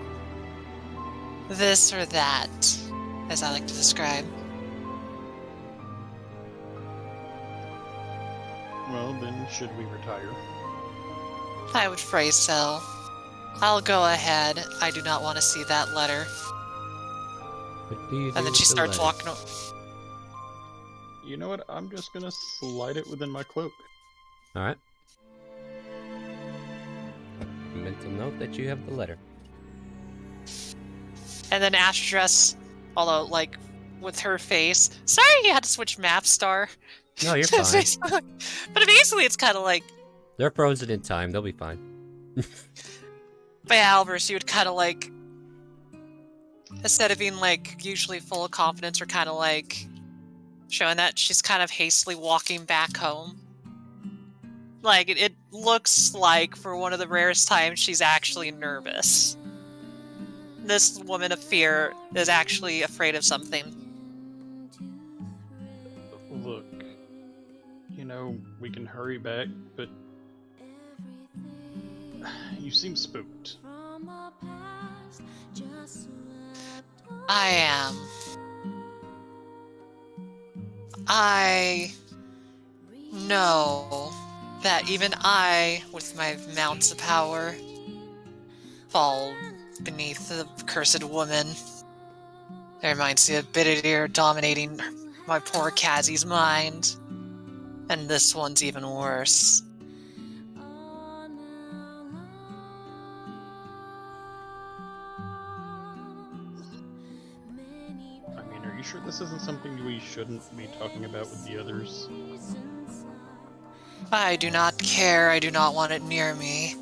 Speaker 3: this or that, as I like to describe.
Speaker 6: Well, then, should we retire?
Speaker 3: I would phrase so. I'll go ahead. I do not want to see that letter.
Speaker 1: What do you do
Speaker 3: And then
Speaker 1: with
Speaker 3: she
Speaker 1: the
Speaker 3: starts
Speaker 1: letter?
Speaker 3: walking.
Speaker 6: You know what? I'm just gonna slide it within my cloak.
Speaker 1: All right. Mental note that you have the letter.
Speaker 3: And then Astress, although, like, with her face. Sorry you had to switch map, Star.
Speaker 1: No, you're fine.
Speaker 3: But basically, it's kind of like.
Speaker 1: They're frozen in time. They'll be fine.
Speaker 3: By Albert, she would kind of like. Instead of being, like, usually full of confidence, or kind of like. Showing that she's kind of hastily walking back home. Like, it looks like, for one of the rarest times, she's actually nervous. This woman of fear is actually afraid of something.
Speaker 6: Look, you know, we can hurry back, but you seem spooked.
Speaker 3: I am. I know that even I, with my amounts of power, fall beneath the cursed woman. It reminds me of Bididir dominating my poor Kazi's mind. And this one's even worse.
Speaker 6: I mean, are you sure this isn't something we shouldn't be talking about with the others?
Speaker 3: I do not care. I do not want it near me.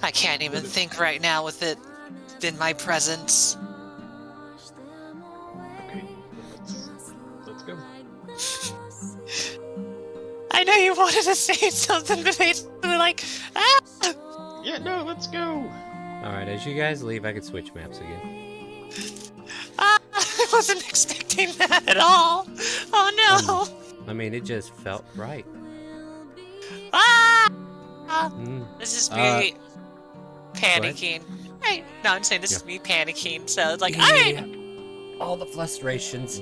Speaker 3: I can't even think right now with it in my presence.
Speaker 6: Okay, let's go.
Speaker 3: I know you wanted to say something, but basically like, ah!
Speaker 6: Yeah, no, let's go!
Speaker 1: Alright, as you guys leave, I can switch maps again.
Speaker 3: Ah! I wasn't expecting that at all! Oh no!
Speaker 1: I mean, it just felt right.
Speaker 3: Ah!
Speaker 1: Mm.
Speaker 3: This is me panicking. Right. No, I'm saying this is
Speaker 1: Yeah.
Speaker 3: me panicking, so it's like,
Speaker 1: Yeah.
Speaker 3: alright!
Speaker 1: All the frustrations.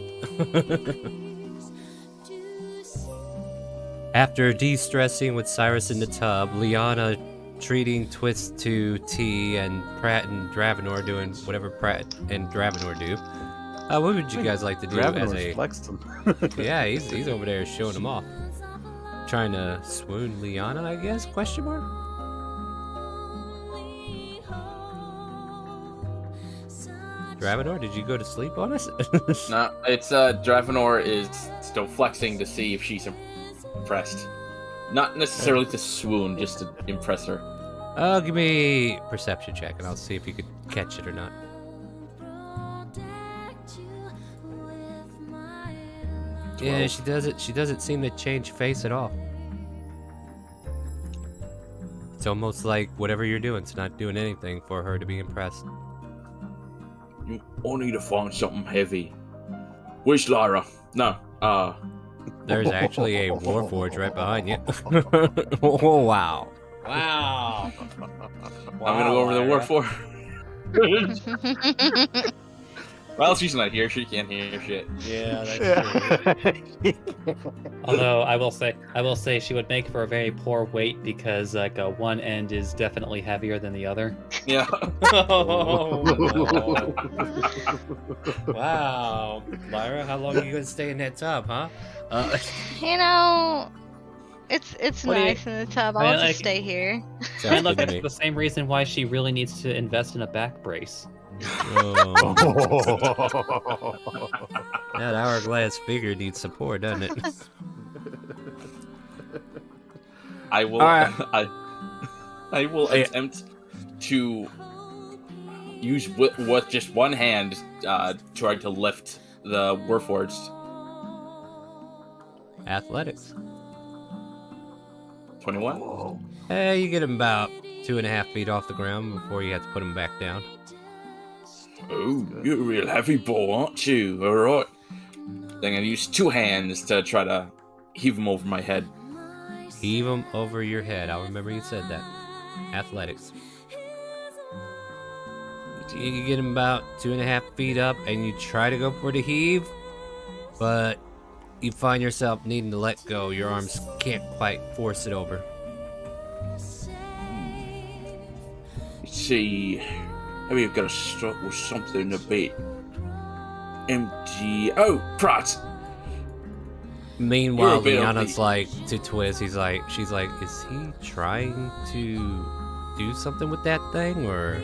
Speaker 1: After de-stressing with Cyrus in the tub, Liana treating Twist to tea, and Pratt and Dravenor doing whatever Pratt and Dravenor do. What would you guys like to do as
Speaker 8: Dravenor's
Speaker 1: a...
Speaker 8: flexing.
Speaker 1: Yeah, he's over there showing them off. Trying to swoon Liana, I guess? Question mark? Dravenor, did you go to sleep on us?
Speaker 4: No, it's Dravenor is still flexing to see if she's impressed. Not necessarily to swoon, just to impress her.
Speaker 1: Give me a perception check, and I'll see if you could catch it or not. Yeah, she doesn't. She doesn't seem to change face at all. It's almost like whatever you're doing, it's not doing anything for her to be impressed.
Speaker 4: You all need to find something heavy. Where's Lyra? No,
Speaker 1: There's actually a Warforge right behind you. Oh, wow. Wow.
Speaker 4: I'm gonna go over the Warforge. Well, she's not here. She can't hear shit.
Speaker 1: Yeah, that's true.
Speaker 2: Although I will say she would make for a very poor weight because like one end is definitely heavier than the other.
Speaker 4: Yeah.
Speaker 1: Oh, no. Wow. Lyra, how long are you gonna stay in that tub, huh?
Speaker 7: You know, it's
Speaker 2: What do you-
Speaker 7: nice in the tub.
Speaker 2: I mean,
Speaker 7: I'll just
Speaker 2: like-
Speaker 7: stay here.
Speaker 2: I mean, look, that's the same reason why she really needs to invest in a back brace.
Speaker 1: Oh. That hourglass figure needs support, doesn't it?
Speaker 4: I will.
Speaker 1: Alright.
Speaker 4: I will attempt to use with just one hand, try to lift the Warforged.
Speaker 1: Athletics.
Speaker 4: 21.
Speaker 1: Hey, you get him about 2.5 feet off the ground before you have to put him back down.
Speaker 4: Oh, you're a real heavy boy, aren't you? All right. Then I use two hands to try to heave him over my head.
Speaker 1: Heave him over your head. I'll remember you said that. Athletics. You get him about 2.5 feet up, and you try to go for the heave, but you find yourself needing to let go. Your arms can't quite force it over.
Speaker 4: See, maybe I've got to start with something a bit empty. Oh, Pratt!
Speaker 1: Meanwhile,
Speaker 4: You're a bit
Speaker 1: Liana's
Speaker 4: OP.
Speaker 1: like to Twiz. She's like, is he trying to do something with that thing, or?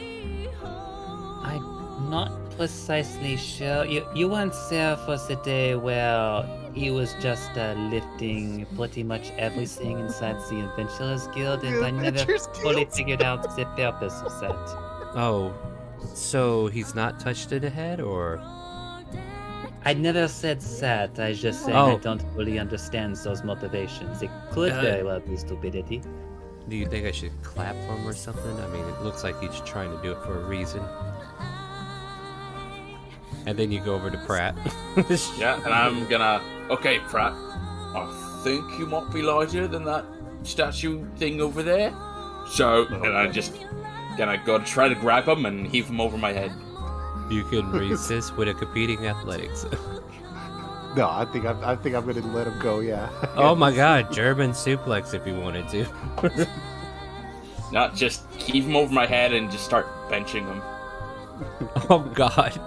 Speaker 2: I'm not precisely sure. You weren't there for the day where he was just lifting pretty much everything inside the Adventurers Guild, and I never
Speaker 8: Adventurers
Speaker 2: fully
Speaker 8: Guild?
Speaker 2: figured out the purpose of that.
Speaker 1: Oh, so he's not touched in the head, or?
Speaker 2: I never said that. I just said
Speaker 1: Oh.
Speaker 2: I don't fully understand those motivations. It could very well be stupidity.
Speaker 1: Do you think I should clap for him or something? I mean, it looks like he's trying to do it for a reason. And then you go over to Pratt.
Speaker 4: Yeah, and I'm gonna... Okay, Pratt. I think you might be larger than that statue thing over there. So, and I just gonna go try to grab him and heave him over my head.
Speaker 1: You can resist with a competing athletics.
Speaker 8: No, I think I'm gonna let him go. Yeah.
Speaker 1: Oh my god, German suplex if you wanted to.
Speaker 4: Not just heave him over my head and just start benching him.
Speaker 1: Oh god.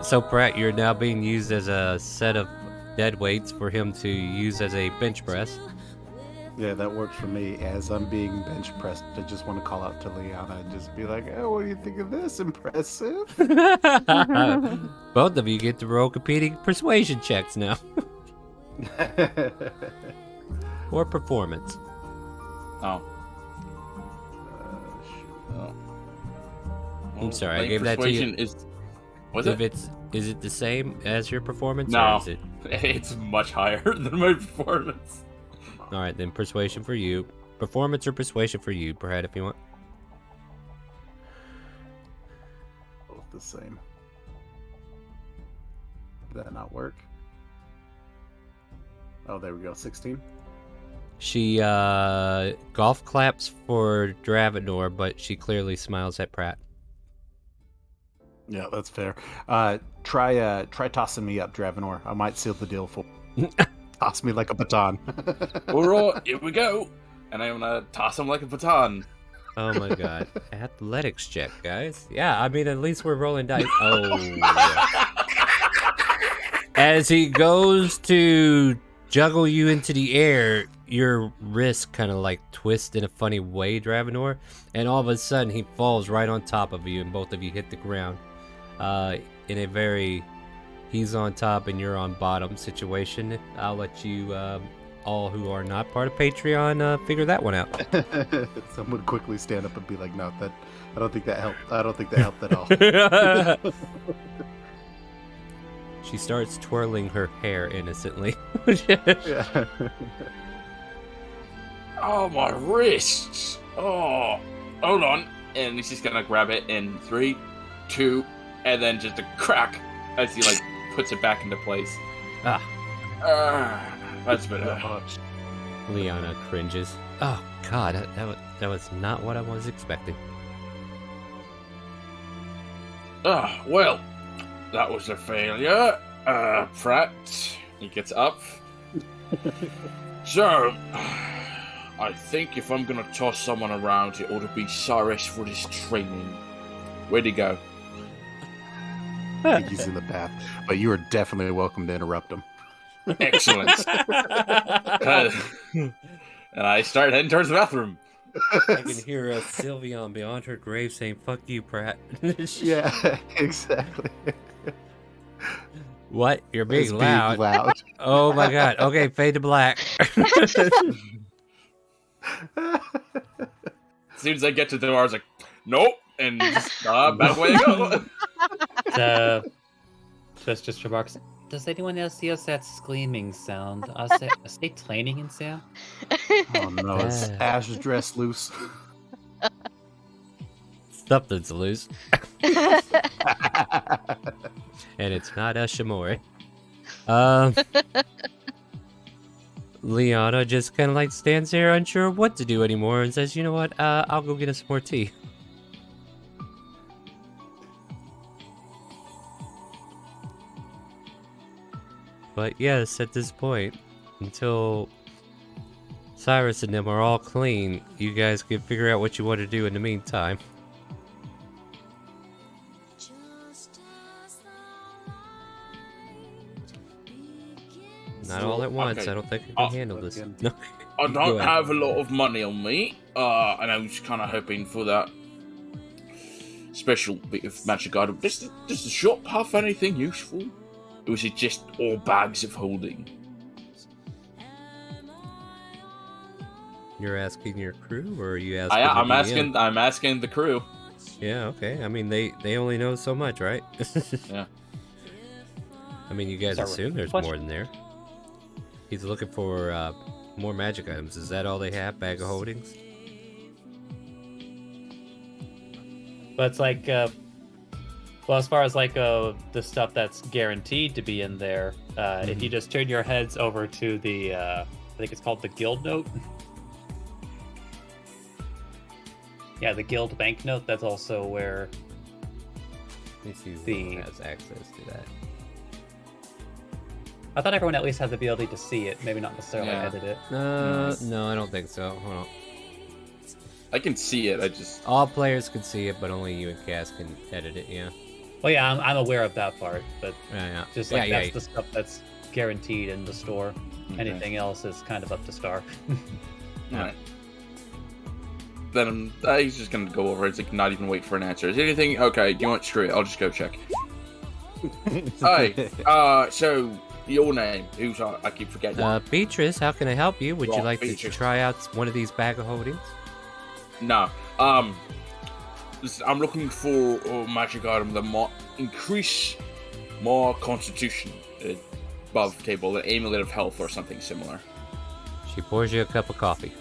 Speaker 1: So Pratt, you're now being used as a set of dead weights for him to use as a bench press.
Speaker 8: Yeah, that works for me. As I'm being bench pressed, I just want to call out to Liana and just be like, "Oh, what do you think of this? Impressive."
Speaker 1: Both of you get to roll competing persuasion checks now. Or performance.
Speaker 4: Oh.
Speaker 1: I'm sorry, I
Speaker 4: my
Speaker 1: gave that to you.
Speaker 4: persuasion is... Was
Speaker 1: If
Speaker 4: it?
Speaker 1: is it the same as your performance? Or
Speaker 4: No.
Speaker 1: is it...
Speaker 4: It's much higher than my performance.
Speaker 1: All right, then persuasion for you. Performance or persuasion for you, Brad, if you want.
Speaker 8: Both the same. Did that not work? Oh, there we go. 16.
Speaker 1: She golf claps for Dravenor, but she clearly smiles at Pratt.
Speaker 8: Yeah, that's fair. Try tossing me up, Dravenor. I might seal the deal for. Toss me like a baton.
Speaker 4: Alright, here we go. And I'm gonna toss him like a baton.
Speaker 1: Oh my god. Athletics check, guys. Yeah, I mean, at least we're rolling dice. Oh. As he goes to juggle you into the air, your wrist kind of like twists in a funny way, Dravenor, and all of a sudden he falls right on top of you, and both of you hit the ground. In a very he's on top and you're on bottom situation. I'll let you all who are not part of Patreon figure that one out.
Speaker 8: Someone quickly stand up and be like, "No, that I don't think that helped. I don't think that helped at all."
Speaker 1: She starts twirling her hair innocently.
Speaker 8: Yeah.
Speaker 4: Oh, my wrists. Oh, hold on. And he's just gonna grab it in 3, 2, and then just a crack as he like puts it back into place. That's better.
Speaker 1: Liana cringes. Oh god, that was not what I was expecting.
Speaker 4: Well, that was a failure. Pratt, he gets up. So, I think if I'm gonna toss someone around, it ought to be Cyrus for this training. Where'd he go?
Speaker 8: I think he's in the bath, but you are definitely welcome to interrupt him.
Speaker 4: Excellent. And I start heading towards the bathroom.
Speaker 1: I can hear Sylveon beyond her grave saying, "Fuck you, Pratt."
Speaker 8: Yeah, exactly.
Speaker 1: What? You're
Speaker 8: It's
Speaker 1: being loud.
Speaker 8: loud.
Speaker 1: Oh my god. Okay, fade to black.
Speaker 4: As soon as I get to the door, I was like, nope, and just back away I go.
Speaker 2: Just remarks. Does anyone else hear that screaming sound? Are they training in there?
Speaker 8: Oh no, it's Ash dressed loose.
Speaker 1: Something's loose. And it's not Ashimori. Liana just kind of like stands there unsure what to do anymore and says, you know what, I'll go get us some more tea. But yes, at this point, until Cyrus and them are all clean, you guys can figure out what you want to do in the meantime. Not all at once.
Speaker 4: Okay.
Speaker 1: I don't think I can handle this. No.
Speaker 4: I
Speaker 1: Go
Speaker 4: don't
Speaker 1: ahead.
Speaker 4: have a lot of money on me, and I was kind of hoping for that special bit of magic item. Does the shop have anything useful? Or is it just all bags of holding?
Speaker 1: You're asking your crew, or are you asking?
Speaker 4: I'm asking the crew.
Speaker 1: Yeah, okay. I mean, they only know so much, right?
Speaker 4: Yeah.
Speaker 1: I mean, you guys
Speaker 2: Sorry,
Speaker 1: assume there's
Speaker 2: question?
Speaker 1: more than there. He's looking for more magic items. Is that all they have? Bag of holdings?
Speaker 2: But it's like, well, as far as like the stuff that's guaranteed to be in there, if you just turn your heads over to the, I think it's called the guild note. Yeah, the guild banknote. That's also where
Speaker 1: Let me see who has access to that.
Speaker 2: I thought everyone at least had the ability to see it. Maybe not necessarily
Speaker 4: Yeah.
Speaker 2: edit it.
Speaker 1: No, I don't think so. Hold on.
Speaker 4: I can see it. I just
Speaker 1: All players can see it, but only you and Cass can edit it. Yeah.
Speaker 2: Well, yeah, I'm aware of that part, but
Speaker 1: Yeah.
Speaker 2: just like
Speaker 1: yeah,
Speaker 2: that's the stuff that's guaranteed in the store.
Speaker 4: Okay.
Speaker 2: Anything else is kind of up to Star.
Speaker 4: Alright. Then he's just gonna go over it. It's like not even wait for an answer. Is there anything? Okay, you want screw it? I'll just go check. Hi. So your name? Who's I keep forgetting.
Speaker 1: Beatrice, how can I help you? Would you
Speaker 4: Right,
Speaker 1: like to
Speaker 4: Beatrice.
Speaker 1: try out one of these bag of holdings?
Speaker 4: No. I'm looking for a magic item that might increase my constitution above table, an amulet of health or something similar.
Speaker 1: She pours you a cup of coffee.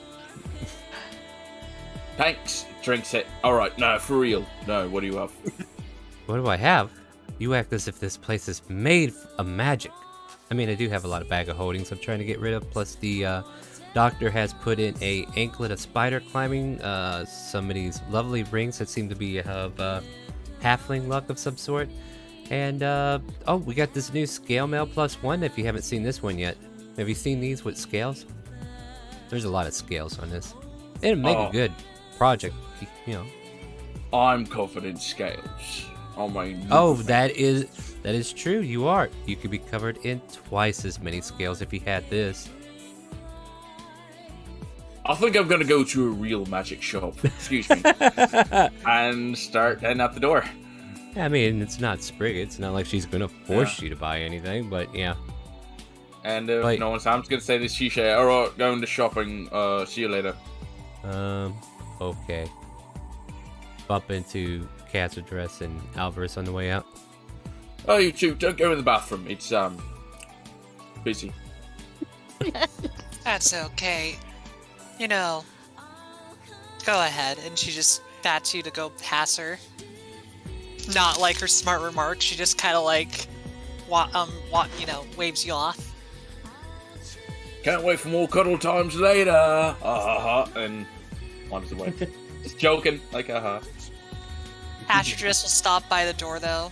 Speaker 4: Thanks. Drinks it. Alright, no, for real. No, what do you have?
Speaker 1: What do I have? You act as if this place is made of magic. I mean, I do have a lot of bag of holdings I'm trying to get rid of, plus the doctor has put in a anklet of spider climbing, some of these lovely rings that seem to be of halfling luck of some sort, and oh, we got this new scale mail +1 if you haven't seen this one yet. Have you seen these with scales? There's a lot of scales on this. It'll make a good project, you know.
Speaker 4: I'm covered in scales. I mean,
Speaker 1: Oh, that is true. You are. You could be covered in twice as many scales if you had this.
Speaker 4: I think I'm gonna go to a real magic shop. Excuse me. And start heading out the door.
Speaker 1: I mean, it's not Sprig. It's not like she's gonna force you to buy anything, but yeah.
Speaker 4: And if
Speaker 1: Like-
Speaker 4: no one's, I'm just gonna say this Shisha. Alright, going to shopping. See you later.
Speaker 1: Okay. Bump into Cat's address and Alvarez on the way out.
Speaker 4: Oh, you two, don't go in the bathroom. It's busy.
Speaker 3: That's okay. You know, go ahead. And she just bats you to go pass her. Not like her smart remark. She just kind of like, waves you off.
Speaker 4: Can't wait for more cuddle times later. And wanders away. Just joking, like
Speaker 3: Astridris will stop by the door though,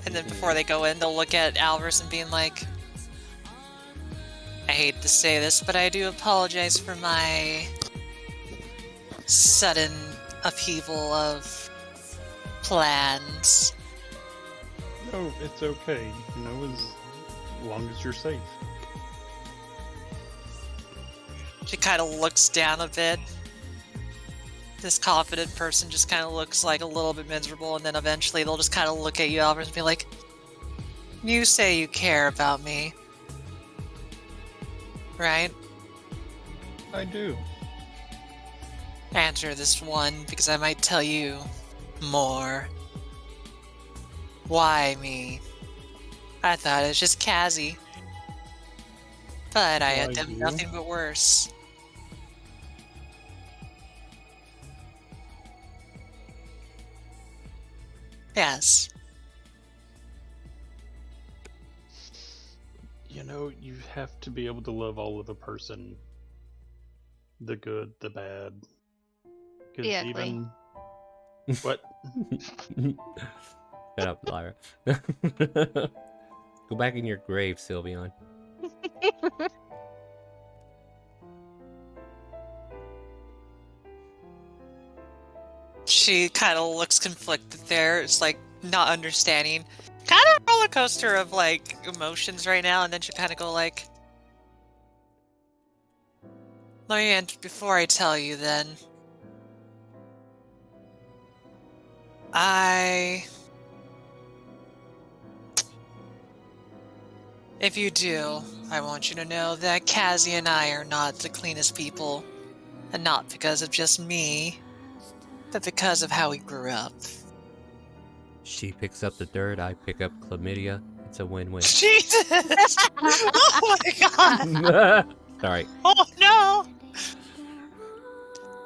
Speaker 3: and then before they go in, they'll look at Alvarez and being like, "I hate to say this, but I do apologize for my sudden upheaval of plans."
Speaker 6: No, it's okay. You know, as long as you're safe.
Speaker 3: She kind of looks down a bit. This confident person just kind of looks like a little bit miserable, and then eventually they'll just kind of look at you, Alvarez, and be like, "You say you care about me, right?
Speaker 6: I do.
Speaker 3: Answer this one, because I might tell you more." "Why me? I thought it was just Kazzy. But I had
Speaker 6: Why
Speaker 3: done
Speaker 6: you?
Speaker 3: nothing but worse." Yes.
Speaker 6: You you have to be able to love all of a person. The good, the bad. Because
Speaker 7: The ugly.
Speaker 6: even... What?
Speaker 1: Shut up, Lyra. Go back in your grave, Sylveon.
Speaker 3: She kind of looks conflicted there. It's like not understanding. Kind of a roller coaster of like emotions right now, and then she kind of go like, "Let me end before I tell you. Then, if you do, I want you to know that Cassie and I are not the cleanest people, and not because of just me, but because of how we grew up."
Speaker 1: She picks up the dirt, I pick up chlamydia. It's a win-win.
Speaker 3: Jesus! Oh my god!
Speaker 1: Sorry.
Speaker 3: Oh no!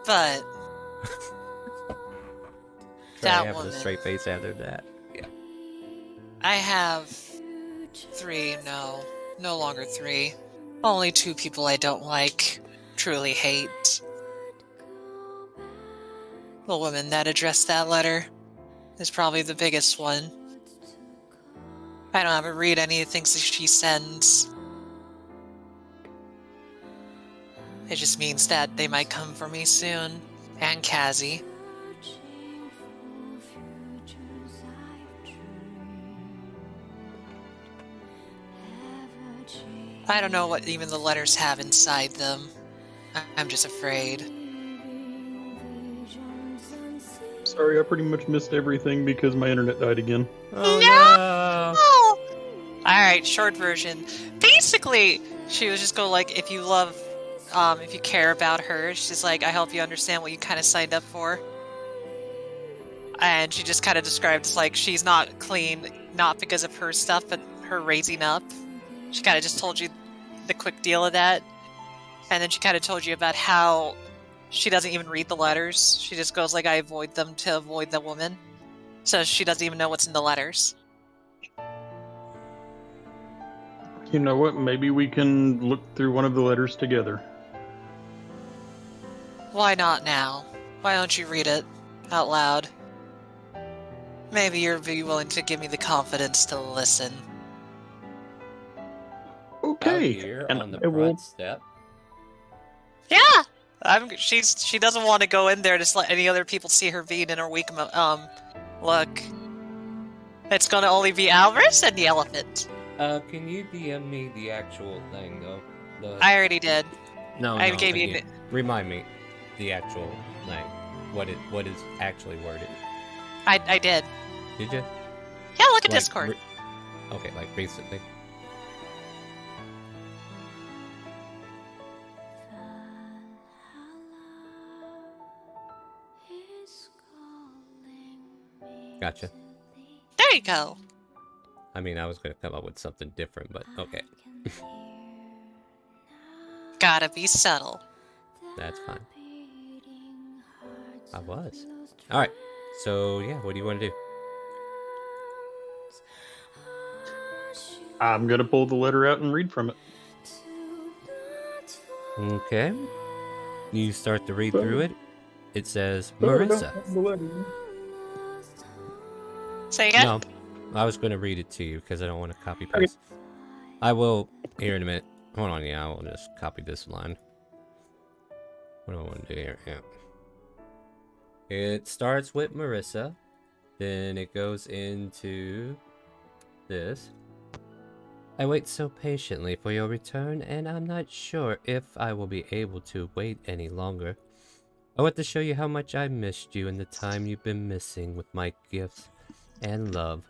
Speaker 3: But
Speaker 1: Try
Speaker 3: that
Speaker 1: having
Speaker 3: woman.
Speaker 1: a straight face after that. Yeah.
Speaker 3: I have 3, no longer 3. Only 2 people I don't like, truly hate. The woman that addressed that letter is probably the biggest one. I don't ever read any of the things that she sends. It just means that they might come for me soon. And Cassie. I don't know what even the letters have inside them. I'm just afraid.
Speaker 6: Sorry, I pretty much missed everything because my internet died again.
Speaker 1: Oh
Speaker 3: no! Alright, short version. Basically, she was just go like, if you love, if you care about her, she's like, I hope you understand what you kind of signed up for. And she just kind of describes like she's not clean, not because of her stuff, but her raising up. She kind of just told you the quick deal of that. And then she kind of told you about how she doesn't even read the letters. She just goes like, I avoid them to avoid the woman. So she doesn't even know what's in the letters.
Speaker 6: You know what? Maybe we can look through one of the letters together.
Speaker 3: Why not now? Why don't you read it out loud? Maybe you'll be willing to give me the confidence to listen.
Speaker 6: Okay.
Speaker 1: Out here
Speaker 6: and
Speaker 1: on the
Speaker 6: I will...
Speaker 1: front step.
Speaker 3: Yeah! She doesn't want to go in there to let any other people see her being in her weak look. It's gonna only be Alvarez and the elephant.
Speaker 1: Can you DM me the actual thing though?
Speaker 3: I already did.
Speaker 1: No,
Speaker 3: I
Speaker 1: no,
Speaker 3: gave you
Speaker 1: again. Remind me the actual thing. What is actually worded.
Speaker 3: I did.
Speaker 1: Did you?
Speaker 3: Yeah, look at
Speaker 1: Like,
Speaker 3: Discord.
Speaker 1: Okay, like recently. Gotcha.
Speaker 3: There you go.
Speaker 1: I mean, I was gonna come up with something different, but okay.
Speaker 3: Gotta be subtle.
Speaker 1: That's fine. I was. Alright, so yeah, what do you want to do?
Speaker 6: I'm gonna pull the letter out and read from it.
Speaker 1: Okay. You start to read through it. It says, Marissa.
Speaker 3: Say again?
Speaker 1: No, I was going to read it to you because I don't want to copy paste. I will here in a minute. Hold on, yeah, I will just copy this line. What do I want to do here? Yeah. It starts with Marissa, then it goes into this. I wait so patiently for your return, and I'm not sure if I will be able to wait any longer. I want to show you how much I missed you in the time you've been missing with my gifts and love.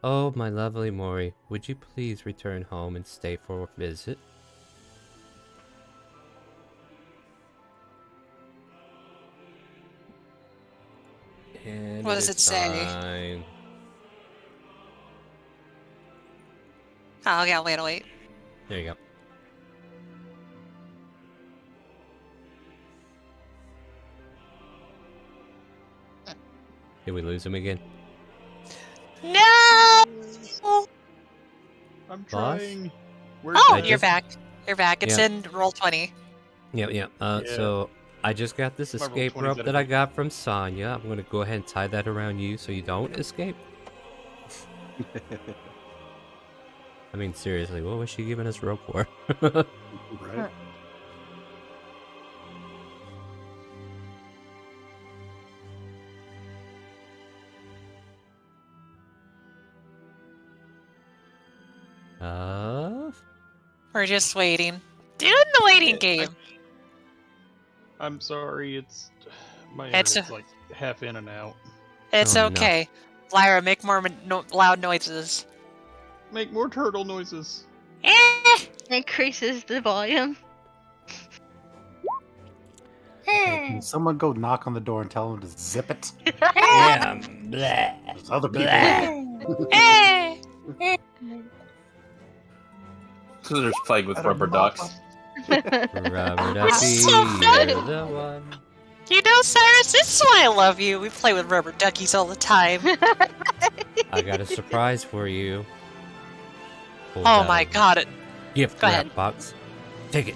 Speaker 1: Oh, my lovely Mori, would you please return home and stay for a visit? And
Speaker 3: What does it say?
Speaker 1: Fine.
Speaker 3: Oh, yeah, wait.
Speaker 1: There you go. Did we lose him again?
Speaker 3: No!
Speaker 6: I'm
Speaker 1: Boss?
Speaker 6: trying. Where's
Speaker 3: Oh,
Speaker 1: I
Speaker 3: you're
Speaker 1: just-
Speaker 3: back. You're back. It's
Speaker 1: Yeah.
Speaker 3: in roll 20.
Speaker 1: Yeah.
Speaker 6: Yeah.
Speaker 1: So I just got this
Speaker 6: My roll
Speaker 1: escape
Speaker 6: 20's
Speaker 1: rope
Speaker 6: at
Speaker 1: that I
Speaker 6: a-
Speaker 1: got from Sonya. I'm gonna go ahead and tie that around you so you don't escape. I mean, seriously, what was she giving us rope for?
Speaker 8: Right.
Speaker 3: We're just waiting. Doing the waiting
Speaker 6: Yeah,
Speaker 3: game.
Speaker 6: I'm sorry, it's my
Speaker 3: It's
Speaker 6: internet's like half in and out.
Speaker 3: It's
Speaker 1: Oh, no.
Speaker 3: okay. Lyra, make more loud noises.
Speaker 6: Make more turtle noises.
Speaker 7: Increases the volume.
Speaker 8: Hey, can someone go knock on the door and tell them to zip it?
Speaker 1: Yeah.
Speaker 8: There's other people.
Speaker 3: Hey!
Speaker 4: So they're just playing with rubber ducks.
Speaker 1: Rubber ducky,
Speaker 3: So
Speaker 1: you're the one.
Speaker 3: You know, Cyrus, this is why I love you. We play with rubber duckies all the time.
Speaker 1: I got a surprise for you. Pulled
Speaker 3: Oh
Speaker 1: out
Speaker 3: my
Speaker 1: a
Speaker 3: god.
Speaker 1: Gift
Speaker 3: Go
Speaker 1: wrap
Speaker 3: ahead.
Speaker 1: box. Take it.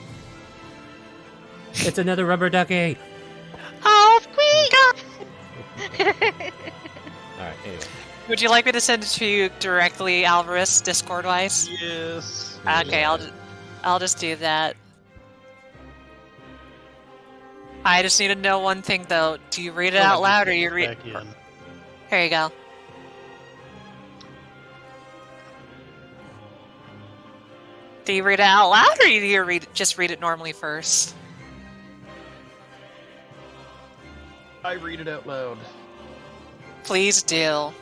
Speaker 1: It's another rubber ducky.
Speaker 3: Oh, we
Speaker 1: All right. Anyway.
Speaker 3: Would you like me to send it to you directly, Alvarez, Discord-wise?
Speaker 6: Yes.
Speaker 3: Okay, I'll just do that. I just need to know one thing though. Do you read it out loud or you read?
Speaker 6: Back in.
Speaker 3: Here you go. Do you read it out loud or do you just read it normally first?
Speaker 6: I read it out loud.
Speaker 3: Please do.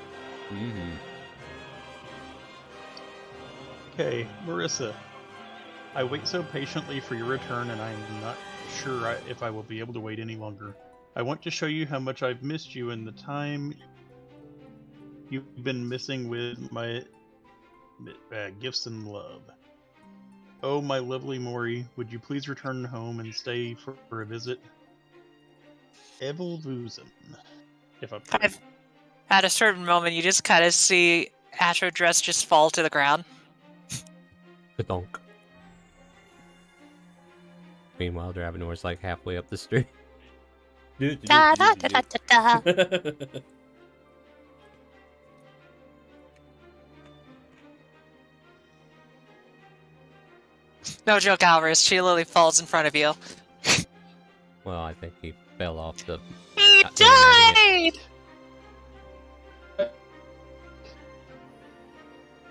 Speaker 1: Mm-hmm.
Speaker 6: Okay, Marissa. I wait so patiently for your return, and I'm not sure if I will be able to wait any longer. I want to show you how much I've missed you and the time you've been missing with my gifts and love. Oh, my lovely Mori, would you please return home and stay for a visit? Evelvusen. If I'm correct.
Speaker 3: At a certain moment, you just kind of see Astro Dress just fall to the ground.
Speaker 1: Ka-donk. Meanwhile, Dravenor's like halfway up the street.
Speaker 3: Da, da, da, da, da, da. No joke, Alvarez. She literally falls in front of you.
Speaker 1: Well, I think he fell off the.
Speaker 3: He
Speaker 1: internet
Speaker 3: died!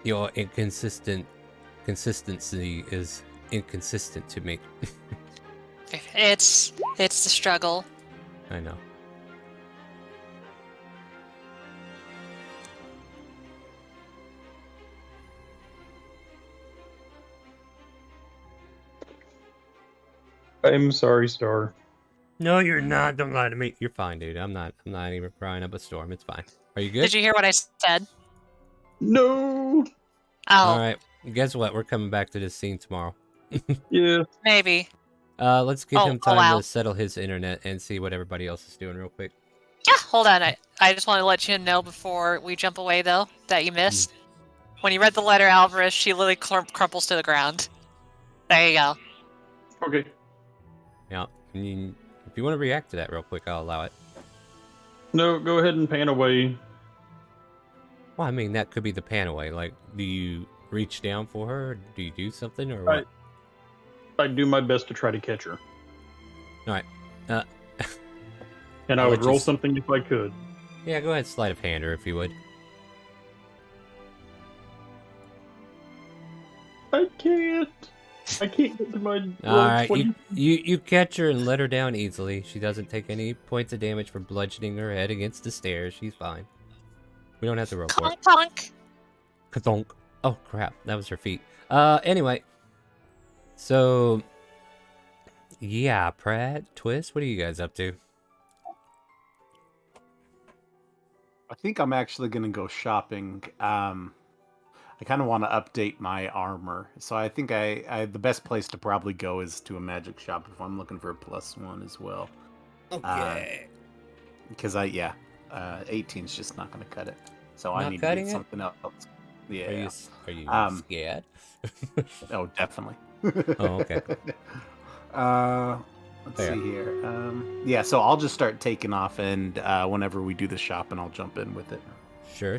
Speaker 1: Your consistency is inconsistent to me.
Speaker 3: It's the struggle.
Speaker 1: I know.
Speaker 6: I'm sorry, Star.
Speaker 1: No, you're not. Don't lie to me. You're fine, dude. I'm not even crying up a storm. It's fine. Are you good?
Speaker 3: Did you hear what I said?
Speaker 6: No!
Speaker 3: Oh,
Speaker 1: All right. Guess what? We're coming back to this scene tomorrow.
Speaker 6: Yeah.
Speaker 3: maybe.
Speaker 1: Let's give him time
Speaker 3: wow.
Speaker 1: to settle his internet and see what everybody else is doing real quick.
Speaker 3: Yeah, hold on. I just want to let you know before we jump away, though, that you missed. When you read the letter, Alvarez, she literally crumples to the ground. There you go.
Speaker 6: Okay.
Speaker 1: Yeah. If you want to react to that real quick, I'll allow it.
Speaker 6: No, go ahead and pan away.
Speaker 1: Well, I mean, that could be the pan away. Like, do you reach down for her? Do you do something or what?
Speaker 6: I'd do my best to try to catch her.
Speaker 1: Alright.
Speaker 6: And I
Speaker 1: I'll
Speaker 6: would
Speaker 1: let
Speaker 6: roll
Speaker 1: you
Speaker 6: something if I could.
Speaker 1: Yeah, go ahead, sleight of hand her if you would.
Speaker 6: I can't get to my roll
Speaker 1: Alright,
Speaker 6: 20.
Speaker 1: you catch her and let her down easily. She doesn't take any points of damage for bludgeoning her head against the stairs. She's fine. We don't have to roll for it.
Speaker 3: Conk.
Speaker 1: Ka-thonk. Oh, crap. That was her feet. Anyway. So, yeah, Pratt, Twist, what are you guys up to?
Speaker 8: I think I'm actually going to go shopping. I kind of want to update my armor. So I think the best place to probably go is to a magic shop if I'm looking for a +1 as well.
Speaker 1: Okay.
Speaker 8: Because 18's just not going to cut it. So I
Speaker 1: Not
Speaker 8: need to
Speaker 1: cutting
Speaker 8: get
Speaker 1: it?
Speaker 8: something else. Yeah.
Speaker 1: Are you scared?
Speaker 8: Oh, definitely.
Speaker 1: Oh, okay.
Speaker 8: Let's
Speaker 1: Fair.
Speaker 8: see here. Yeah, so I'll just start taking off, and whenever we do the shop, and I'll jump in with it.
Speaker 1: Sure.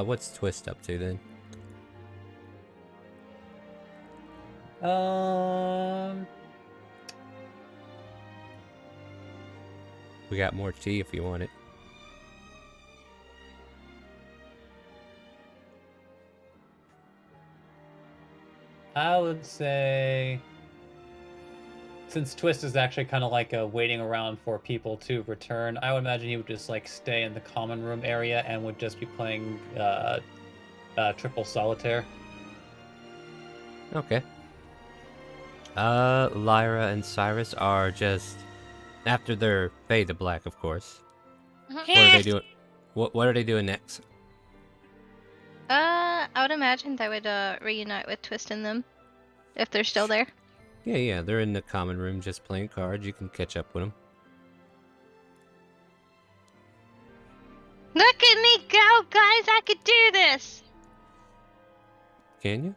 Speaker 1: What's Twist up to then? We got more tea if you want it.
Speaker 2: I would say, since Twist is actually kind of like waiting around for people to return, I would imagine he would just like stay in the common room area and would just be playing triple solitaire.
Speaker 1: Okay. Lyra and Cyrus are just after their fade to black, of course. What are they doing? What are they doing next?
Speaker 7: I would imagine they would reunite with Twist and them if they're still there.
Speaker 1: Yeah, they're in the common room just playing cards. You can catch up with them.
Speaker 7: Look at me go, guys! I could do this.
Speaker 1: Can you?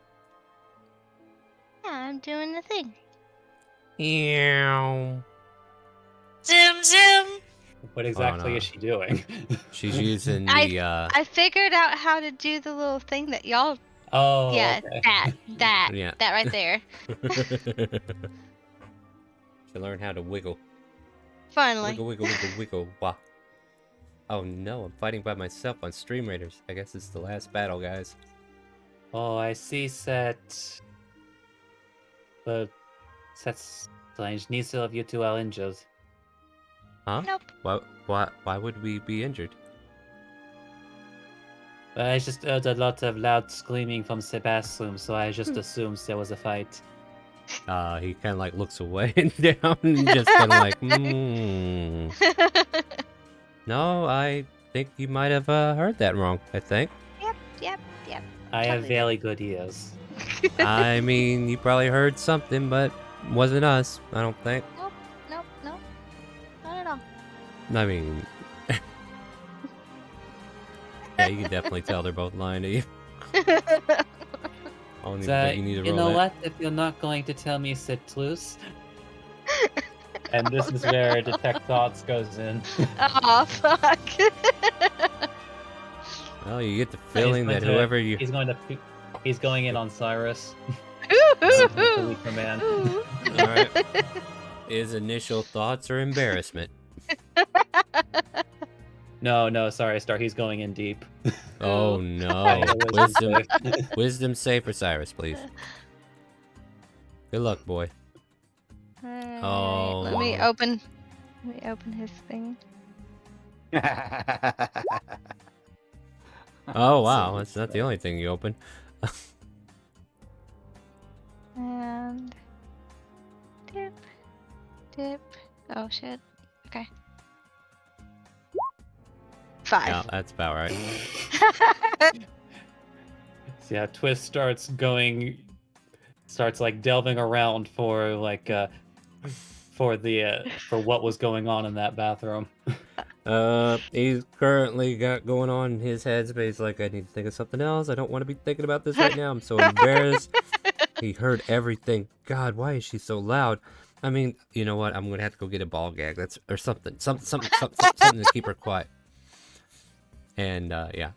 Speaker 7: Yeah, I'm doing the thing.
Speaker 1: Ew.
Speaker 3: Zoom, zoom.
Speaker 2: What exactly is she doing?
Speaker 1: She's using the
Speaker 7: I figured out how to do the little thing that y'all.
Speaker 2: Oh,
Speaker 7: Yeah,
Speaker 2: okay.
Speaker 7: that
Speaker 1: Yeah.
Speaker 7: that right there.
Speaker 1: To learn how to wiggle.
Speaker 7: Finally.
Speaker 1: Wiggle. Wah. Oh no, I'm fighting by myself on StreamRaiders. I guess it's the last battle, guys.
Speaker 2: Oh, I see. Set. But that's strange. Neither of you two are injured.
Speaker 1: Huh?
Speaker 7: Nope.
Speaker 1: Why would we be injured?
Speaker 2: I just heard a lot of loud screaming from the bathroom, so I just assumed there was a fight.
Speaker 1: He kind of like looks away and down and just kind of like, No, I think you might have heard that wrong, I think.
Speaker 7: Yep.
Speaker 2: I have
Speaker 7: Totally.
Speaker 2: very good ears.
Speaker 1: I mean, you probably heard something, but wasn't us, I don't think.
Speaker 7: Nope. Not at all.
Speaker 1: I mean... yeah, you can definitely tell they're both lying to you. I don't even think you need to roll
Speaker 2: know
Speaker 1: that.
Speaker 2: what? If you're not going to tell me sit loose. And this is where Detect Thoughts goes in.
Speaker 7: Oh, fuck.
Speaker 1: Well, you get the feeling that whoever you...
Speaker 2: He's going in on Cyrus.
Speaker 7: Ooh,
Speaker 2: The weaker man.
Speaker 7: ooh.
Speaker 1: Alright. His initial thoughts are embarrassment.
Speaker 2: No, sorry, Star. He's going in deep.
Speaker 1: Oh
Speaker 7: Ooh.
Speaker 1: no. Wisdom save for Cyrus, please. Good luck, boy.
Speaker 7: Alright,
Speaker 1: Oh,
Speaker 7: Let me
Speaker 1: no.
Speaker 7: open his thing.
Speaker 1: Oh wow, that's not the only thing you open.
Speaker 7: And dip. Oh shit. Okay. 5.
Speaker 1: Yeah, that's about right.
Speaker 2: So yeah, Twist starts like delving around for like for what was going on in that bathroom.
Speaker 1: He's currently got going on in his headspace like, I need to think of something else. I don't want to be thinking about this right now. I'm so embarrassed. He heard everything. God, why is she so loud? I mean, you know what? I'm gonna have to go get a ball gag. That's or something to keep her quiet. And yeah.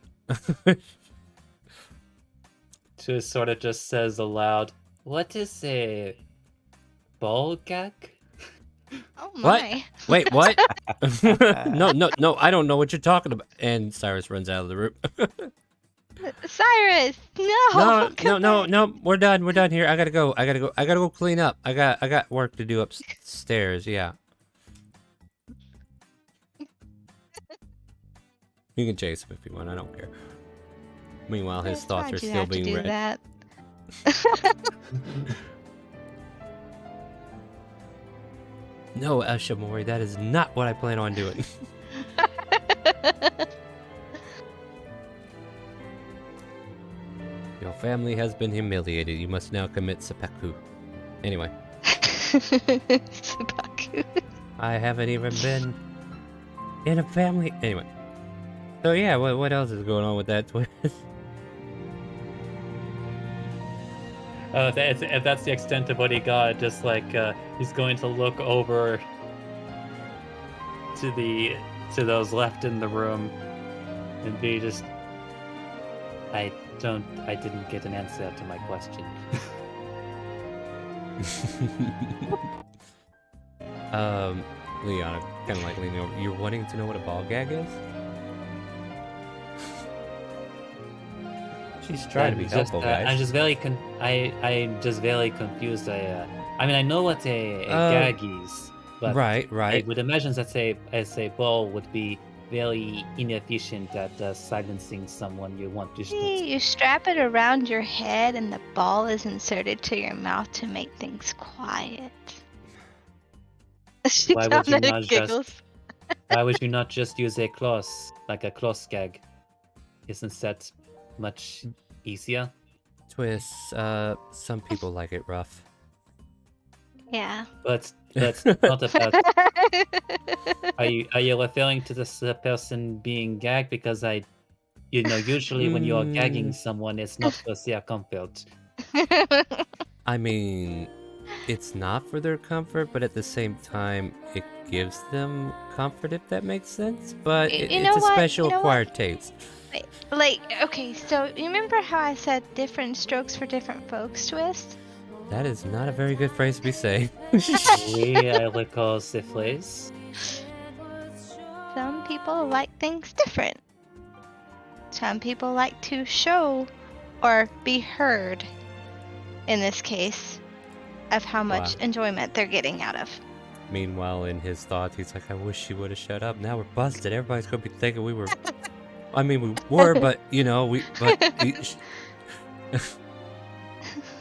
Speaker 2: Twist sort of just says aloud, "What is a ball gag?"
Speaker 7: Oh
Speaker 1: What?
Speaker 7: my.
Speaker 1: Wait, what? No, I don't know what you're talking about. And Cyrus runs out of the room.
Speaker 7: Cyrus, no.
Speaker 1: No, we're done here. I gotta go clean up. I got work to do upstairs, yeah. You can chase him if you want, I don't care. Meanwhile, his thoughts are still being read.
Speaker 7: That.
Speaker 1: No, Shamori, that is not what I plan on doing. Your family has been humiliated. You must now commit seppuku. Anyway.
Speaker 7: Seppuku.
Speaker 1: I haven't even been in a family. Anyway. So yeah, what else is going on with that twist?
Speaker 2: if that's the extent of what he got, just like he's going to look over to those left in the room and be just, I didn't get an answer to my question.
Speaker 1: Leon, kind of like leaning over. You're wanting to know what a ball gag is? She's trying to be helpful, guys.
Speaker 2: I'm just very I'm just very confused. I mean, I know what a gag is, but
Speaker 1: right.
Speaker 2: I would imagine that a ball would be very inefficient at silencing someone you want to.
Speaker 7: You strap it around your head, and the ball is inserted to your mouth to make things quiet.
Speaker 2: Why would you not just? Why would you not just use a cloth, like a cloth gag? Isn't that much easier?
Speaker 1: Twists. Some people like it rough.
Speaker 7: Yeah.
Speaker 2: But that's not about. Are you referring to the person being gagged? Because usually when you're gagging someone, it's not for their comfort.
Speaker 1: I mean, it's not for their comfort, but at the same time, it gives them comfort, if that makes sense. But it's a special acquired taste.
Speaker 7: Like, okay, so you remember how I said different strokes for different folks, Twist?
Speaker 1: That is not a very good phrase to be saying.
Speaker 2: I recall the phrase.
Speaker 7: Some people like things different. Some people like to show or be heard, in this case, of how much enjoyment they're getting out of.
Speaker 1: Meanwhile, in his thoughts, he's like, I wish she would have shut up. Now we're busted. Everybody's going to be thinking we were... I mean, we were, but,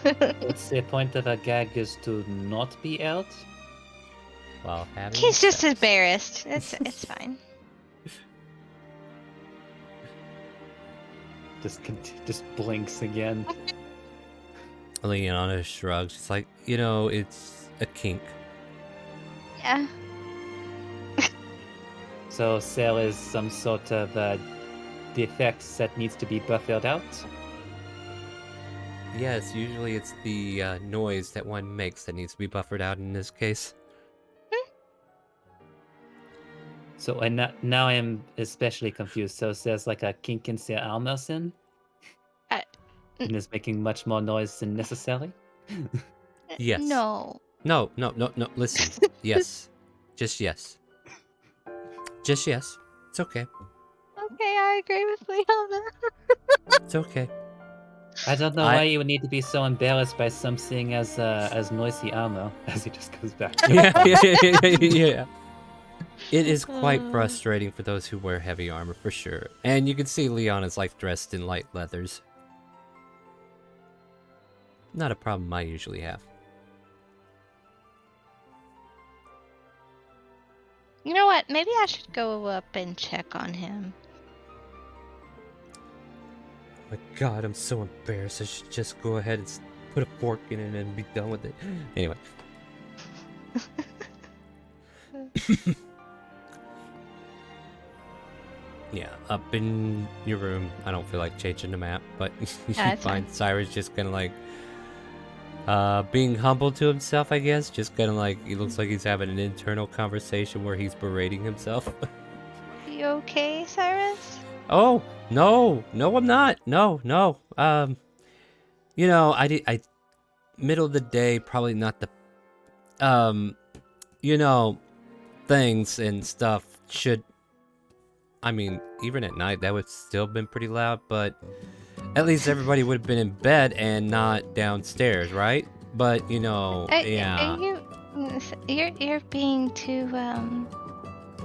Speaker 2: What's the point of a gag is to not be out?
Speaker 1: While having
Speaker 7: He's just embarrassed. It's fine.
Speaker 2: Just blinks again.
Speaker 1: Leona shrugs. It's like, it's a kink.
Speaker 7: Yeah.
Speaker 2: So Cell is some sort of defect that needs to be buffered out?
Speaker 1: Yes, usually it's the noise that one makes that needs to be buffered out in this case.
Speaker 2: So now I'm especially confused. So there's like a kink in their armor then? And is making much more noise than necessary?
Speaker 1: Yes.
Speaker 7: No.
Speaker 1: No, listen. Yes. Just yes. Just yes. It's okay.
Speaker 7: Okay, I agree with Leona.
Speaker 1: It's okay.
Speaker 2: I don't know why you would need to be so embarrassed by something as noisy armor, as he just goes back.
Speaker 1: Yeah. It is quite frustrating for those who wear heavy armor, for sure. And you can see Leon is like dressed in light leathers. Not a problem I usually have.
Speaker 7: You know what? Maybe I should go up and check on him.
Speaker 1: My God, I'm so embarrassed. I should just go ahead and put a fork in it and be done with it. Anyway. Yeah, up in your room. I don't feel like changing the map, but you find Cyrus just kind of like being humble to himself, I guess. Just kind of like, he looks like he's having an internal conversation where he's berating himself.
Speaker 7: You okay, Cyrus?
Speaker 1: Oh, no, I'm not. No. I middle of the day, probably not the, things and stuff should, I mean, even at night, that would still been pretty loud, but at least everybody would have been in bed and not downstairs, right? But, yeah.
Speaker 7: You're being too,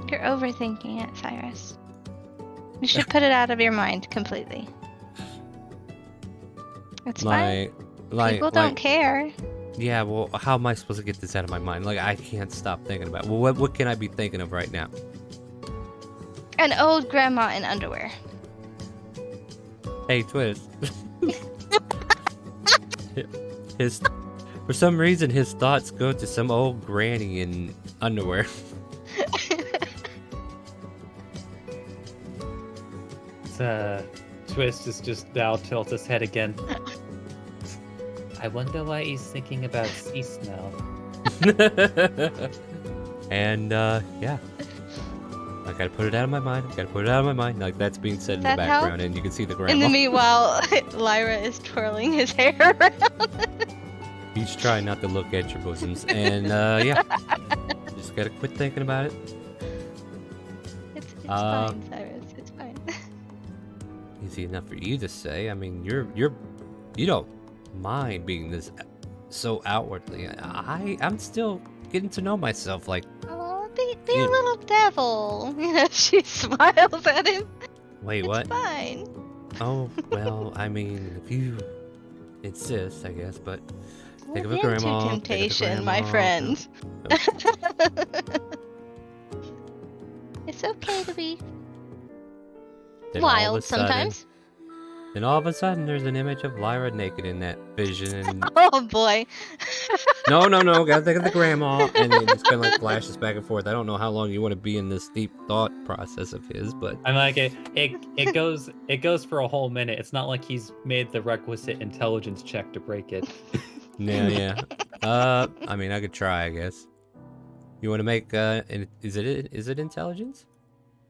Speaker 7: you're overthinking it, Cyrus. You should put it out of your mind completely. It's fine. People don't care.
Speaker 1: Yeah, well, how am I supposed to get this out of my mind? Like, I can't stop thinking about it. Well, what can I be thinking of right now?
Speaker 7: An old grandma in underwear.
Speaker 1: Hey, Twist. For some reason, his thoughts go to some old granny in underwear.
Speaker 2: Twist is just now tilt his head again. I wonder why he's thinking about cease now.
Speaker 1: And yeah, I gotta put it out of my mind. Gotta put it out of my mind. Like that's being said in the
Speaker 7: That help?
Speaker 1: background, and you can see the
Speaker 7: In
Speaker 1: grandma.
Speaker 7: the meanwhile, Lyra is twirling his hair around.
Speaker 1: He's trying not to look at your bosoms, and yeah, just gotta quit thinking about it.
Speaker 7: It's fine, Cyrus. It's fine.
Speaker 1: Easy enough for you to say. I mean, you don't mind being this so outwardly. I'm still getting to know myself. Like,
Speaker 7: Oh, be a little devil. You know, she smiles at him.
Speaker 1: wait,
Speaker 7: It's
Speaker 1: what?
Speaker 7: fine.
Speaker 1: Oh, well, I mean, if you insist, I guess. But think of a
Speaker 7: Give in to
Speaker 1: grandma.
Speaker 7: temptation, my friend. It's okay to be
Speaker 1: Then all of a
Speaker 7: wild
Speaker 1: sudden-
Speaker 7: sometimes.
Speaker 1: Then all of a sudden, there's an image of Lyra naked in that vision. And
Speaker 7: Oh boy.
Speaker 1: no, gotta think of the grandma, and then it just kind of like flashes back and forth. I don't know how long you want to be in this deep thought process of his, but
Speaker 2: I'm like it goes for a whole minute. It's not like he's made the requisite intelligence check to break it.
Speaker 1: yeah. I mean, I could try, I guess. You want to make is it intelligence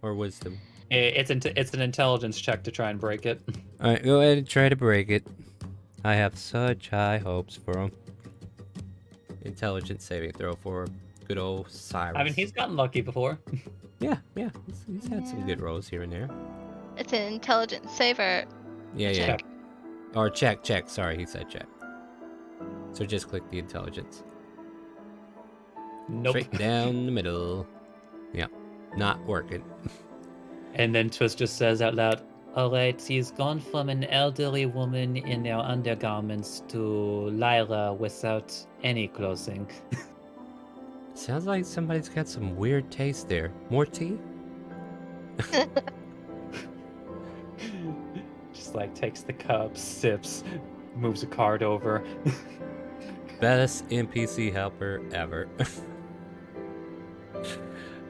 Speaker 1: or wisdom?
Speaker 2: It's an intelligence check to try and break it.
Speaker 1: All right, go ahead and try to break it. I have such high hopes for him. Intelligence saving throw for good old Cyrus.
Speaker 2: I mean, he's gotten lucky before.
Speaker 1: Yeah. He's had some good rolls here and there.
Speaker 7: It's an intelligence saver.
Speaker 1: Yeah.
Speaker 2: Check.
Speaker 1: Or check. Sorry, he said check. So just click the intelligence.
Speaker 2: Nope.
Speaker 1: Straight down the middle. Yeah, not working.
Speaker 2: And then Twist just says out loud, "Alright, he's gone from an elderly woman in their undergarments to Lyra without any clothing."
Speaker 1: Sounds like somebody's got some weird taste there. More tea?
Speaker 2: Just like takes the cup, sips, moves a card over.
Speaker 1: Best NPC helper ever.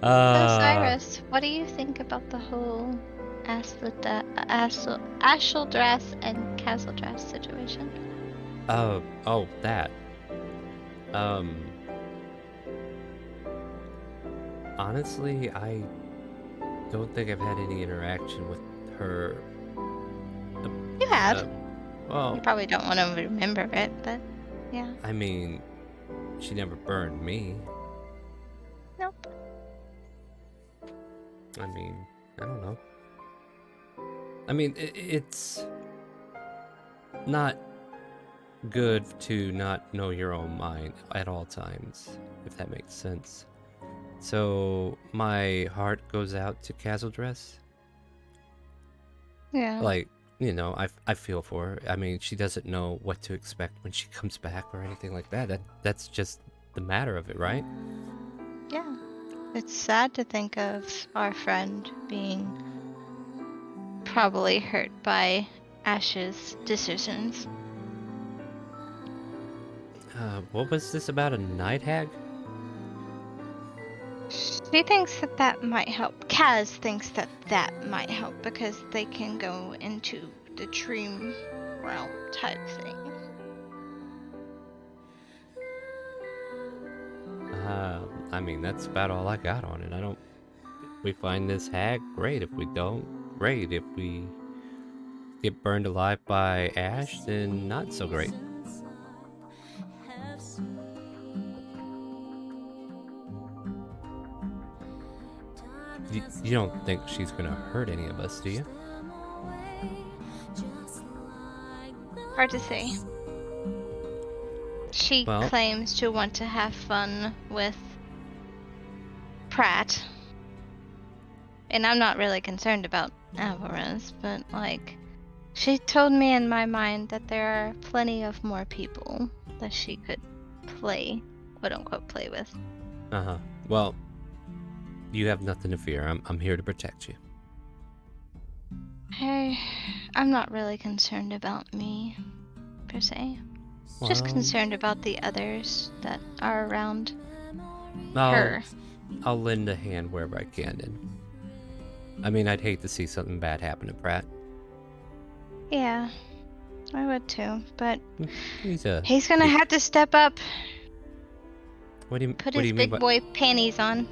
Speaker 7: So Cyrus, what do you think about the whole Ashildras and Castledras situation?
Speaker 1: Oh, that. Honestly, I don't think I've had any interaction with her.
Speaker 7: You have.
Speaker 1: Well,
Speaker 7: You probably don't want to remember it, but yeah.
Speaker 1: I mean, she never burned me.
Speaker 7: Nope.
Speaker 1: I mean, I don't know. I mean, it's not good to not know your own mind at all times, if that makes sense. So my heart goes out to Castledras.
Speaker 7: Yeah.
Speaker 1: Like, you know, I feel for her. I mean, she doesn't know what to expect when she comes back or anything like that. That's just the matter of it, right?
Speaker 7: Yeah. It's sad to think of our friend being probably hurt by Ash's decisions.
Speaker 1: What was this about, a night hag?
Speaker 7: She thinks that might help. Kaz thinks that might help because they can go into the dream realm type thing.
Speaker 1: I mean, that's about all I got on it. If we find this hag, great. If we don't, great. If we get burned alive by Ash, then not so great. You don't think she's gonna hurt any of us, do you?
Speaker 7: Hard to say. She
Speaker 1: Well-
Speaker 7: claims to want to have fun with Pratt. And I'm not really concerned about Alvarez, but like, she told me in my mind that there are plenty of more people that she could play, quote unquote, play with.
Speaker 1: Uh-huh. Well, you have nothing to fear. I'm here to protect you.
Speaker 7: I'm not really concerned about me, per se. Just
Speaker 1: Well,
Speaker 7: concerned about the others that are around her.
Speaker 1: I'll lend a hand wherever I can, and I mean, I'd hate to see something bad happen to Pratt.
Speaker 7: Yeah. I would too, but
Speaker 1: He's a.
Speaker 7: he's gonna have to step up,
Speaker 1: What do you?
Speaker 7: put
Speaker 1: What do
Speaker 7: his
Speaker 1: you mean
Speaker 7: big
Speaker 1: by?
Speaker 7: boy panties on.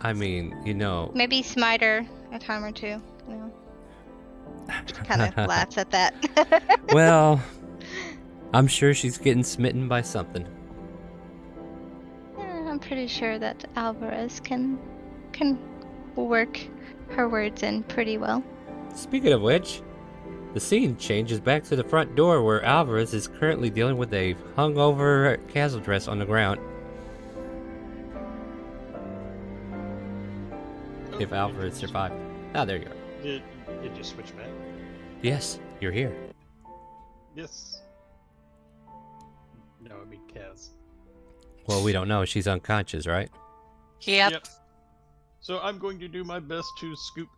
Speaker 1: I mean, you know.
Speaker 7: Maybe smite her a time or two. You know, kind of laughs at that.
Speaker 1: Well, I'm sure she's getting smitten by something.
Speaker 7: Yeah, I'm pretty sure that Alvarez can work her words in pretty well.
Speaker 1: Speaking of which, the scene changes back to the front door where Alvarez is currently dealing with a hungover castle dress on the ground. If Alvarez survived. Ah, there you are.
Speaker 6: Did you switch back?
Speaker 1: Yes, you're here.
Speaker 6: Yes. No, I mean Kaz.
Speaker 1: Well, we don't know. She's unconscious, right?
Speaker 3: Yep.
Speaker 6: So I'm going to do my best to scoop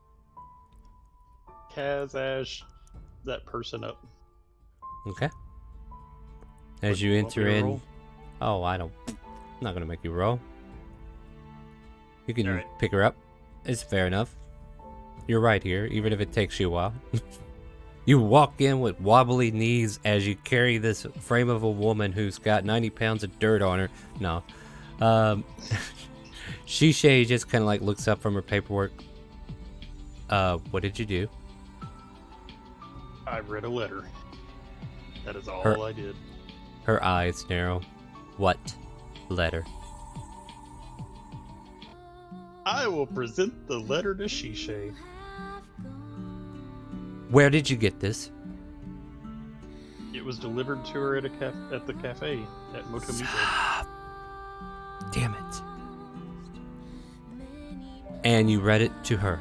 Speaker 6: Kaz, Ash, that person up.
Speaker 1: Okay. As you
Speaker 6: Want me
Speaker 1: enter
Speaker 6: to
Speaker 1: in.
Speaker 6: roll?
Speaker 1: Oh, I'm not gonna make you roll. You can
Speaker 6: Alright.
Speaker 1: pick her up. It's fair enough. You're right here, even if it takes you a while. You walk in with wobbly knees as you carry this frame of a woman who's got 90 pounds of dirt on her. No. Shishay just kind of like looks up from her paperwork. What did you do?
Speaker 6: I read a letter. That is all
Speaker 1: Her-
Speaker 6: I did.
Speaker 1: Her eyes narrow. What letter?
Speaker 6: I will present the letter to Shishay.
Speaker 1: Where did you get this?
Speaker 6: It was delivered to her at the cafe at Motomiko.
Speaker 1: Damn it. And you read it to her.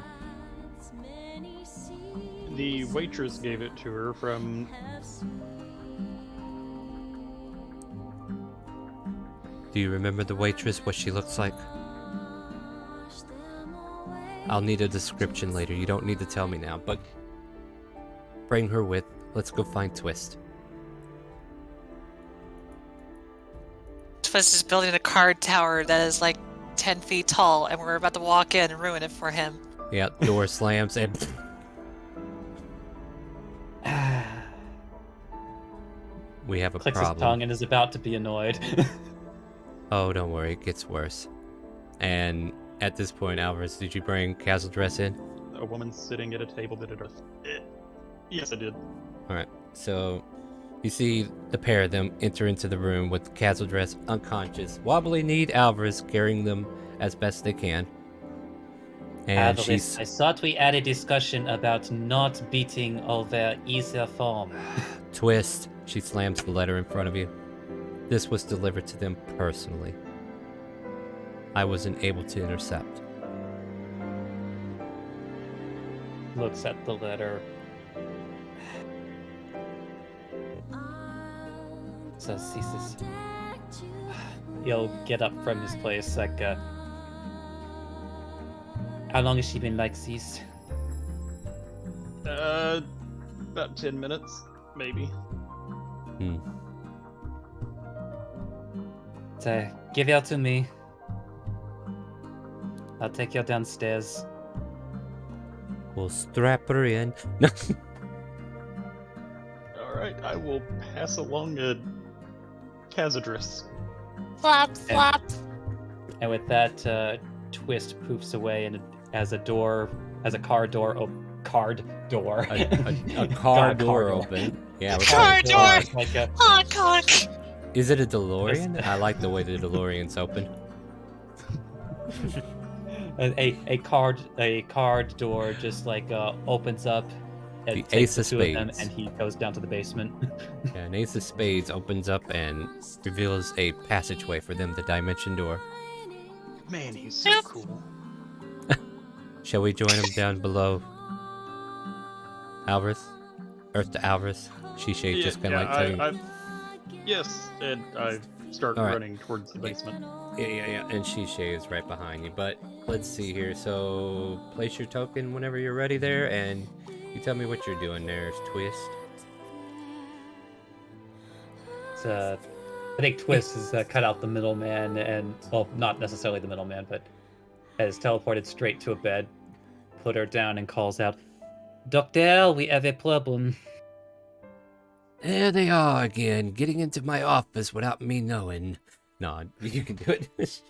Speaker 6: The waitress gave it to her from.
Speaker 1: Do you remember the waitress, what she looks like? I'll need a description later. You don't need to tell me now, but bring her with. Let's go find Twist.
Speaker 3: Twist is building a card tower that is like 10 feet tall, and we're about to walk in and ruin it for him.
Speaker 1: Yeah, door slams and we have a
Speaker 2: Clicks his
Speaker 1: problem.
Speaker 2: tongue and is about to be annoyed.
Speaker 1: Oh, don't worry, it gets worse. And at this point, Alvarez, did you bring Castle Dress in?
Speaker 6: A woman sitting at a table that had. Yes, I did.
Speaker 1: Alright, so you see the pair of them enter into the room with Castle Dress unconscious. Wobbly kneed Alvarez carrying them as best they can. And
Speaker 2: Alvarez, I thought we had a discussion about not beating over either form.
Speaker 1: Twist. She slams the letter in front of you. This was delivered to them personally. I wasn't able to intercept.
Speaker 2: Looks at the letter. So ceases. He'll get up from his place like, how long has she been like this?
Speaker 6: About 10 minutes, maybe.
Speaker 2: So, give her to me. I'll take you downstairs.
Speaker 1: We'll strap her in. No.
Speaker 6: Alright, I will pass along a Kaz address.
Speaker 3: Flop, flop.
Speaker 2: And with that, Twist poofs away and as a car door.
Speaker 1: A car door open. Yeah, with
Speaker 3: Car
Speaker 1: a
Speaker 3: door.
Speaker 2: Like a,
Speaker 3: Honk, honk.
Speaker 1: Is it a DeLorean? I like the way the DeLorean's open.
Speaker 2: a card door just like opens up and
Speaker 1: The
Speaker 2: takes
Speaker 1: ace
Speaker 2: the
Speaker 1: of
Speaker 2: two of them,
Speaker 1: spades.
Speaker 2: and he goes down to the basement.
Speaker 1: Yeah, an ace of spades opens up and reveals a passageway for them, the dimension door.
Speaker 6: Man, he's so
Speaker 3: Yep.
Speaker 6: cool.
Speaker 1: Shall we join him down below? Alvarez? Earth to Alvarez? Shishay just kind of like telling you.
Speaker 6: Yes, and I start
Speaker 1: Alright.
Speaker 6: running towards the basement.
Speaker 1: Yeah. And Shishay is right behind you. But let's see here. So place your token whenever you're ready there, and you tell me what you're doing there, Twist.
Speaker 2: So, I think Twist has cut out the middleman, and well, not necessarily the middleman, but has teleported straight to a bed, put her down, and calls out, "Doctor, we have a problem."
Speaker 1: There they are again, getting into my office without me knowing. No, you can do it.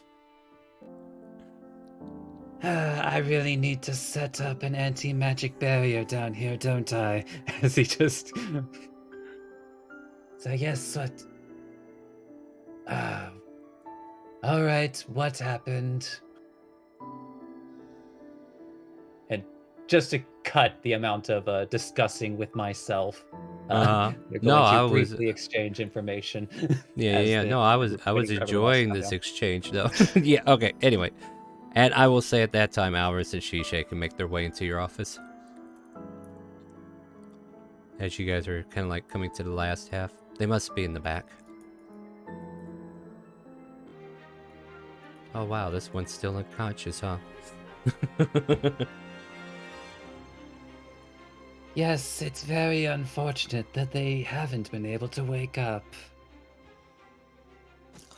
Speaker 2: I really need to set up an anti-magic barrier down here, don't I? As he just... So yes, what... Alright, what happened? And just to cut the amount of discussing with myself, we're
Speaker 1: No,
Speaker 2: going
Speaker 1: I
Speaker 2: to
Speaker 1: was.
Speaker 2: briefly exchange information.
Speaker 1: Yeah. No, I was
Speaker 2: waiting for everyone else to
Speaker 1: enjoying
Speaker 2: come
Speaker 1: this
Speaker 2: down.
Speaker 1: exchange though. Yeah. Okay. Anyway, and I will say at that time, Alvarez and Shisha can make their way into your office as you guys are kind of like coming to the last half. They must be in the back. Oh wow, this one's still unconscious, huh?
Speaker 2: Yes, it's very unfortunate that they haven't been able to wake up.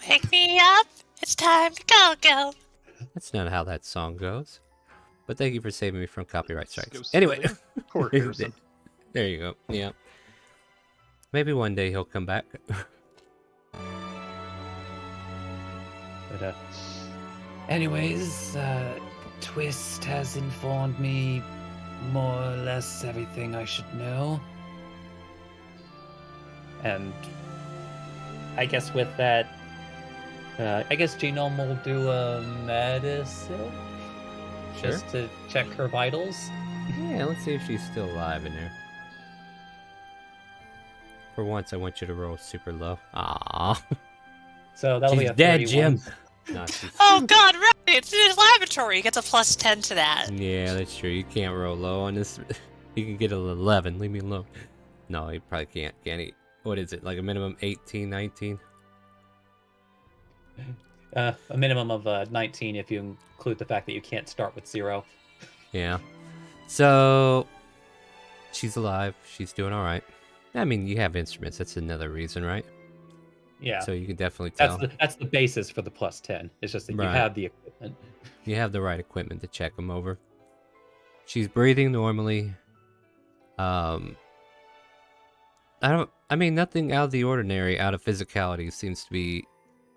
Speaker 3: Wake me up. It's time to go.
Speaker 1: That's not how that song goes. But thank you for saving me from copyright
Speaker 6: Let's go
Speaker 1: strikes.
Speaker 6: see
Speaker 1: Anyway,
Speaker 6: there. Poor Harrison.
Speaker 1: there you go. Yeah. Maybe one day he'll come back.
Speaker 2: But, anyways, Twist has informed me more or less everything I should know. And I guess with that, I guess Genome will do a medicine
Speaker 1: Sure.
Speaker 2: just to check her vitals.
Speaker 1: Yeah, let's see if she's still alive in there. For once, I want you to roll super low. Aww.
Speaker 2: So that'll be
Speaker 1: She's
Speaker 2: a
Speaker 1: dead,
Speaker 2: 31.
Speaker 1: Jim. No, she's...
Speaker 3: Oh God, right! It's in his laboratory. He gets a +10 to that.
Speaker 1: Yeah, that's true. You can't roll low on this. You can get an 11. Leave me alone. No, he probably can't. Can he? What is it? Like a minimum 18, 19?
Speaker 2: A minimum of 19 if you include the fact that you can't start with 0.
Speaker 1: Yeah. So she's alive. She's doing all right. I mean, you have instruments. That's another reason, right?
Speaker 2: Yeah.
Speaker 1: So you can definitely tell.
Speaker 2: That's the basis for the +10. It's just that you
Speaker 1: Right.
Speaker 2: have the equipment.
Speaker 1: You have the right equipment to check them over. She's breathing normally. I mean, nothing out of the ordinary, out of physicality seems to be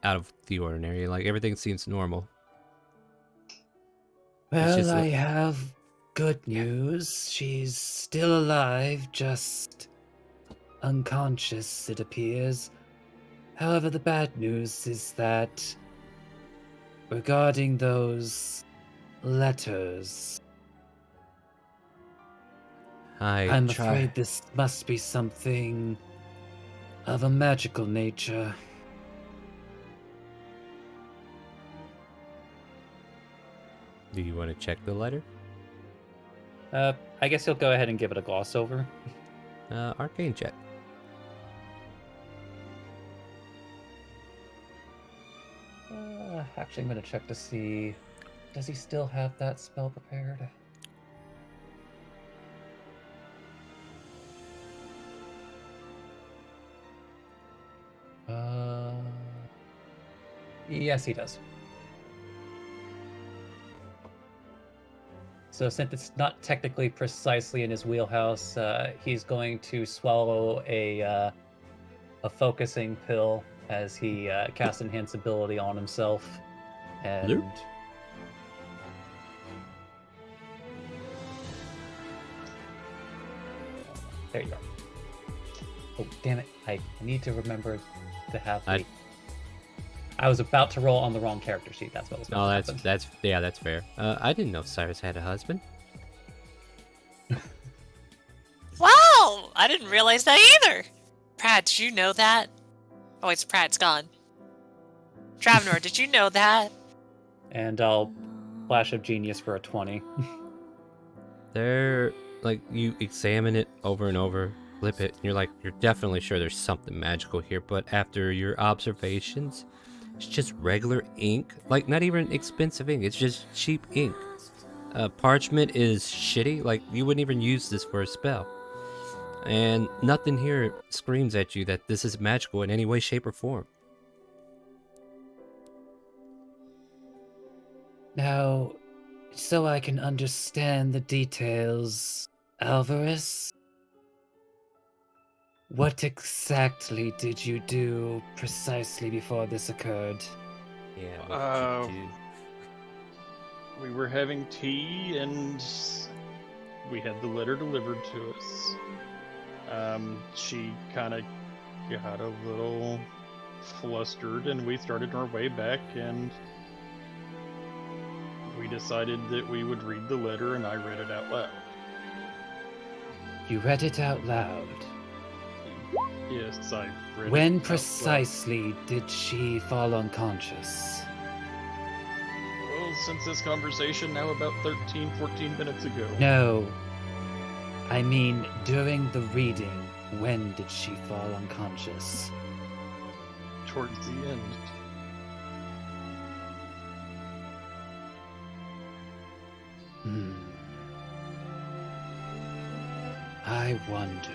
Speaker 1: out of the ordinary. Like, everything seems normal.
Speaker 2: Well,
Speaker 1: just
Speaker 2: I have good news. She's still alive, just unconscious, it appears. However, the bad news is that regarding those letters, I'm afraid this must be something of a magical nature.
Speaker 1: Do you want to check the letter?
Speaker 2: I guess you'll go ahead and give it a gloss over.
Speaker 1: Arcane check.
Speaker 2: Actually, I'm going to check to see, does he still have that spell prepared? Yes, he does. So since it's not technically precisely in his wheelhouse, he's going to swallow a focusing pill as he casts Enhance ability on himself. And
Speaker 1: Nope.
Speaker 2: there you go. Oh, damn it. I need to remember to have the... I was about to roll on the wrong character sheet. That's what was going to happen.
Speaker 1: That's fair. I didn't know Cyrus had a husband.
Speaker 3: Wow! I didn't realize that either. Pratt, did you know that? Oh, wait, Pratt's gone. Travenor, did you know that?
Speaker 2: And I'll Flash of Genius for a 20.
Speaker 1: They're like, you examine it over and over, flip it, and you're like, you're definitely sure there's something magical here, but after your observations, it's just regular ink. Like, not even expensive ink, it's just cheap ink. Parchment is shitty, like, you wouldn't even use this for a spell. And nothing here screams at you that this is magical in any way, shape, or form.
Speaker 2: Now, so I can understand the details, Alvarez, What exactly did you do precisely before this occurred?
Speaker 1: Yeah, what did you do?
Speaker 6: We were having tea and we had the letter delivered to us. She kind of got a little flustered and we started our way back and we decided that we would read the letter and I read it out loud.
Speaker 2: You read it out loud.
Speaker 6: Yes, I read it
Speaker 2: When
Speaker 6: out
Speaker 2: precisely did she fall unconscious?
Speaker 6: loud. Well, since this conversation now about 13, 14 minutes ago.
Speaker 2: No. I mean, during the reading, when did she fall unconscious?
Speaker 6: Towards the end.
Speaker 2: I wonder.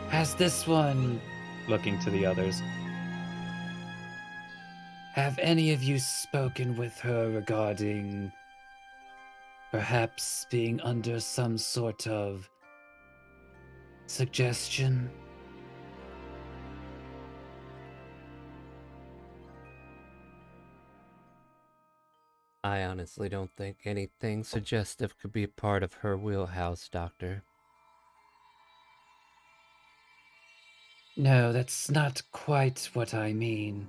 Speaker 2: Has this one, looking to the others, have any of you spoken with her regarding perhaps being under some sort of suggestion?
Speaker 1: I honestly don't think anything suggestive could be a part of her wheelhouse, Doctor.
Speaker 2: No, that's not quite what I mean.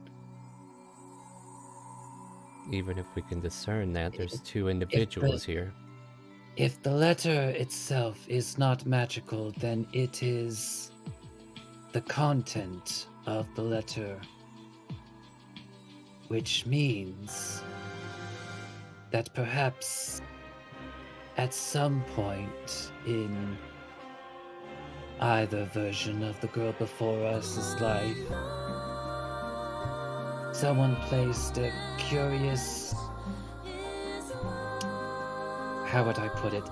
Speaker 1: Even if we can discern that, there's two individuals here.
Speaker 2: If the letter itself is not magical, then it is the content of the letter. Which means that perhaps at some point in either version of the girl before us's life, someone placed a curious, how would I put it,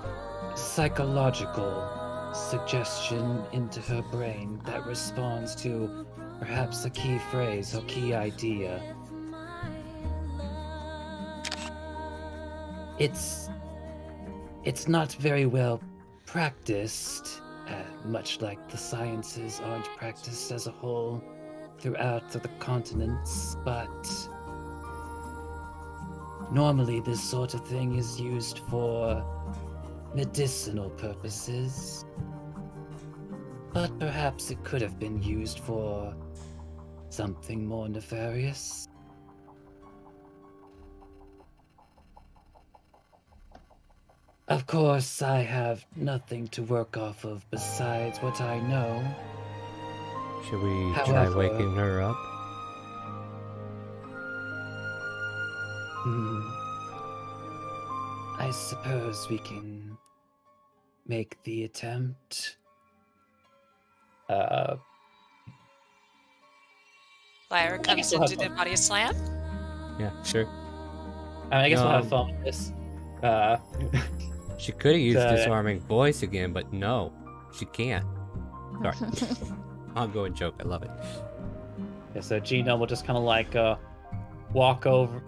Speaker 2: psychological suggestion into her brain that responds to perhaps a key phrase or key idea. It's not very well practiced, much like the sciences aren't practiced as a whole throughout the continents, but normally this sort of thing is used for medicinal purposes. But perhaps it could have been used for something more nefarious. Of course, I have nothing to work off of besides what I know.
Speaker 1: Should we try
Speaker 2: However-
Speaker 1: waking her up?
Speaker 2: I suppose we can make the attempt.
Speaker 3: Lyra comes in to do body slam.
Speaker 1: Yeah, sure.
Speaker 2: I guess we'll have fun with this.
Speaker 1: She could have used
Speaker 2: So-
Speaker 1: disarming voice again, but no, she can't. Sorry. Ongoing joke, I love it.
Speaker 2: Yeah, so Gino will just kind of like walk over.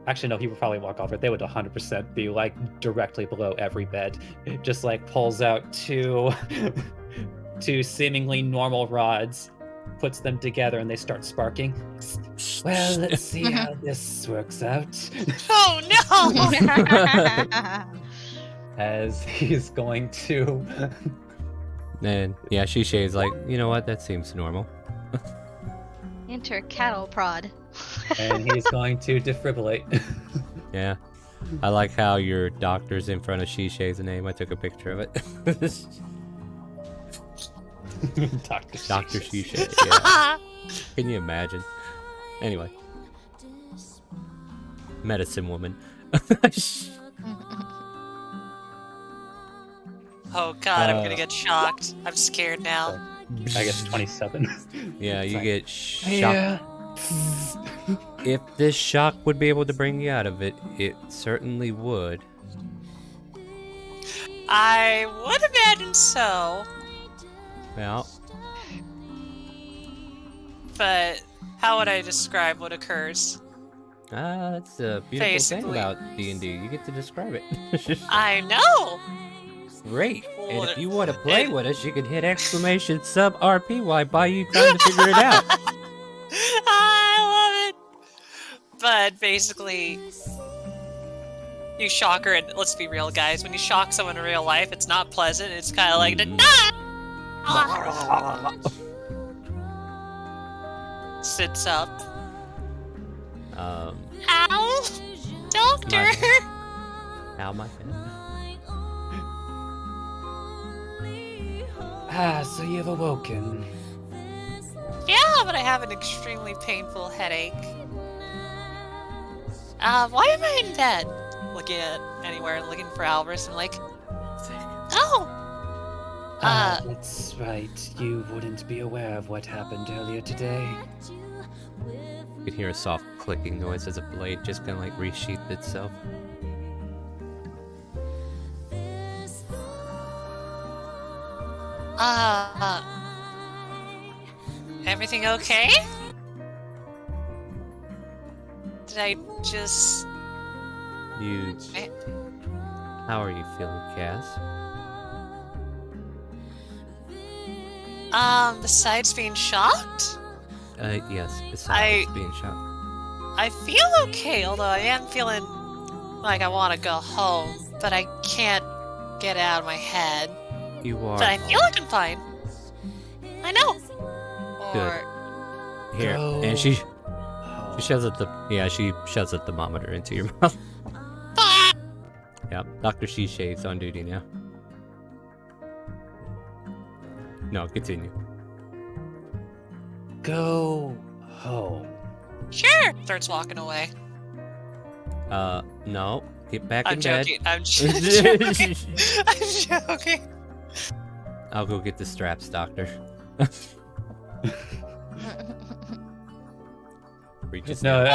Speaker 2: Actually, no, he would probably walk over. They would 100% be like directly below every bed. Just like pulls out two seemingly normal rods, puts them together, and they start sparking. Well, let's see how this works out.
Speaker 3: Oh no!
Speaker 2: As he's going to.
Speaker 1: And yeah, Shisei's like, you know what? That seems normal.
Speaker 7: Enter cattle prod.
Speaker 2: And he's going to defibrillate.
Speaker 1: Yeah. I like how your doctor's in front of Shisei's name. I took a picture of it. Dr. Shisei, yeah. Can you imagine? Anyway. Medicine woman.
Speaker 3: Oh god, I'm gonna get shocked. I'm scared now.
Speaker 2: I guess 27.
Speaker 1: Yeah, you
Speaker 2: Like,
Speaker 1: get shocked.
Speaker 2: Yeah.
Speaker 1: If this shock would be able to bring you out of it, it certainly would.
Speaker 3: I would imagine so,
Speaker 1: Well,
Speaker 3: but how would I describe what occurs?
Speaker 1: that's a beautiful thing
Speaker 3: Basically.
Speaker 1: about D&D. You get to describe it.
Speaker 3: I know!
Speaker 1: Great. And
Speaker 3: Well,
Speaker 1: if you want to play
Speaker 3: it-
Speaker 1: with us, you can hit exclamation sub RP while I buy you time to figure it out.
Speaker 3: I love it. But basically, you shock her, and let's be real, guys. When you shock someone in real life, it's not pleasant. It's kind of like, sits up. Ow! Doctor!
Speaker 1: Ow, my head.
Speaker 2: So you've awoken.
Speaker 3: Yeah, but I have an extremely painful headache. Why am I in bed? Looking at anywhere, looking for Alvarez, and like, oh!
Speaker 2: That's right. You wouldn't be aware of what happened earlier today.
Speaker 1: You can hear a soft clicking noise as a blade just kind of like resheathed itself.
Speaker 3: Everything okay? Did I just...
Speaker 1: You... How are you feeling, Cass?
Speaker 3: Besides being shocked?
Speaker 1: Yes, besides being shocked.
Speaker 3: I feel okay, although I am feeling like I want to go home, but I can't get it out of my head.
Speaker 1: You are...
Speaker 3: But I feel like I'm fine. I know.
Speaker 1: Good. Here, and she shoves up the... Yeah, she shoves a thermometer into your mouth. Yep, Dr. Shisha's on duty now. No, continue.
Speaker 2: Go home.
Speaker 3: Sure! Starts walking away.
Speaker 1: No. Get back
Speaker 3: I'm
Speaker 1: in bed.
Speaker 3: joking. I'm joking. I'm joking.
Speaker 1: I'll go get the straps, doctor.
Speaker 2: No,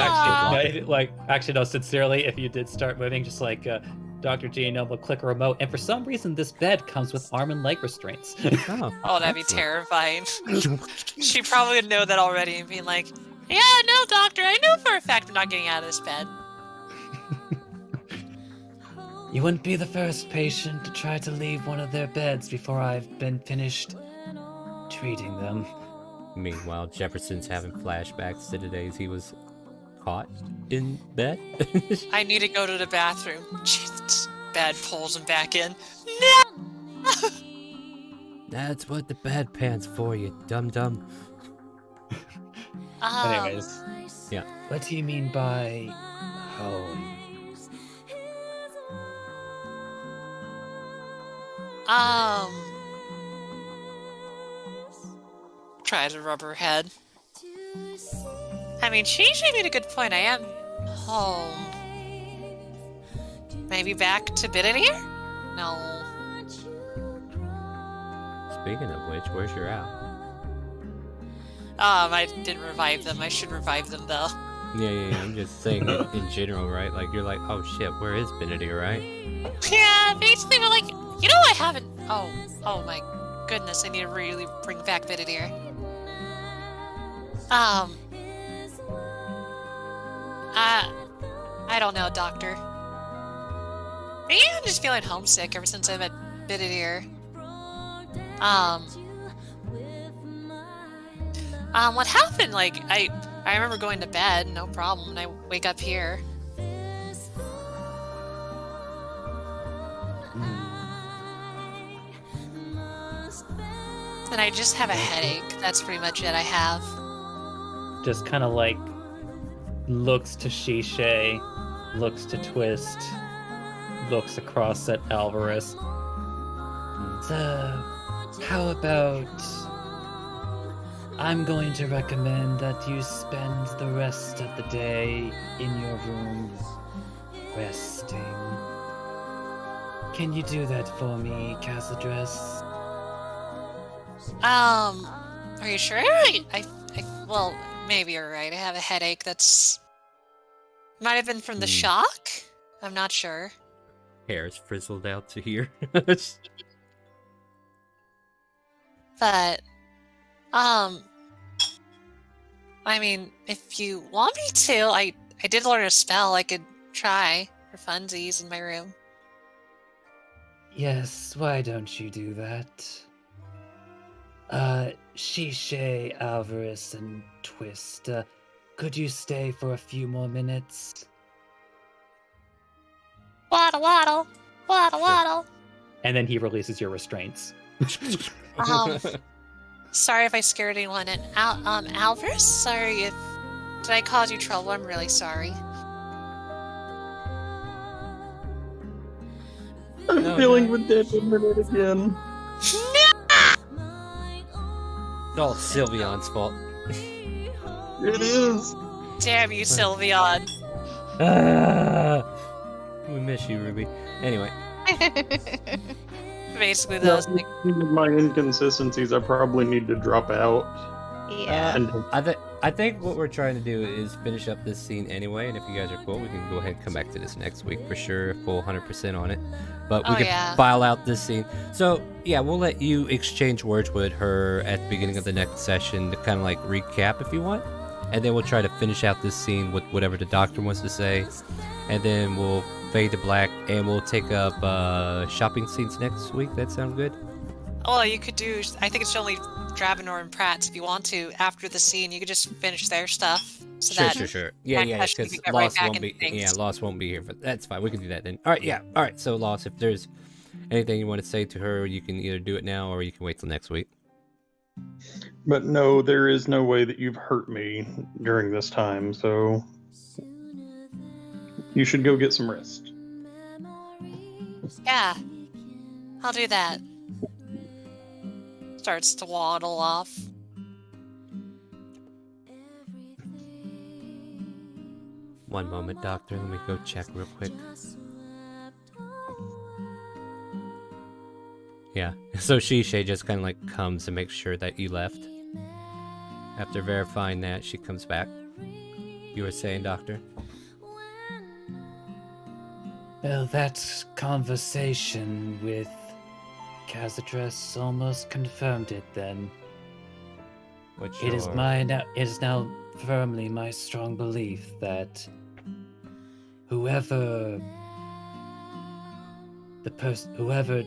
Speaker 2: actually, no. Sincerely, if you did start moving, just like Dr. Gino will click a remote, and for some reason, this bed comes with arm and leg restraints.
Speaker 3: Oh, that'd be terrifying. She probably would know that already and be like, "Yeah, no, doctor, I know for a fact I'm not getting out of this bed."
Speaker 2: You wouldn't be the first patient to try to leave one of their beds before I've been finished treating them.
Speaker 1: Meanwhile, Jefferson's having flashbacks to the days he was caught in bed.
Speaker 3: I need to go to the bathroom. Jesus. Bed pulls him back in. No!
Speaker 1: That's what the bedpan's for, you dum-dum.
Speaker 2: Anyways.
Speaker 1: Yeah.
Speaker 2: What do you mean by home?
Speaker 3: Try to rub her head. I mean, she made a good point. I am home. Maybe back to Bididir? No.
Speaker 1: Speaking of which, where's your owl?
Speaker 3: I didn't revive them. I should revive them, though.
Speaker 1: Yeah. I'm just saying it in general, right? Like, you're like, oh shit, where is Benedir, right?
Speaker 3: Yeah, basically we're like, you know I haven't... Oh my goodness, I need to really bring back Bididir. I don't know, Doctor. Maybe I'm just feeling homesick ever since I met Bididir. What happened? Like, I remember going to bed, no problem, and I wake up here. And I just have a headache. That's pretty much it I have.
Speaker 2: Just kind of like looks to Shisha, looks to Twist, looks across at Alvarez. So, how about I'm going to recommend that you spend the rest of the day in your room resting. Can you do that for me, Casadress?
Speaker 3: Are you sure? Well, maybe you're right. I have a headache that's... Might have been from the shock? I'm not sure.
Speaker 1: Hair's frizzled out to here.
Speaker 3: But, I mean, if you want me to, I did learn a spell I could try for funsies in my room.
Speaker 2: Yes, why don't you do that? Shishay, Alvarez, and Twist, could you stay for a few more minutes?
Speaker 3: Waddle, waddle, waddle, waddle.
Speaker 2: And then he releases your restraints.
Speaker 3: Sorry if I scared anyone. And Alvarez, sorry if did I cause you trouble? I'm really sorry.
Speaker 6: I'm
Speaker 1: No,
Speaker 6: feeling
Speaker 1: no.
Speaker 6: with again.
Speaker 1: It's all Sylveon's fault.
Speaker 6: It is.
Speaker 3: Damn you, Sylveon.
Speaker 1: We miss you, Ruby. Anyway,
Speaker 3: Basically, those. Like,
Speaker 6: My inconsistencies, I probably need to drop out.
Speaker 7: Yeah.
Speaker 6: And
Speaker 1: I think what we're trying to do is finish up this scene anyway, and if you guys are cool, we can go ahead and come back to this next week for sure, full 100% on it. But we
Speaker 3: Oh,
Speaker 1: can
Speaker 3: yeah.
Speaker 1: file out this scene. So yeah, we'll let you exchange words with her at the beginning of the next session to kind of like recap if you want, and then we'll try to finish out this scene with whatever the doctor wants to say, and then we'll fade to black, and we'll take up shopping scenes next week. That sound good?
Speaker 3: oh, you could do. I think it's only Dravenor and Pratt's if you want to. After the scene, you could just finish their stuff. So
Speaker 1: Sure. Yeah,
Speaker 3: next
Speaker 1: yeah,
Speaker 3: session you
Speaker 1: because
Speaker 3: can get right
Speaker 1: Lost
Speaker 3: back
Speaker 1: won't
Speaker 3: into
Speaker 1: be.
Speaker 3: things.
Speaker 1: Yeah, Lost won't be here, but that's fine. We can do that then. All right, yeah. All right. So, Lost, if there's anything you want to say to her, you can either do it now or you can wait till next week.
Speaker 6: But no, there is no way that you've hurt me during this time, so you should go get some rest.
Speaker 3: Yeah, I'll do that. Starts to waddle off.
Speaker 1: One moment, Doctor. Let me go check real quick. Yeah. So Shishay just kind of like comes to make sure that you left. After verifying that, she comes back. You were saying, Doctor?
Speaker 2: Well, that conversation with Kazadress almost confirmed it then.
Speaker 1: What's
Speaker 2: It is
Speaker 1: your-
Speaker 2: it is now firmly my strong belief that whoever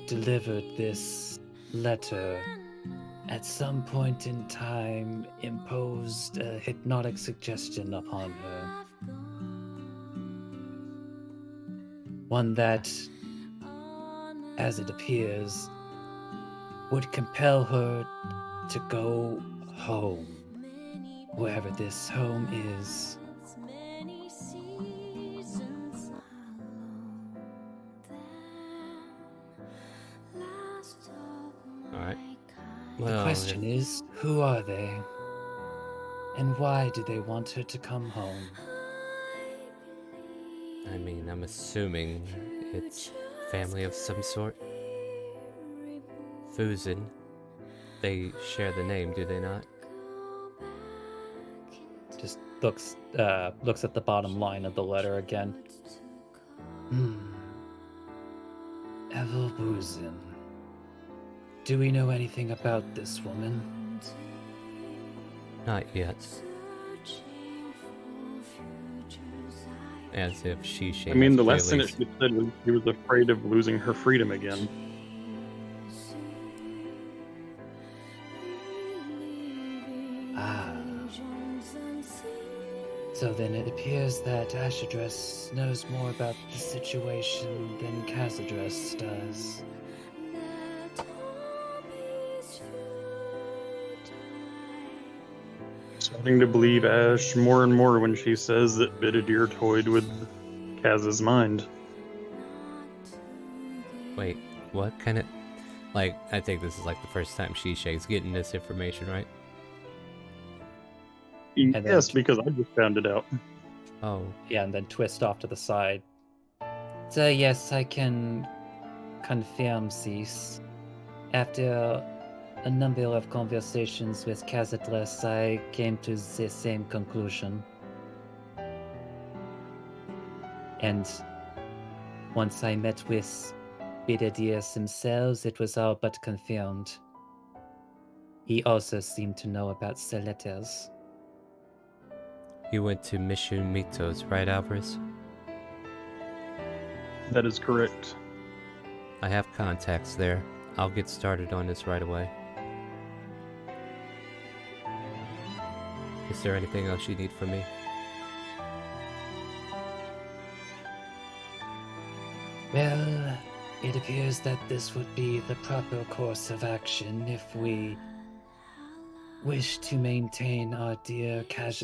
Speaker 2: delivered this letter at some point in time imposed a hypnotic suggestion upon her. One that, as it appears, would compel her to go home, wherever this home is.
Speaker 1: Alright.
Speaker 2: The
Speaker 1: Well,
Speaker 2: question is, who are they? And why do they want her to come home?
Speaker 1: I mean, I'm assuming it's family of some sort. Fuzin. They share the name, do they not?
Speaker 2: Just looks at the bottom line of the letter again. Evelbuzin. Do we know anything about this woman?
Speaker 1: Not yet. As if she
Speaker 6: I mean, the last
Speaker 1: clearly...
Speaker 6: sentence she said was she was afraid of losing her freedom again.
Speaker 2: Ah. So then it appears that Ashadress knows more about the situation than Kazadress does.
Speaker 6: Starting to believe Ash more and more when she says that Bidadir toyed with Kaz's mind.
Speaker 1: Wait, what kind of... Like, I think this is like the first time Shishay's getting this information, right?
Speaker 6: Yes, because I just found it out.
Speaker 1: Oh.
Speaker 2: Yeah, and then twist off to the side. So yes, I can confirm this. After a number of conversations with Kazadress, I came to the same conclusion. And once I met with Bidadias himself, it was all but confirmed. He also seemed to know about the letters.
Speaker 1: You went to Mission Mitos, right, Alvarez?
Speaker 6: That is correct.
Speaker 1: I have contacts there. I'll get started on this right away. Is there anything else you need from me?
Speaker 2: Well, it appears that this would be the proper course of action if we wish to maintain our dear Kaz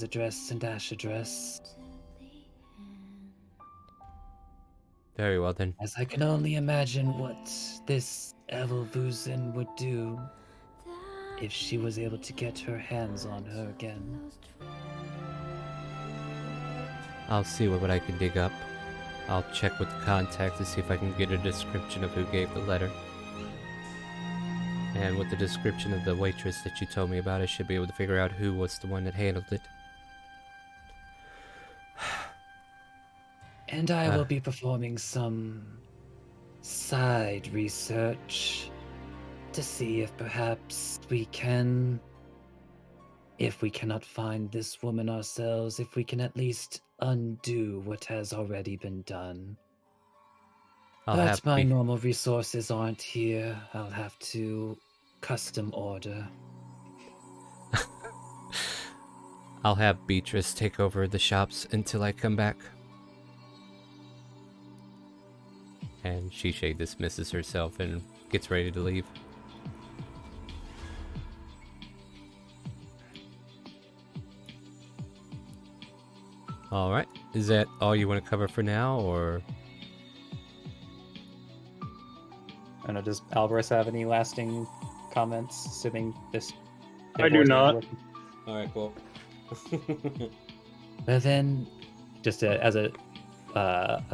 Speaker 2: address and Ash address.
Speaker 1: Very well then.
Speaker 2: As I can only imagine what this Evelvusen would do if she was able to get her hands on her again.
Speaker 1: I'll see what I can dig up. I'll check with the contact to see if I can get a description of who gave the letter. And with the description of the waitress that you told me about, I should be able to figure out who was the one that handled it.
Speaker 2: And I will be performing some side research to see if perhaps we can, if we cannot find this woman ourselves, if we can at least undo what has already been done. But my normal resources aren't here. I'll have to custom order.
Speaker 1: I'll have Beatrice take over the shops until I come back. And Shishay dismisses herself and gets ready to leave. Alright, is that all you want to cover for now, or?
Speaker 2: I don't know, does Alvarez have any lasting comments, assuming this...
Speaker 6: I do not.
Speaker 1: Alright, cool.
Speaker 2: Well then, just as a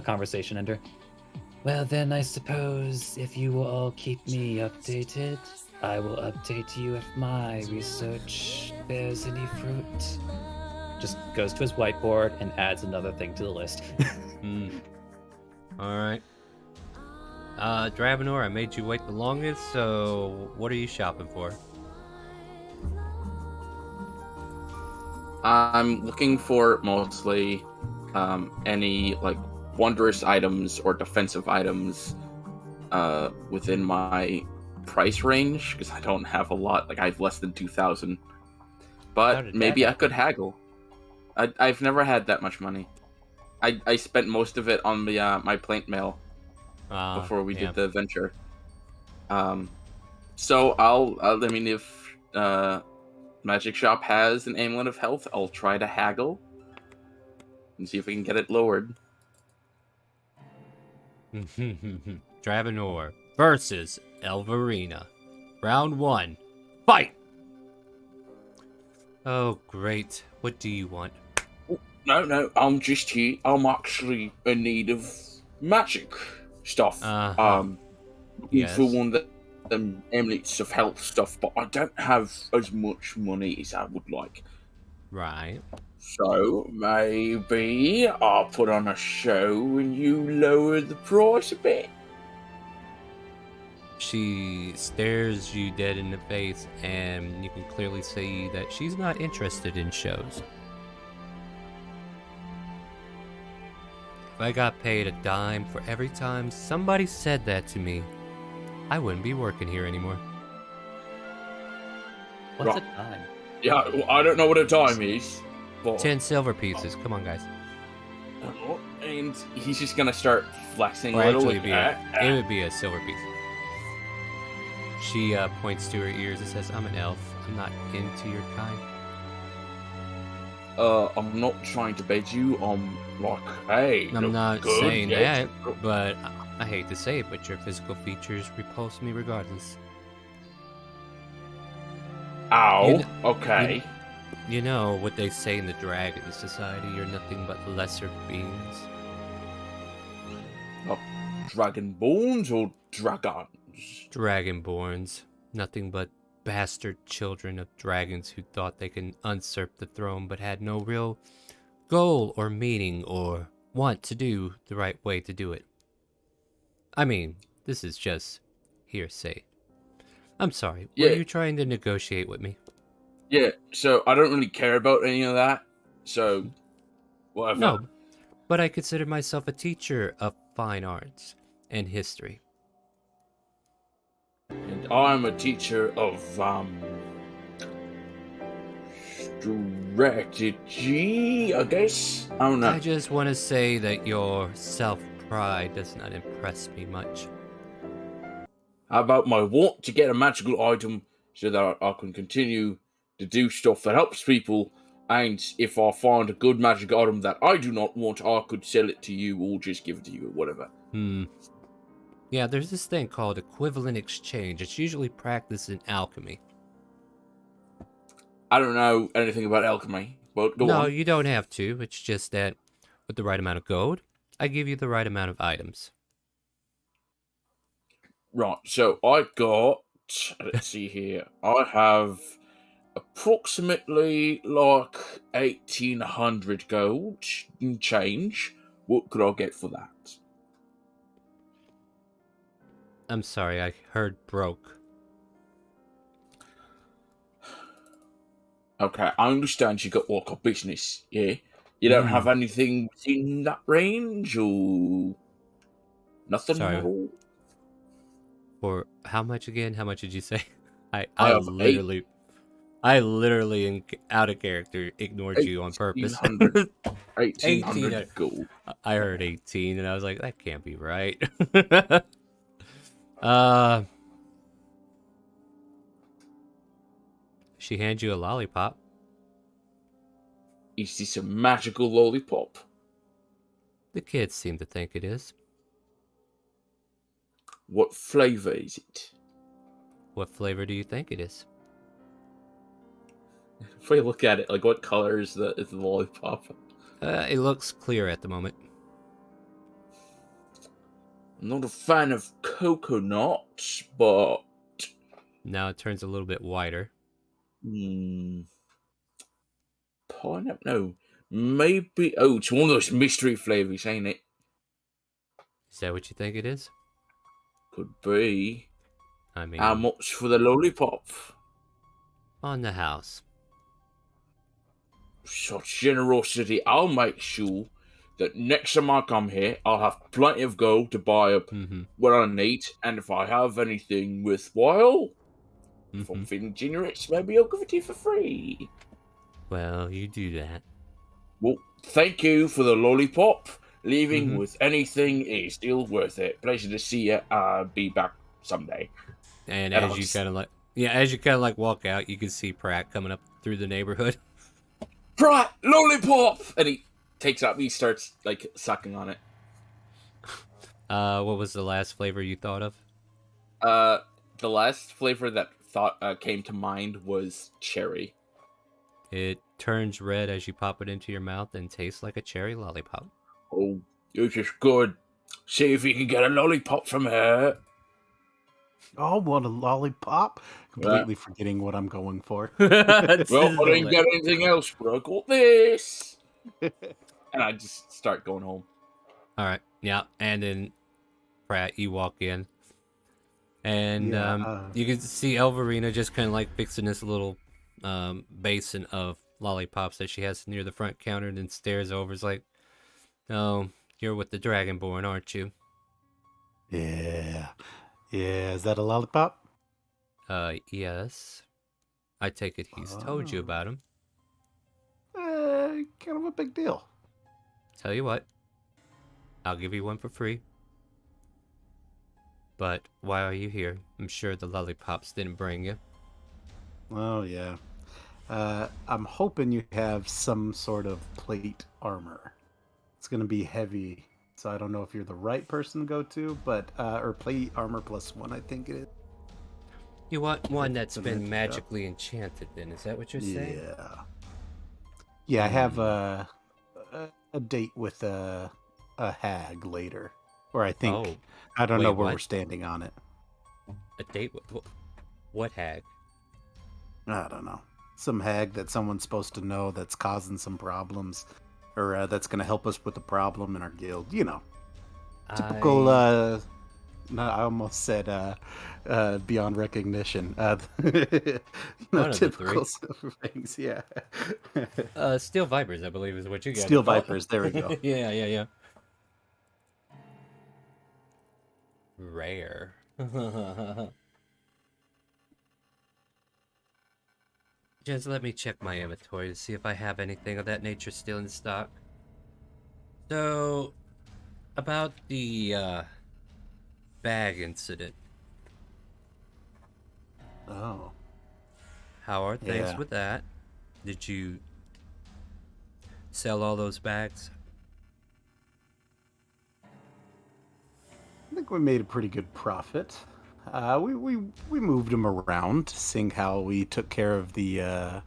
Speaker 2: conversation ender. Well then, I suppose if you will all keep me updated, I will update you if my research bears any fruit. Just goes to his whiteboard and adds another thing to the list.
Speaker 1: Alright. Dravenor, I made you wait the longest, so what are you shopping for?
Speaker 4: I'm looking for mostly any like wondrous items or defensive items within my price range, because I don't have a lot. Like I have less than 2,000, but maybe I could haggle. I've never had that much money. I spent most of it on the my plant mail before we did the venture. So I mean, if Magic Shop has an amulet of health, I'll try to haggle and see if we can get it lowered.
Speaker 1: Dravenor versus Elverina. Round 1. Fight! Oh, great. What do you want?
Speaker 4: No, I'm just here. I'm actually in need of magic stuff.
Speaker 1: Yes.
Speaker 4: For one of the amulets of health stuff, but I don't have as much money as I would like.
Speaker 1: Right.
Speaker 4: So maybe I'll put on a show and you lower the price a bit.
Speaker 1: She stares you dead in the face, and you can clearly see that she's not interested in shows. If I got paid a dime for every time somebody said that to me, I wouldn't be working here anymore.
Speaker 2: What's a dime?
Speaker 4: Yeah, well, I don't know what a dime is. But...
Speaker 1: 10 silver pieces. Come on, guys.
Speaker 4: And he's just gonna start flexing
Speaker 1: Or
Speaker 4: a little.
Speaker 1: actually, it would be a silver piece. She points to her ears and says, I'm an elf. I'm not into your kind.
Speaker 4: I'm not trying to bait you. I'm like, hey,
Speaker 1: I'm not
Speaker 4: good,
Speaker 1: saying
Speaker 4: yes.
Speaker 1: that, but I hate to say it, but your physical features repulse me regardless.
Speaker 4: Ow, okay.
Speaker 1: You know what they say in the Dragon Society, you're nothing but lesser beings.
Speaker 4: Dragonborns or dragons?
Speaker 1: Dragonborns. Nothing but bastard children of dragons who thought they could usurp the throne but had no real goal or meaning or want to do the right way to do it. I mean, this is just hearsay. I'm sorry, were you trying to negotiate with me?
Speaker 4: Yeah, so I don't really care about any of that, so whatever.
Speaker 1: No, but I consider myself a teacher of fine arts. and history.
Speaker 4: And I'm a teacher of strategy, I guess. I don't know.
Speaker 1: I just want to say that your self-pride does not impress me much.
Speaker 4: How about my want to get a magical item so that I can continue to do stuff that helps people, and if I find a good magic item that I do not want, I could sell it to you or just give it to you or whatever.
Speaker 1: Yeah, there's this thing called equivalent exchange. It's usually practiced in alchemy.
Speaker 4: I don't know anything about alchemy, but go
Speaker 1: No,
Speaker 4: on.
Speaker 1: you don't have to. It's just that with the right amount of gold, I give you the right amount of items.
Speaker 4: Right, so I got, let's see here, I have approximately like 1,800 gold and change. What could I get for that?
Speaker 1: I'm sorry, I heard broke.
Speaker 4: Okay, I understand you got like a business, yeah? You don't have anything in that range or nothing
Speaker 1: Sorry.
Speaker 4: at all?
Speaker 1: For how much again? How much did you say?
Speaker 4: I
Speaker 1: I
Speaker 4: have
Speaker 1: literally, out of character, ignored you on purpose.
Speaker 4: 1,800
Speaker 1: 18.
Speaker 4: gold.
Speaker 1: I heard 18, and I was like, that can't be right. She hands you a lollipop.
Speaker 4: Is this a magical lollipop?
Speaker 1: The kids seem to think it is.
Speaker 4: What flavor is it?
Speaker 1: What flavor do you think it is?
Speaker 4: If we look at it, like what color is the lollipop?
Speaker 1: It looks clear at the moment.
Speaker 4: I'm not a fan of coconut, but
Speaker 1: Now it turns a little bit whiter.
Speaker 4: pineapple. No, maybe. Oh, it's one of those mystery flavors, ain't it?
Speaker 1: Is that what you think it is?
Speaker 4: Could be.
Speaker 1: I mean,
Speaker 4: How much for the lollipop?
Speaker 1: on the house.
Speaker 4: Such generosity. I'll make sure that next time I come here, I'll have plenty of gold to buy up what I need, and if I have anything worthwhile, if I'm feeling generous, maybe I'll give it to you for free.
Speaker 1: Well, you do that.
Speaker 4: Well, thank you for the lollipop. Leaving with anything is still worth it. Pleasure to see you. Be back someday.
Speaker 1: And as you kind of like walk out, you can see Pratt coming up through the neighborhood.
Speaker 4: Pratt, lollipop! And he takes up, he starts like sucking on it.
Speaker 1: What was the last flavor you thought of?
Speaker 4: The last flavor that came to mind was cherry.
Speaker 1: It turns red as you pop it into your mouth and tastes like a cherry lollipop.
Speaker 4: Oh, this is good. See if you can get a lollipop from her.
Speaker 8: Oh, what a lollipop! Completely forgetting what I'm going for.
Speaker 4: Well, I didn't get anything else, but I got this. And I just start going home.
Speaker 1: All right, yeah, and then Pratt, you walk in, and you can see Elverina just kind of like fixing this little basin of lollipops that she has near the front counter, and then stares over. It's like, "Oh, you're with the Dragonborn, aren't you?"
Speaker 8: Yeah. Is that a lollipop?
Speaker 1: Yes. I take it he's told you about him.
Speaker 8: Kind of a big deal.
Speaker 1: Tell you what, I'll give you one for free. But why are you here? I'm sure the lollipops didn't bring you.
Speaker 8: Oh, yeah. I'm hoping you have some sort of plate armor. It's going to be heavy, so I don't know if you're the right person to go to, but, or plate armor +1, I think it is.
Speaker 1: You want one that's been magically enchanted, then? Is that what you're saying?
Speaker 8: Yeah. Yeah, I have a date with a hag later. Or I think, I don't know where we're standing on it.
Speaker 1: A date with what hag?
Speaker 8: I don't know. Some hag that someone's supposed to know that's causing some problems. Or that's going to help us with the problem in our guild. You know. Typical, no, I almost said beyond recognition. Typical things, yeah.
Speaker 1: Steel Vipers, I believe, is what you got.
Speaker 8: Steel Vipers, there we go.
Speaker 1: Yeah. Rare. Just let me check my inventory to see if I have anything of that nature still in stock. So, about the bag incident.
Speaker 8: Oh,
Speaker 1: How are things
Speaker 8: yeah.
Speaker 1: with that? Did you sell all those bags?
Speaker 8: I think we made a pretty good profit. We moved them around, seeing how we took care of the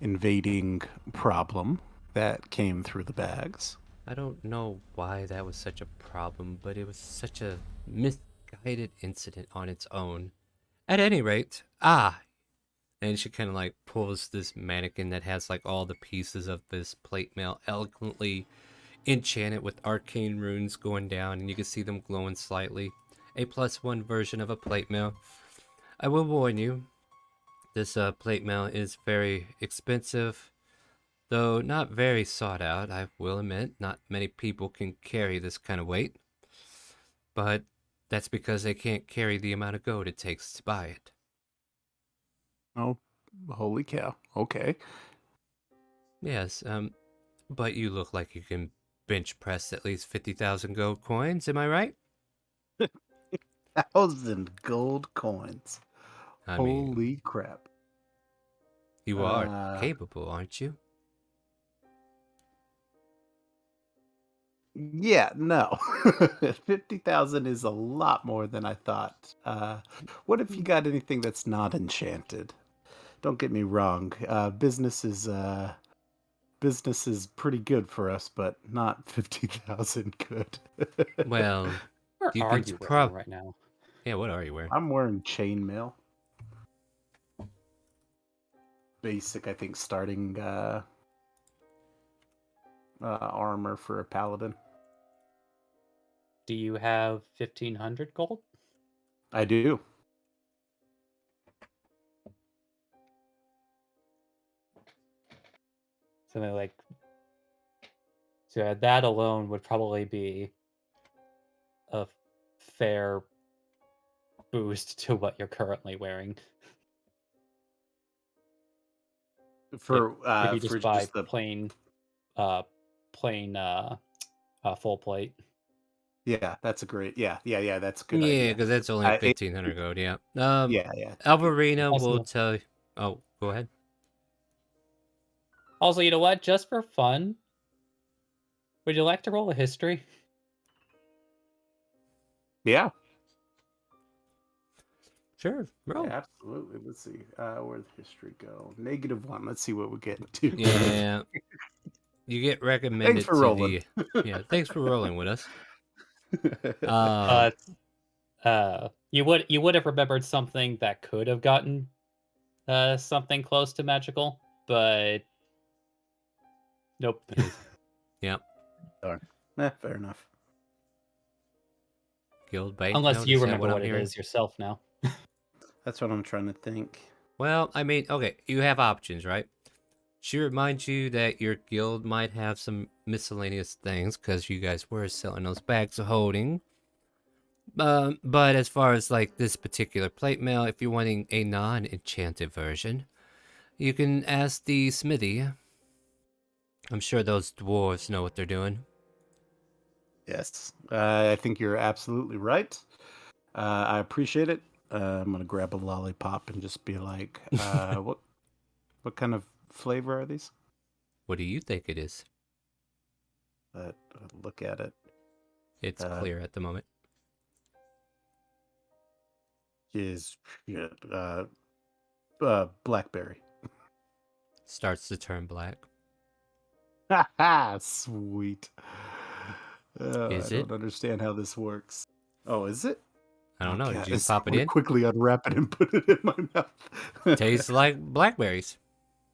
Speaker 8: invading problem that came through the bags.
Speaker 1: I don't know why that was such a problem, but it was such a misguided incident on its own. At any rate, and she kind of like pulls this mannequin that has like all the pieces of this plate mail eloquently enchanted with arcane runes going down, and you can see them glowing slightly. A +1 version of a plate mail. I will warn you, this plate mail is very expensive, though not very sought out, I will admit. Not many people can carry this kind of weight, but that's because they can't carry the amount of gold it takes to buy it.
Speaker 8: Oh, holy cow. Okay.
Speaker 1: Yes, but you look like you can bench press at least 50,000 gold coins, am I right?
Speaker 8: 1,000 gold coins.
Speaker 1: I mean,
Speaker 8: Holy crap.
Speaker 1: you are
Speaker 8: Uh,
Speaker 1: capable, aren't you?
Speaker 8: yeah, no. 50,000 is a lot more than I thought. What if you got anything that's not enchanted? Don't get me wrong. Business is pretty good for us, but not 50,000 good.
Speaker 1: Well,
Speaker 2: Where
Speaker 1: you
Speaker 2: are
Speaker 1: can
Speaker 2: you wearing
Speaker 1: prob.
Speaker 2: right now?
Speaker 1: Yeah, what are you wearing?
Speaker 8: I'm wearing chainmail. Basic, I think, starting armor for a paladin.
Speaker 2: Do you have 1,500 gold?
Speaker 8: I do.
Speaker 2: Something like so that alone would probably be a fair boost to what you're currently wearing. If you
Speaker 8: For
Speaker 2: just buy
Speaker 8: just the
Speaker 2: uh plain full plate.
Speaker 8: yeah, that's a great that's a good
Speaker 1: Yeah,
Speaker 8: idea.
Speaker 1: because that's only
Speaker 8: I it,
Speaker 1: 1,500 gold. Yeah.
Speaker 8: yeah.
Speaker 1: Alvarina will
Speaker 2: Also,
Speaker 1: tell you. Oh, go ahead.
Speaker 2: you know what? Just for fun, would you like to roll a history?
Speaker 8: Yeah.
Speaker 1: Sure, bro.
Speaker 8: Yeah, absolutely. Let's see. Where'd the history go? -1. Let's see what we get to.
Speaker 1: Yeah, you get
Speaker 8: Thanks
Speaker 1: recommended
Speaker 8: for
Speaker 1: to
Speaker 8: rolling.
Speaker 1: the. Yeah, thanks for rolling with us.
Speaker 2: Uh, you would have remembered something that could have gotten something close to magical, but nope.
Speaker 1: Yeah,
Speaker 8: Darn. Fair enough.
Speaker 1: guild
Speaker 2: Unless
Speaker 1: banknote.
Speaker 2: you
Speaker 1: Is that
Speaker 2: remember
Speaker 1: what I'm
Speaker 2: what it
Speaker 1: hearing?
Speaker 2: is yourself now.
Speaker 8: That's what I'm trying to think.
Speaker 1: Well, I mean, okay, you have options, right? She reminds you that your guild might have some miscellaneous things because you guys were selling those bags of holding. But as far as like this particular plate mail, if you're wanting a non-enchanted version, you can ask the smithy. I'm sure those dwarves know what they're doing.
Speaker 8: Yes. I think you're absolutely right. I appreciate it. I'm gonna grab a lollipop and just be like, what kind of flavor are these?
Speaker 1: What do you think it is?
Speaker 8: Look at it.
Speaker 1: It's
Speaker 8: Uh,
Speaker 1: clear at the moment.
Speaker 8: is yeah, blackberry.
Speaker 1: Starts to turn black.
Speaker 8: Ha sweet.
Speaker 1: Is
Speaker 8: I
Speaker 1: it?
Speaker 8: don't understand how this works. Oh, is it?
Speaker 1: I don't know. Did
Speaker 8: God,
Speaker 1: you pop
Speaker 8: I'm
Speaker 1: it
Speaker 8: gonna
Speaker 1: in?
Speaker 8: quickly unwrap it and put it in my mouth.
Speaker 1: Tastes like blackberries.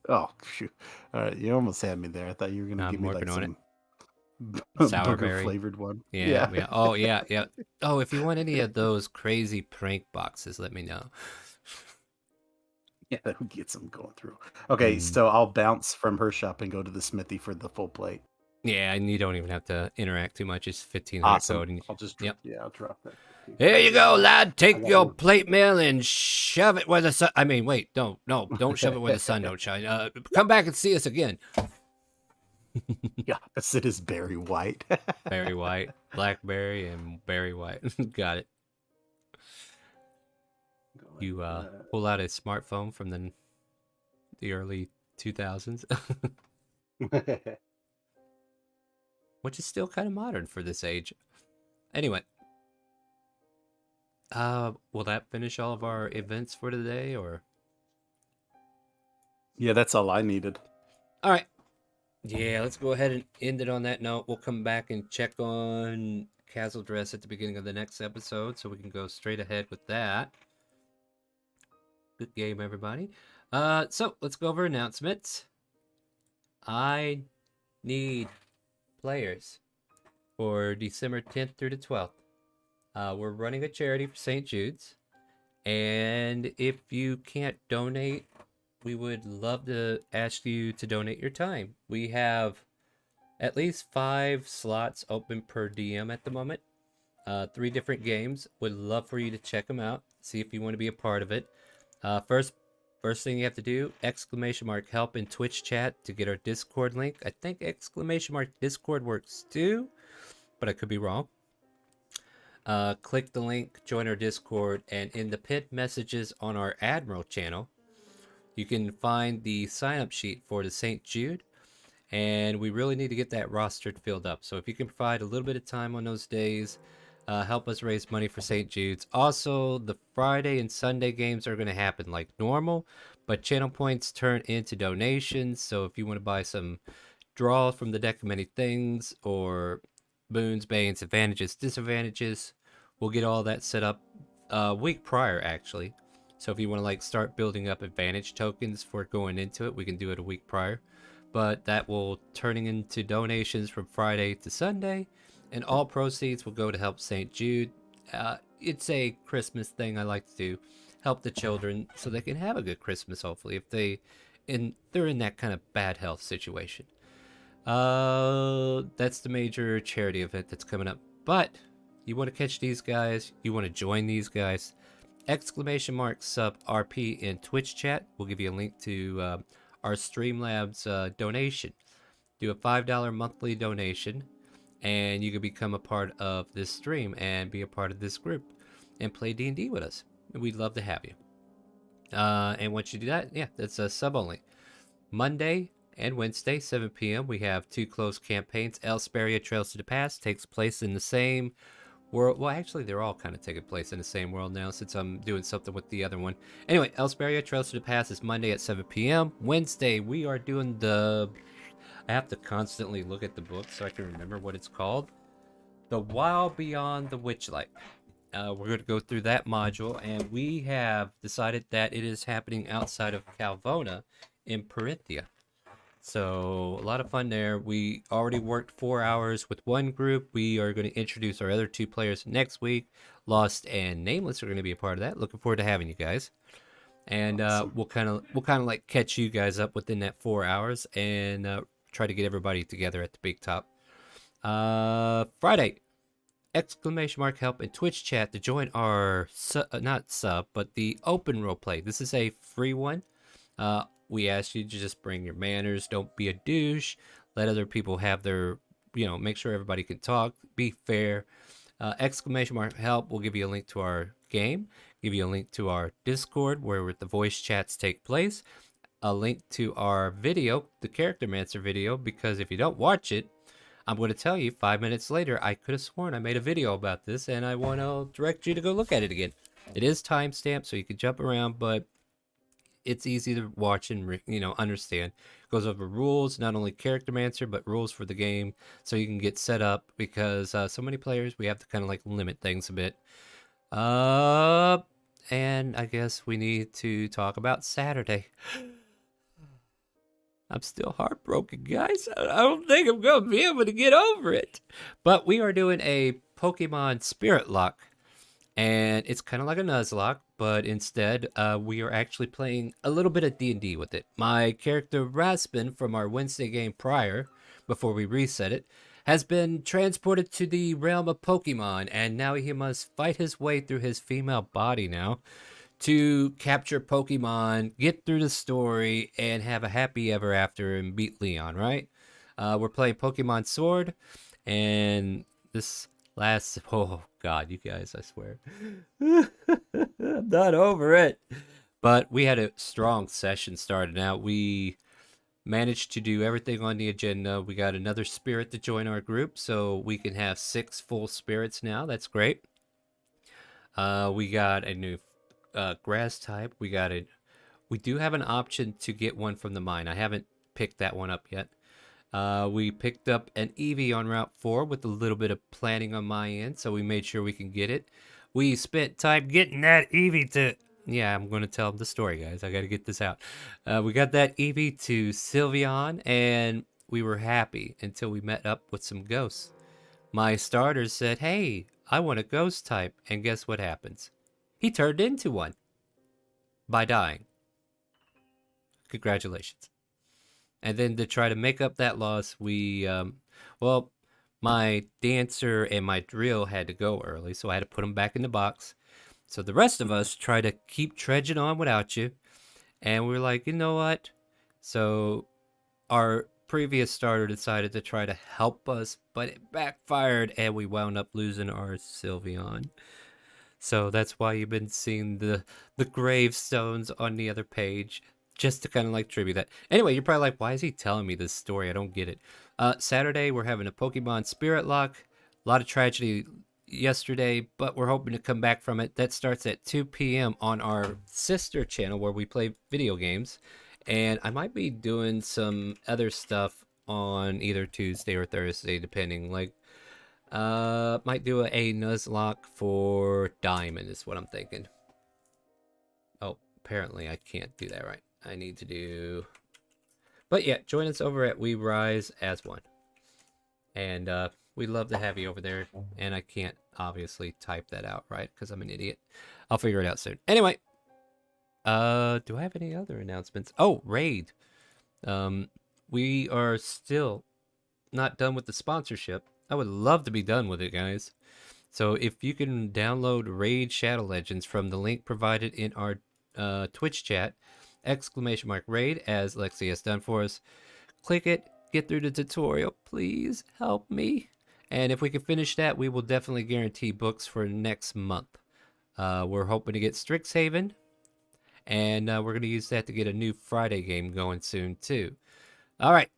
Speaker 8: Oh shoot! All right, you almost had me there. I thought you were gonna give
Speaker 1: I'm
Speaker 8: me
Speaker 1: working
Speaker 8: like
Speaker 1: on it.
Speaker 8: some booger
Speaker 1: Sourberry.
Speaker 8: flavored one.
Speaker 1: Yeah,
Speaker 8: Yeah.
Speaker 1: yeah. Oh, yeah, yeah. Oh, if you want any of those crazy prank boxes, let me know.
Speaker 8: Yeah, that would get some going through. Okay,
Speaker 1: Mm.
Speaker 8: so I'll bounce from her shop and go to the smithy for the full plate.
Speaker 1: Yeah, and you don't even have to interact too much. It's 1,500
Speaker 8: Awesome.
Speaker 1: code. And
Speaker 8: I'll just
Speaker 1: yep.
Speaker 8: I'll drop that.
Speaker 1: Here you go, lad. Take
Speaker 8: got
Speaker 1: your
Speaker 8: one.
Speaker 1: plate mail and shove it where the sun. I mean, wait, don't shove it where the sun don't shine. Come back and see us again.
Speaker 8: The opposite is Barry White.
Speaker 1: Barry White, Blackberry, and Barry White. Got it. You pull out a smartphone from the early 2000s, which is still kind of modern for this age. Anyway, will that finish all of our events for today, or?
Speaker 8: Yeah, that's all I needed.
Speaker 1: All right. Yeah, let's go ahead and end it on that note. We'll come back and check on Castle Dress at the beginning of the next episode, so we can go straight ahead with that. Good game, everybody. So let's go over announcements. I need players for December 10th through the 12th. We're running a charity for St. Jude's, and if you can't donate, we would love to ask you to donate your time. We have at least 5 slots open per DM at the moment. 3 different games. Would love for you to check them out. See if you want to be a part of it. First thing you have to do, !help in Twitch chat to get our Discord link. I think !Discord works too, but I could be wrong. Click the link, join our Discord, and in the pinned messages on our Admiral channel, you can find the sign-up sheet for the St. Jude, and we really need to get that roster filled up. So if you can provide a little bit of time on those days, help us raise money for St. Jude's. Also, the Friday and Sunday games are going to happen like normal, but channel points turn into donations. So if you want to buy some draw from the deck of many things, or boons, banes, advantages, disadvantages, we'll get all that set up a week prior, actually. So if you want to like start building up advantage tokens for going into it, we can do it a week prior. But that will turning into donations from Friday to Sunday, and all proceeds will go to help St. Jude. It's a Christmas thing I like to do, help the children so they can have a good Christmas, hopefully, if they're in that kind of bad health situation. That's the major charity event that's coming up. But you want to catch these guys, you want to join these guys, !sub RP in Twitch chat. We'll give you a link to our Streamlabs donation. Do a $5 monthly donation, and you can become a part of this stream and be a part of this group and play D&D with us. We'd love to have you. And once you do that, yeah, that's a sub only. Monday and Wednesday, 7 p.m., we have 2 closed campaigns. Elsperia Trails to the Past takes place in the same world. Well, actually, they're all kind of taking place in the same world now, since I'm doing something with the other one. Anyway, Elsperia Trails to the Past is Monday at 7 p.m. Wednesday, we are doing I have to constantly look at the book so I can remember what it's called. The Wild Beyond the Witchlight. We're going to go through that module, and we have decided that it is happening outside of Calvona in Perinthia. So a lot of fun there. We already worked 4 hours with one group. We are going to introduce our other 2 players next week. Lost and Nameless are going to be a part of that. Looking forward to having you guys. And awesome. we'll kind of like catch you guys up within that 4 hours and try to get everybody together at the big top. Friday, !help in Twitch chat to join our not sub, but the open roleplay. This is a free one. We ask you to just bring your manners. Don't be a douche. Let other people have their, make sure everybody can talk. Be fair. !help will give you a link to our game. Give you a link to our Discord where the voice chats take place. A link to our video, the Character Mancer video, because if you don't watch it, I'm going to tell you 5 minutes later, I could have sworn I made a video about this, and I want to direct you to go look at it again. It is timestamped, so you can jump around, but it's easy to watch and understand. It goes over rules, not only Character Mancer, but rules for the game, so you can get set up, because so many players, we have to kind of like limit things a bit. And I guess we need to talk about Saturday. I'm still heartbroken, guys. I don't think I'm going to be able to get over it. But we are doing a Pokemon Spirit Lock. And it's kind of like a Nuzlocke, but instead we are actually playing a little bit of D&D with it. My character Raspin from our Wednesday game prior, before we reset it, has been transported to the realm of Pokemon, and now he must fight his way through his female body now to capture Pokemon, get through the story, and have a happy ever after and beat Leon, right? We're playing Pokemon Sword, and this last... Oh, God, you guys, I swear. I'm not over it. But we had a strong session started out. We managed to do everything on the agenda. We got another spirit to join our group, so we can have 6 full spirits now. That's great. We got a new grass type. We do have an option to get one from the mine. I haven't picked that one up yet. We picked up an Eevee on Route 4 with a little bit of planning on my end, so we made sure we can get it. We spent time getting that Eevee to... Yeah, I'm going to tell the story, guys. I got to get this out. We got that Eevee to Sylveon, and we were happy until we met up with some ghosts. My starter said, hey, I want a ghost type, and guess what happens? He turned into one by dying. Congratulations. And then to try to make up that loss, we, my dancer and my drill had to go early, so I had to put them back in the box. So the rest of us try to keep trudging on without you. And we were like, you know what? So our previous starter decided to try to help us, but it backfired and we wound up losing our Sylveon. So that's why you've been seeing the gravestones on the other page, just to kind of like tribute that. Anyway, you're probably like, why is he telling me this story? I don't get it. Saturday, we're having a Pokemon Spirit Lock. A lot of tragedy yesterday, but we're hoping to come back from it. That starts at 2 p.m. on our sister channel where we play video games. And I might be doing some other stuff on either Tuesday or Thursday, depending. Like, might do a Nuzlocke for Diamond is what I'm thinking. Oh, apparently I can't do that right. I need to do... But yeah, join us over at We Rise as One. And we'd love to have you over there. And I can't obviously type that out, right? Because I'm an idiot. I'll figure it out soon. Anyway. Do I have any other announcements? Oh, Raid. We are still not done with the sponsorship. I would love to be done with it, guys. So if you can download RaidShadowLegends from the link provided in our Twitch chat, !raid, as Lexi has done for us. Click it, get through the tutorial, please help me. And if we can finish that, we will definitely guarantee books for next month. We're hoping to get Strixhaven, and we're going to use that to get a new Friday game going soon too. All right,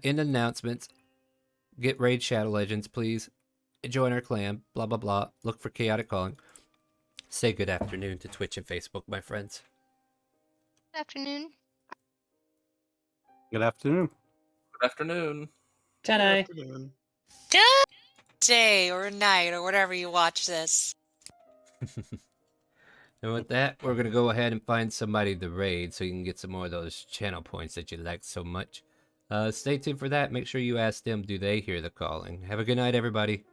Speaker 1: in announcements, get Raid Shadow Legends, please. Join our clan, blah, blah, blah. Look for ChaoticCalling. Say good afternoon to Twitch and Facebook, my friends.
Speaker 7: Good afternoon.
Speaker 8: Good afternoon.
Speaker 4: Good afternoon.
Speaker 2: Good
Speaker 6: Afternoon.
Speaker 3: Good day or night or whatever you watch this.
Speaker 1: And with that, we're going to go ahead and find somebody to raid so you can get some more of those channel points that you like so much. Stay tuned for that. Make sure you ask them, do they hear the calling? Have a good night, everybody.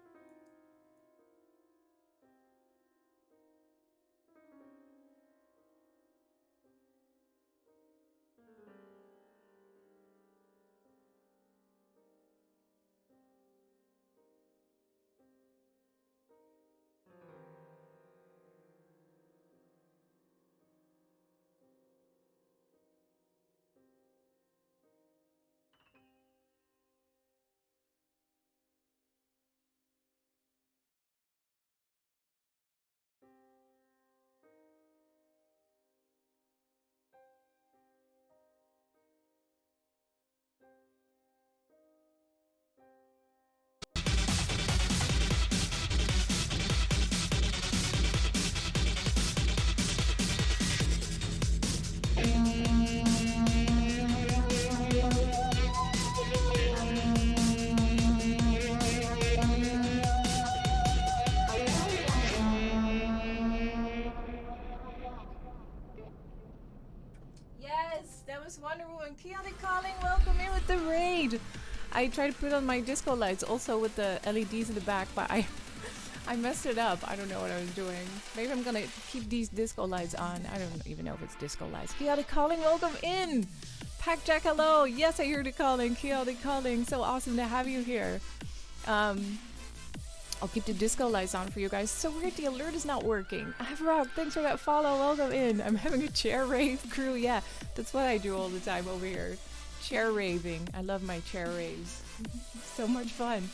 Speaker 10: Yes, that was wonderful. And ChaoticCalling, welcome in with the raid. I tried to put on my disco lights also with the LEDs in the back, but I messed it up. I don't know what I was doing. Maybe I'm gonna keep these disco lights on. I don't even know if it's disco lights. ChaoticCalling, welcome in. Pack Jack, hello. Yes, I heard it calling. ChaoticCalling, so awesome to have you here. I'll keep the disco lights on for you guys. So weird, the alert is not working. Rock, thanks for that follow. Welcome in. I'm having a chair rave crew. Yeah, that's what I do all the time over here. Chair raving. I love my chair raves. So much fun.